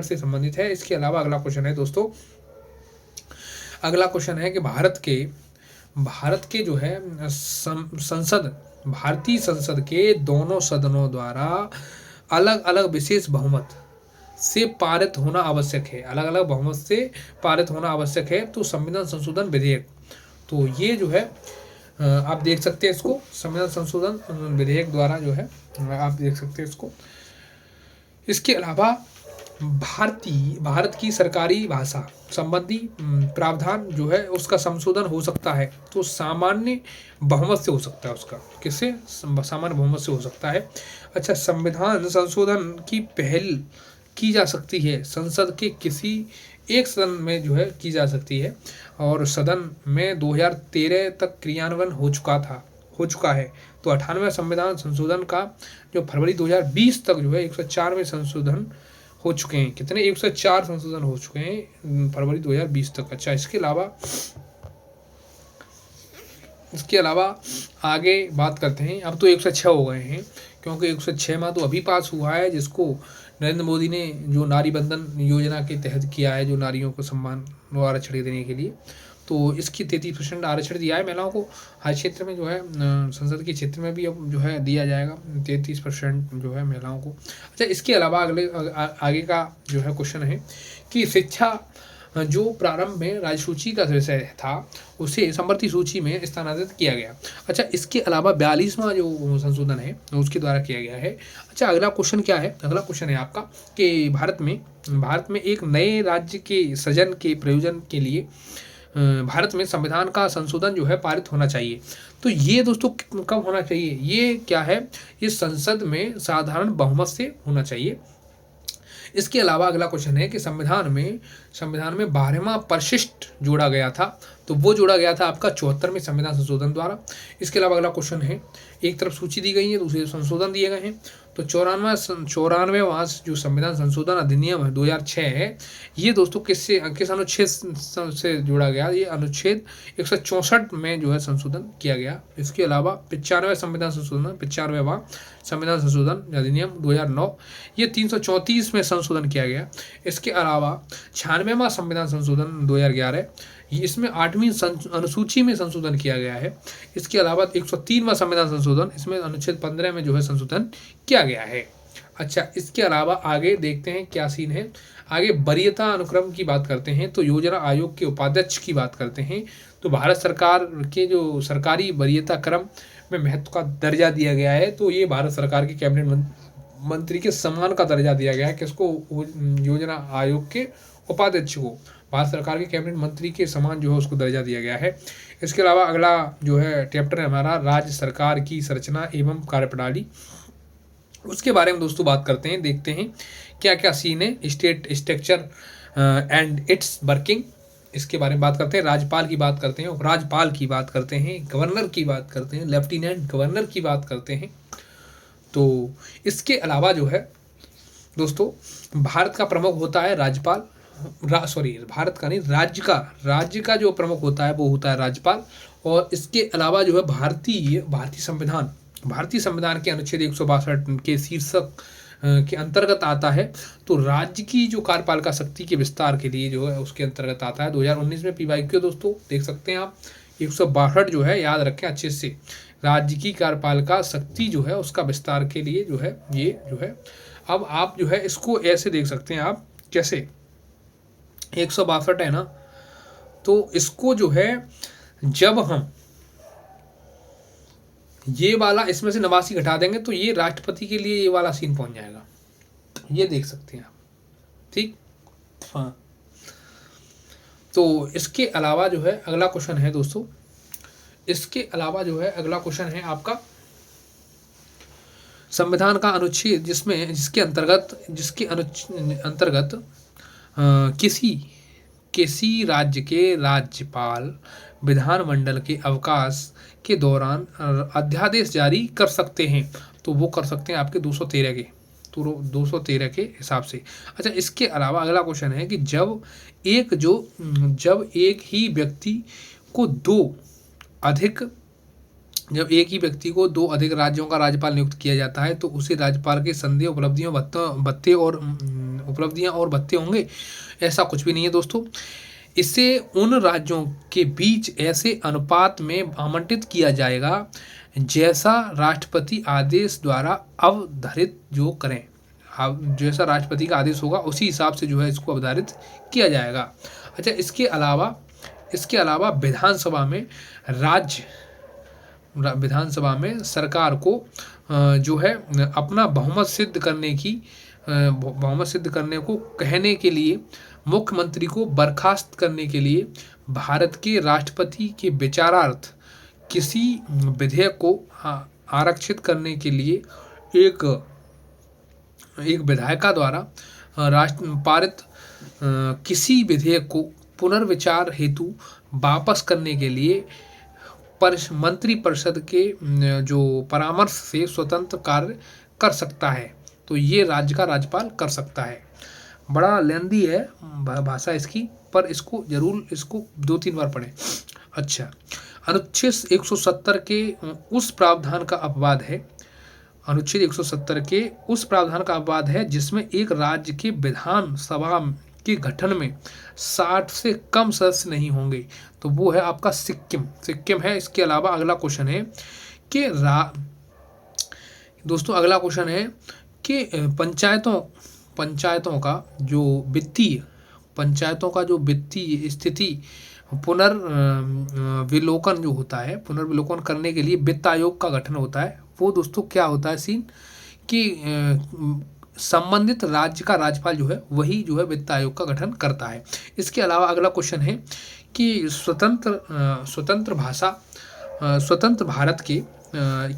से संबंधित है। इसके अलावा अगला क्वेश्चन है दोस्तों, कि भारत के जो है भारतीय संसद के दोनों सदनों द्वारा अलग अलग विशेष बहुमत से पारित होना आवश्यक है। तो संविधान संशोधन विधेयक, तो ये जो है आप देख सकते हैं इसको, संविधान संशोधन विधेयक द्वारा जो है आप देख सकते हैं इसको। इसके अलावा भारत की सरकारी भाषा संबंधी प्रावधान जो है उसका संशोधन हो सकता है, तो सामान्य बहुमत से हो सकता है। उसका किससे? सामान्य बहुमत से हो सकता है। अच्छा, संविधान संशोधन की पहल की जा सकती है संसद के किसी एक सदन में जो है की जा सकती है, और सदन में 2013 तक क्रियान्वयन हो चुका है। तो 98वें संविधान संशोधन का जो फरवरी 2020 तक जो है 104वें संशोधन हो चुके हैं। कितने? 104 संशोधन हो चुके हैं फरवरी 2020 तक। अच्छा, इसके अलावा आगे बात करते हैं। अब तो 106 हो गए हैं, क्योंकि 106वां तो अभी पास हुआ है, जिसको नरेंद्र मोदी ने जो नारी बंधन योजना के तहत किया है, जो नारियों को सम्मान व आरक्षण देने के लिए, तो इसकी 33% आरक्षण दिया है महिलाओं को। हर क्षेत्र में जो है संसद के क्षेत्र में भी अब जो है दिया जाएगा 33% जो है महिलाओं को। अच्छा, इसके अलावा आगे का जो है क्वेश्चन है कि जो प्रारंभ में राज्यसूची का विषय था उसे समवर्ती सूची में स्थानांतरित किया गया। अच्छा, इसके अलावा 42वां जो संशोधन है उसके द्वारा किया गया है। अच्छा, अगला क्वेश्चन क्या है? अगला क्वेश्चन है आपका कि भारत में एक नए राज्य के सृजन के प्रयोजन के लिए भारत में संविधान का संशोधन जो है पारित होना चाहिए। तो ये दोस्तों कब होना चाहिए? ये क्या है? ये संसद में साधारण बहुमत से होना चाहिए। इसके अलावा अगला क्वेश्चन है कि संविधान में 12वां परिशिष्ट जोड़ा गया था, तो वो जोड़ा गया था आपका 74वें संविधान संशोधन द्वारा। इसके अलावा अगला क्वेश्चन है, एक तरफ सूची दी गई है, दूसरी संशोधन दिए गए हैं। तो 94वां जो संविधान संशोधन अधिनियम है 2006 है, ये दोस्तों किस अनुच्छेद से जोड़ा गया? ये अनुच्छेद 164 में जो है संशोधन किया गया। इसके अलावा 95वां संविधान संशोधन अधिनियम 2009, ये 334 में संशोधन किया गया। इसके अलावा 96वां संविधान संशोधन 2011, इसमें 8वीं अनुसूची में संशोधन किया गया है। इसके अलावा 103वां संविधान संशोधन, इसमें अनुच्छेद 15 में जो है संशोधन किया गया है। अच्छा, इसके अलावा आगे देखते हैं क्या सीन है। आगे वरीयता अनुक्रम की बात करते हैं, तो योजना आयोग के उपाध्यक्ष की बात करते हैं। तो भारत सरकार के जो सरकारी वरीयता क्रम में महत्व का दर्जा दिया गया है, तो ये भारत सरकार के कैबिनेट मंत्री के सम्मान का दर्जा दिया गया है। किसको? योजना आयोग के उपाध्यक्ष को भारत सरकार के कैबिनेट मंत्री के समान जो है उसको दर्जा दिया गया है। इसके अलावा अगला जो है चैप्टर है हमारा राज्य सरकार की संरचना एवं कार्यप्रणाली, उसके बारे में दोस्तों बात करते हैं। देखते हैं क्या क्या सीन है। State structure and it's working, इसके बारे में बात करते हैं। राज्यपाल की बात करते हैं, उपराज्यपाल की बात करते हैं, गवर्नर की बात करते हैं, लेफ्टिनेंट गवर्नर की बात करते हैं। तो इसके अलावा जो है दोस्तों भारत का प्रमुख होता है राज्यपाल, भारत का नहीं, राज्य का जो प्रमुख होता है वो होता है राज्यपाल। और इसके अलावा जो है भारतीय संविधान के अनुच्छेद 162 के शीर्षक के अंतर्गत आता है। तो राज्य की जो कार्यपालिका शक्ति के विस्तार के लिए जो है उसके अंतर्गत आता है। 2019 में PYQ दोस्तों देख सकते हैं आप, 162 जो है याद रखें अच्छे से। राज्य की कार्यपालिका शक्ति जो है उसका विस्तार के लिए जो है ये जो है, अब आप जो है इसको ऐसे देख सकते हैं आप, कैसे 162 है ना, तो इसको जो है जब हम ये वाला इसमें से 89 घटा देंगे तो ये राष्ट्रपति के लिए ये वाला सीन पहुंच जाएगा, ये देख सकते हैं आप, ठीक। हाँ, तो इसके अलावा जो है अगला क्वेश्चन है दोस्तों, इसके अलावा जो है अगला क्वेश्चन है आपका संविधान का अनुच्छेद जिसके अंतर्गत किसी राज्य के राज्यपाल विधानमंडल के अवकाश के दौरान अध्यादेश जारी कर सकते हैं। तो वो कर सकते हैं आपके 213 के हिसाब से। अच्छा, इसके अलावा अगला क्वेश्चन है कि जब एक ही व्यक्ति को दो अधिक राज्यों का राज्यपाल नियुक्त किया जाता है तो उसे राज्यपाल के संदेह उपलब्धियां और भत्ते होंगे? ऐसा कुछ भी नहीं है दोस्तों। इसे उन राज्यों के बीच ऐसे अनुपात में आवंटित किया जाएगा जैसा राष्ट्रपति आदेश द्वारा अवधारित जो करें। जैसा राष्ट्रपति का आदेश होगा उसी हिसाब से जो है इसको अवधारित किया जाएगा। अच्छा, इसके अलावा विधानसभा में सरकार को जो है अपना बहुमत सिद्ध करने को कहने के लिए मुख्यमंत्री को बर्खास्त करने के लिए भारत के राष्ट्रपति के विचारार्थ किसी विधेयक को आरक्षित करने के लिए एक विधायिका द्वारा पारित किसी विधेयक को पुनर्विचार हेतु वापस करने के लिए मंत्रिपरिषद के जो परामर्श से स्वतंत्र कार्य कर सकता है। तो ये राज्य का राज्यपाल कर सकता है। बड़ा लेंदी है भाषा इसकी, पर इसको जरूर 2-3 बार पढ़ें। अच्छा, अनुच्छेद 170 के उस प्रावधान का अपवाद है जिसमें एक राज्य के विधानसभा के गठन में 60 से कम सदस्य नहीं होंगे, तो वो है आपका सिक्किम है। इसके अलावा अगला क्वेश्चन है कि दोस्तों अगला क्वेश्चन है कि पंचायतों का जो वित्तीय पंचायतों का जो वित्तीय स्थिति पुनर्विलोकन जो होता है, पुनर्विलोकन करने के लिए वित्त आयोग का गठन होता है। वो दोस्तों क्या होता है सीन कि संबंधित राज्य का राज्यपाल जो है वही जो है वित्त आयोग का गठन करता है। इसके अलावा अगला क्वेश्चन है कि स्वतंत्र भारत के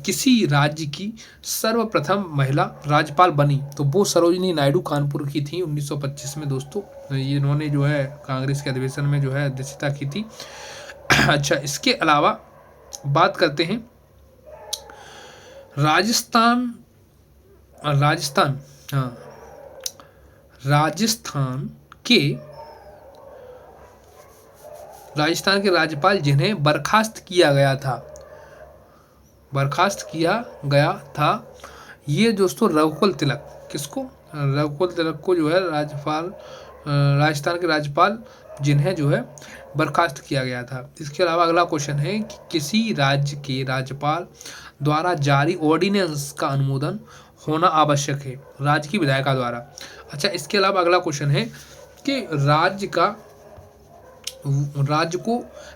किसी राज्य की सर्वप्रथम महिला राज्यपाल बनी, तो वो सरोजिनी नायडू कानपुर की थी 1925 में दोस्तों। ये इन्होंने जो है कांग्रेस के अधिवेशन में जो है अध्यक्षता की थी। अच्छा, इसके अलावा बात करते हैं राजस्थान के राज्यपाल जिन्हें बर्खास्त किया गया था, ये दोस्तों रघुकुल तिलक। किसको? रघुकुल तिलक को जो है राजस्थान के राज्यपाल जिन्हें जो है बर्खास्त किया गया था। इसके अलावा अगला क्वेश्चन है कि किसी राज्य के राज्यपाल द्वारा जारी ऑर्डिनेंस का अनुमोदन होना आवश्यक है, राज्य की विधायिका द्वारा। अच्छा, इसके अलावा अगला क्वेश्चन है कि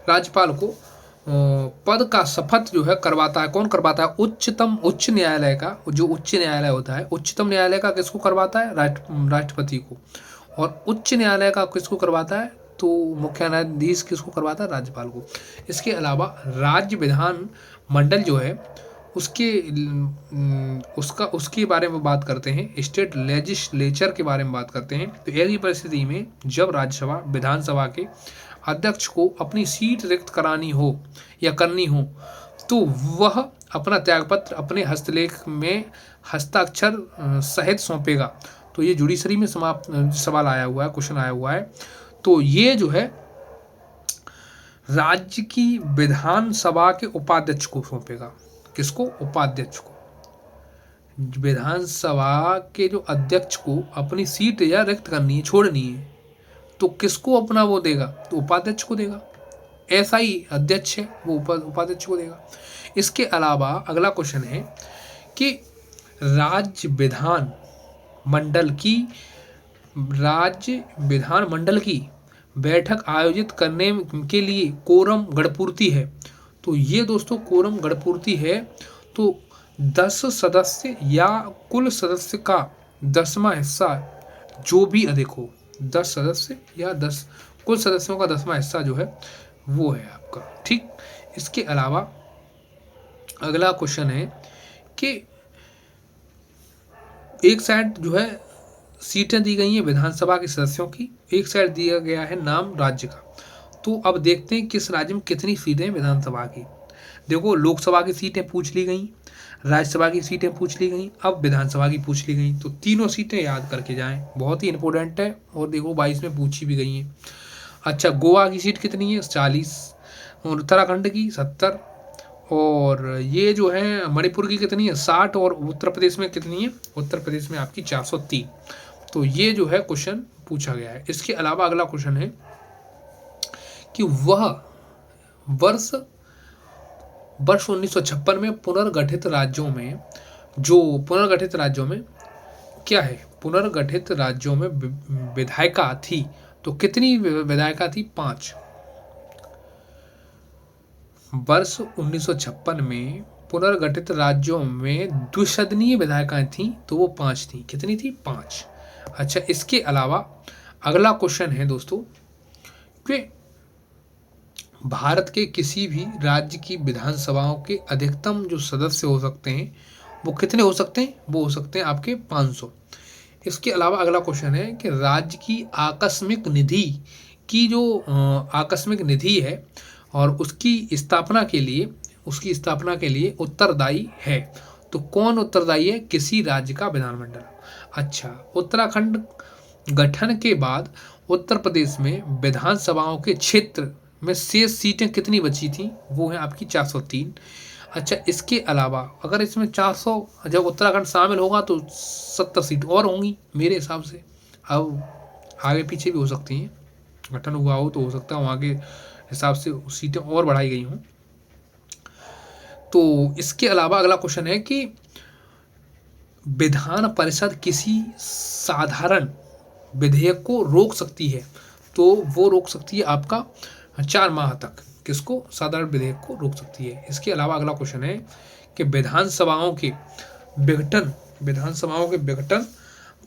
राज्यपाल को पद का शपथ जो है करवाता है, कौन करवाता है? उच्च न्यायालय का जो उच्च न्यायालय होता है, उच्चतम न्यायालय का किसको करवाता है? राष्ट्रपति को। और उच्च न्यायालय का किसको करवाता है? तो मुख्य न्यायाधीश किसको करवाता है? राज्यपाल को। इसके अलावा राज्य विधान मंडल जो है उसके बारे में बात करते हैं, स्टेट लेजिस्लेचर के बारे में बात करते हैं। तो ऐसी परिस्थिति में जब राज्यसभा विधानसभा के अध्यक्ष को अपनी सीट रिक्त करानी हो या करनी हो, तो वह अपना त्यागपत्र अपने हस्तलेख में हस्ताक्षर सहित सौंपेगा। तो ये जुडिशरी में सवाल आया हुआ है, क्वेश्चन आया हुआ है। तो ये जो है राज्य की विधानसभा के उपाध्यक्ष को सौंपेगा। किसको? उपाध्यक्ष को। विधानसभा के जो अध्यक्ष को अपनी सीट या रिक्त करनी है, छोड़नी है, तो किसको अपना वो देगा? तो उपाध्यक्ष को देगा। ऐसा ही अध्यक्ष है वो उपाध्यक्ष को देगा। इसके अलावा अगला क्वेश्चन है कि राज्य विधान मंडल की बैठक आयोजित करने के लिए कोरम गणपूर्ति है। तो ये दोस्तों कोरम गणपूर्ति है तो 10 सदस्य या कुल सदस्य का 10वां हिस्सा जो भी अधिक हो, 10 सदस्य या कुल सदस्यों का 10वां हिस्सा जो है वो है आपका। ठीक। इसके अलावा अगला क्वेश्चन है कि एक साइड जो है सीटें दी गई हैं विधानसभा के सदस्यों की, एक साइड दिया गया है नाम राज्य का। तो अब देखते हैं किस राज्य में कितनी सीटें विधानसभा की। देखो, लोकसभा की सीटें पूछ ली गई, राज्यसभा की सीटें पूछ ली गई, अब विधानसभा की पूछ ली गई। तो तीनों सीटें याद करके जाएं, बहुत ही इंपॉर्टेंट है। और देखो 22 में पूछी भी गई हैं। अच्छा, गोवा की सीट कितनी है? 40, और उत्तराखंड की 70, और ये जो है मणिपुर की कितनी है? 60, और उत्तर प्रदेश में कितनी है? उत्तर प्रदेश में आपकी 403। तो ये जो है क्वेश्चन पूछा गया है। इसके अलावा अगला क्वेश्चन है कि वह वर्ष 1956 में पुनर्गठित राज्यों में विधायिका थी। तो कितनी विधायिका थी? 5। वर्ष 1956 में पुनर्गठित राज्यों में द्विसदनीय विधायिकाएं थी, तो वो 5 थी। कितनी थी? 5। अच्छा, इसके अलावा अगला क्वेश्चन है दोस्तों कि भारत के किसी भी राज्य की विधानसभाओं के अधिकतम जो सदस्य हो सकते हैं वो कितने हो सकते हैं? वो हो सकते हैं आपके 500। इसके अलावा अगला क्वेश्चन है कि राज्य की आकस्मिक निधि है और उसकी स्थापना के लिए उत्तरदायी है। तो कौन उत्तरदायी है? किसी राज्य का विधानमंडल। अच्छा, उत्तराखंड गठन के बाद उत्तर प्रदेश में विधानसभाओं के क्षेत्र में शेष सीटें कितनी बची थी? वो है आपकी 403। अच्छा, इसके अलावा अगर इसमें 400 जब उत्तराखंड शामिल होगा तो 70 सीट और होंगी मेरे हिसाब से। अब आगे पीछे भी हो सकती हैं, गठन हुआ हो तो हो सकता है वहाँ के हिसाब से सीटें और बढ़ाई गई हों। तो इसके अलावा अगला क्वेश्चन है कि विधान परिषद किसी साधारण विधेयक को रोक सकती है। तो वो रोक सकती है आपका 4 माह तक। किसको? साधारण विधेयक को रोक सकती है। इसके अलावा अगला क्वेश्चन है कि विधानसभाओं के विघटन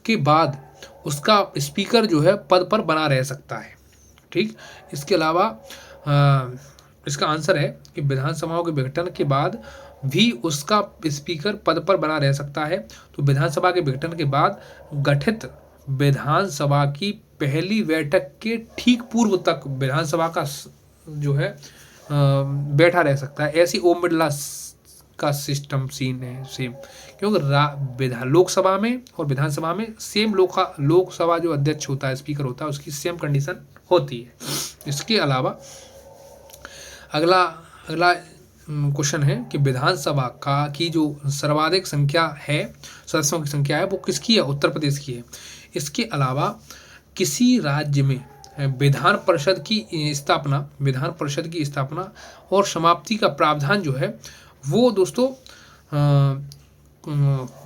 के बाद उसका स्पीकर जो है पद पर बना रह सकता है। ठीक। इसके अलावा इसका आंसर है कि विधानसभाओं के विघटन के बाद भी उसका स्पीकर पद पर बना रह सकता है। तो विधानसभा के विघटन के बाद गठित विधानसभा की पहली बैठक के ठीक पूर्व तक विधानसभा का जो है बैठा रह सकता है। ऐसी ओम बिरला का सिस्टम सीन है सेम, क्योंकि लोकसभा में और विधानसभा में सेम लोकसभा जो अध्यक्ष होता है, स्पीकर होता है, उसकी सेम कंडीशन होती है। इसके अलावा अगला क्वेश्चन है कि विधानसभा की जो सर्वाधिक संख्या है, सदस्यों की संख्या है, वो किसकी है? उत्तर प्रदेश की है। इसके अलावा किसी राज्य में विधान परिषद की स्थापना और समाप्ति का प्रावधान जो है वो दोस्तों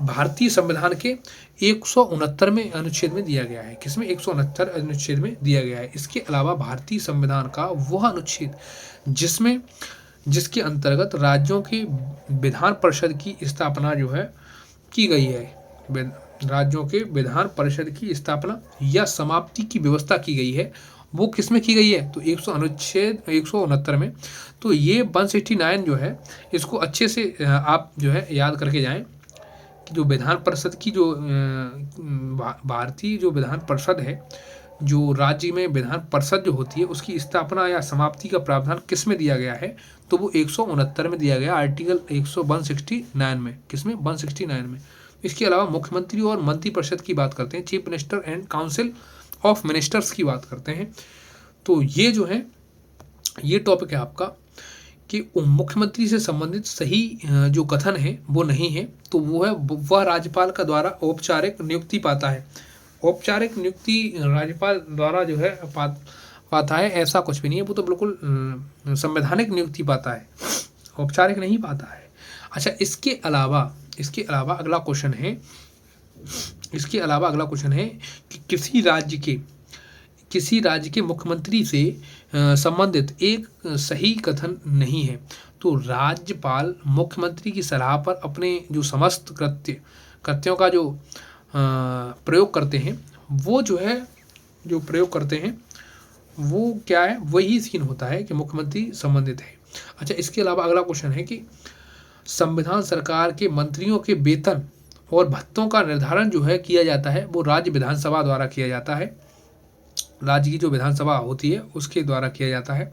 भारतीय संविधान के 169वें अनुच्छेद में दिया गया है। किसमें? 169 अनुच्छेद में दिया गया है। इसके अलावा भारतीय संविधान का वह अनुच्छेद जिसके अंतर्गत राज्यों की विधान परिषद की स्थापना जो है की गई है, राज्यों के विधान परिषद की स्थापना या समाप्ति की व्यवस्था की गई है, वो किसमें की गई है? तो अनुच्छेद 169 में। तो ये 169 जो है, इसको अच्छे से आप जो है याद करके जाएं कि जो विधान परिषद की जो भारतीय जो विधान परिषद है, जो राज्य में विधान परिषद जो होती है, उसकी स्थापना या समाप्ति का प्रावधान किस में दिया गया है? तो वो 169 में दिया गया, आर्टिकल 169 में। किसमें? 169 में। इसके अलावा मुख्यमंत्री और मंत्रिपरिषद की बात करते हैं, chief minister and council of ministers की बात करते हैं। तो ये जो है, ये टॉपिक है आपका कि मुख्यमंत्री से संबंधित सही जो कथन है वो नहीं है, तो वो है वह राज्यपाल का द्वारा औपचारिक नियुक्ति पाता है। औपचारिक नियुक्ति राज्यपाल द्वारा जो है पाता है, ऐसा कुछ भी नहीं है, वो तो बिल्कुल संवैधानिक नियुक्ति पाता है, औपचारिक नहीं पाता है। अच्छा, इसके अलावा अगला क्वेश्चन है कि किसी राज्य के मुख्यमंत्री से संबंधित एक सही कथन नहीं है। तो राज्यपाल मुख्यमंत्री की सलाह पर अपने जो समस्त कृत्यों का जो प्रयोग करते हैं, वो क्या है? वही सीन होता है कि मुख्यमंत्री संबंधित है। अच्छा, इसके अलावा अगला क्वेश्चन है कि संविधान सरकार के मंत्रियों के वेतन और भत्तों का निर्धारण जो है किया जाता है, वो राज्य विधानसभा द्वारा किया जाता है। राज्य की जो विधानसभा होती है उसके द्वारा किया जाता है।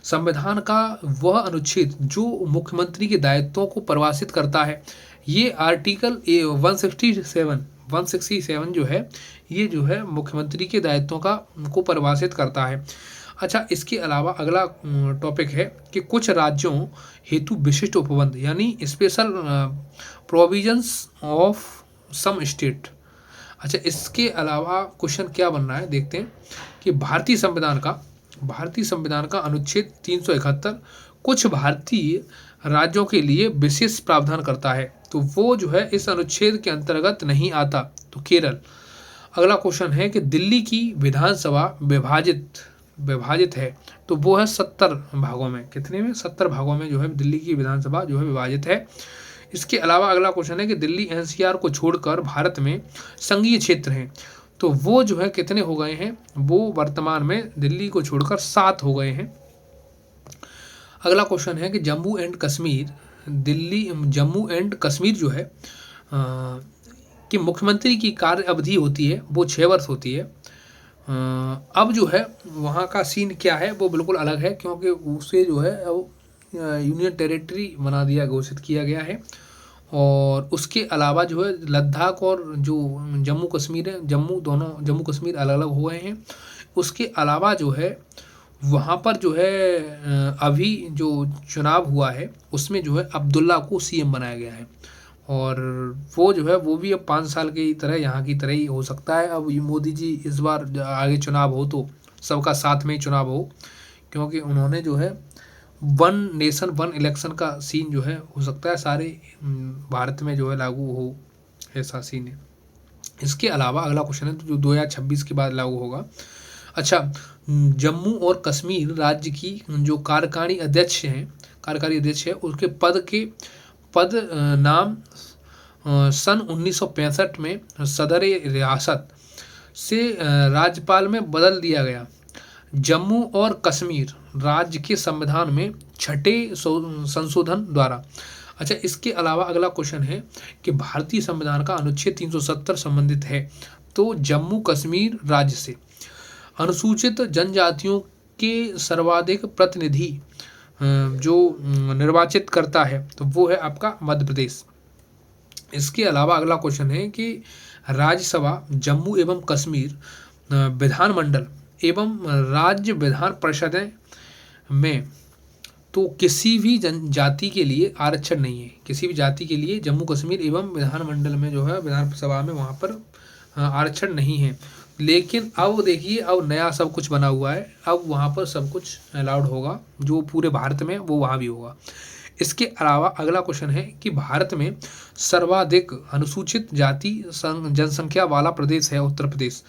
संविधान का वह अनुच्छेद जो मुख्यमंत्री के दायित्वों को परिभाषित करता है, ये आर्टिकल 167 जो है, ये जो है मुख्यमंत्री के दायित्वों को परिभाषित करता है। अच्छा, इसके अलावा अगला टॉपिक है कि कुछ राज्यों हेतु विशिष्ट उपबंध यानी special provisions of some state. अच्छा, इसके अलावा क्वेश्चन क्या बन रहा है देखते हैं कि भारतीय संविधान का अनुच्छेद 371 कुछ भारतीय राज्यों के लिए विशेष प्रावधान करता है, तो वो जो है इस अनुच्छेद के अंतर्गत नहीं आता, तो केरल। अगला क्वेश्चन है कि दिल्ली की विधानसभा विभाजित है, तो वो है 70 भागों में। कितने में? 70 भागों में जो है दिल्ली की विधानसभा जो है विभाजित है। इसके अलावा अगला क्वेश्चन है कि दिल्ली एनसीआर को छोड़कर भारत में संघीय क्षेत्र हैं, तो वो जो है कितने हो गए हैं? वो वर्तमान में दिल्ली को छोड़कर 7 हो गए हैं। अगला क्वेश्चन है कि जम्मू एंड कश्मीर जो है कि मुख्यमंत्री की कार्य अवधि होती है वो 6 वर्ष होती है। अब जो है वहाँ का सीन क्या है वो बिल्कुल अलग है, क्योंकि उसे जो है यूनियन टेरिटरी बना दिया, घोषित किया गया है। और उसके अलावा जो है लद्दाख और जो जम्मू कश्मीर है, जम्मू कश्मीर अलग अलग हो गए हैं। उसके अलावा जो है वहाँ पर जो है अभी जो चुनाव हुआ है उसमें जो है अब्दुल्ला को सीएम बनाया गया है, और वो जो है वो भी अब 5 साल की तरह यहाँ की तरह ही हो सकता है। अब मोदी जी इस बार आगे चुनाव हो तो सबका साथ में ही चुनाव हो, क्योंकि उन्होंने जो है 1 नेशन 1 इलेक्शन का सीन जो है हो सकता है सारे भारत में जो है लागू हो, ऐसा सीन है। इसके अलावा अगला क्वेश्चन है जो 2026 के बाद लागू होगा। अच्छा, जम्मू और कश्मीर राज्य की जो कार्यकारी अध्यक्ष है उसके पद नाम सन 1965 में सदर रियासत से राज्यपाल में बदल दिया गया। जम्मू और कश्मीर राज्य के संविधान में छठे संशोधन द्वारा। अच्छा, इसके अलावा अगला क्वेश्चन है कि भारतीय संविधान का अनुच्छेद 370 संबंधित है तो जम्मू कश्मीर राज्य से। अनुसूचित जनजातियों के सर्वाधिक प्रतिनिधि जो निर्वाचित करता है तो वो है आपका मध्य प्रदेश। इसके अलावा अगला क्वेश्चन है कि राज्यसभा, जम्मू एवं कश्मीर विधानमंडल एवं राज्य विधान परिषदें में तो किसी भी जनजाति के लिए आरक्षण नहीं है। किसी भी जाति के लिए जम्मू कश्मीर एवं विधानमंडल में जो है विधानसभा में वहाँ पर आरक्षण नहीं है। लेकिन अब देखिए, अब नया सब कुछ बना हुआ है, अब वहाँ पर सब कुछ अलाउड होगा, जो पूरे भारत में वो वहाँ भी होगा। इसके अलावा अगला क्वेश्चन है कि भारत में सर्वाधिक अनुसूचित जाति जनसंख्या वाला प्रदेश है उत्तर प्रदेश,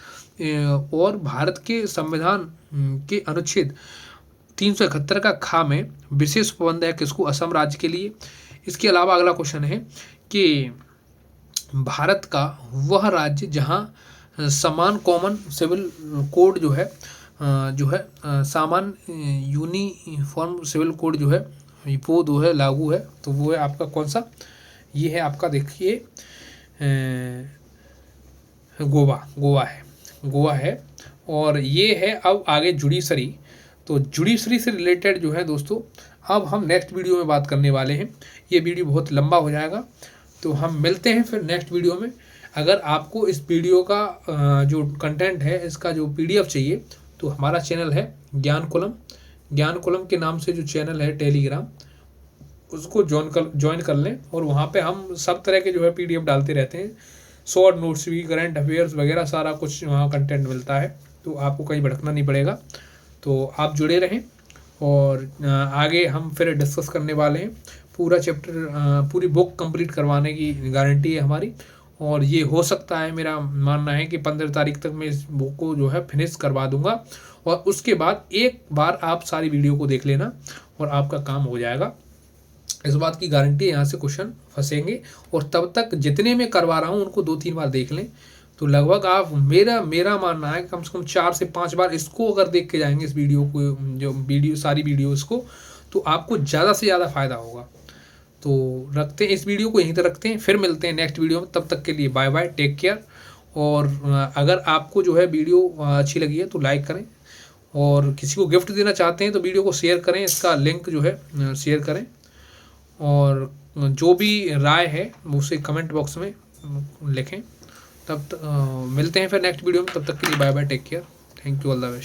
और भारत के संविधान के अनुच्छेद 371 का खा में विशेष प्रबंध है किसको? असम राज्य के लिए। इसके अलावा अगला क्वेश्चन है कि भारत का वह राज्य जहाँ समान कॉमन सिविल कोड जो है सामान्य यूनिफॉर्म सिविल कोड जो है वो जो है लागू है, तो वो है आपका कौन सा? ये है आपका, देखिए गोवा है। और ये है अब आगे जुडिशरी। तो जुडिशरी से रिलेटेड जो है दोस्तों अब हम नेक्स्ट वीडियो में बात करने वाले हैं। ये वीडियो बहुत लंबा हो जाएगा, तो हम मिलते हैं फिर नेक्स्ट वीडियो में। अगर आपको इस वीडियो का जो कंटेंट है, इसका जो PDF चाहिए, तो हमारा चैनल है ज्ञान कुलम के नाम से जो चैनल है टेलीग्राम, उसको ज्वाइन कर लें। और वहाँ पे हम सब तरह के जो है PDF डालते रहते हैं, शॉर्ट नोट्स भी, करंट अफेयर्स वगैरह सारा कुछ वहाँ कंटेंट मिलता है, तो आपको कहीं भटकना नहीं पड़ेगा। तो आप जुड़े रहें, और आगे हम फिर डिस्कस करने वाले हैं। पूरा चैप्टर, पूरी बुक कंप्लीट करवाने की गारंटी है हमारी, और ये हो सकता है, मेरा मानना है कि 15 तारीख तक मैं इस बुक को जो है फिनिश करवा दूंगा। और उसके बाद एक बार आप सारी वीडियो को देख लेना और आपका काम हो जाएगा। इस बात की गारंटी है, यहाँ से क्वेश्चन फंसेंगे। और तब तक जितने मैं करवा रहा हूँ उनको 2-3 बार देख लें, तो लगभग आप मेरा मानना है कम से कम 4 से 5 बार इसको अगर देख के जाएंगे, इस वीडियो को, जो सारी वीडियोस को, तो आपको ज़्यादा से ज़्यादा फायदा होगा। तो रखते हैं इस वीडियो को, यहीं तक रखते हैं, फिर मिलते हैं नेक्स्ट वीडियो में। तब तक के लिए बाय बाय, टेक केयर। और अगर आपको जो है वीडियो अच्छी लगी है तो लाइक करें, और किसी को गिफ्ट देना चाहते हैं तो वीडियो को शेयर करें, इसका लिंक जो है शेयर करें। और जो भी राय है उसे कमेंट बॉक्स में लिखें। तब मिलते हैं फिर नेक्स्ट वीडियो में। तब तक के लिए bye bye, take care, thank you, all the best.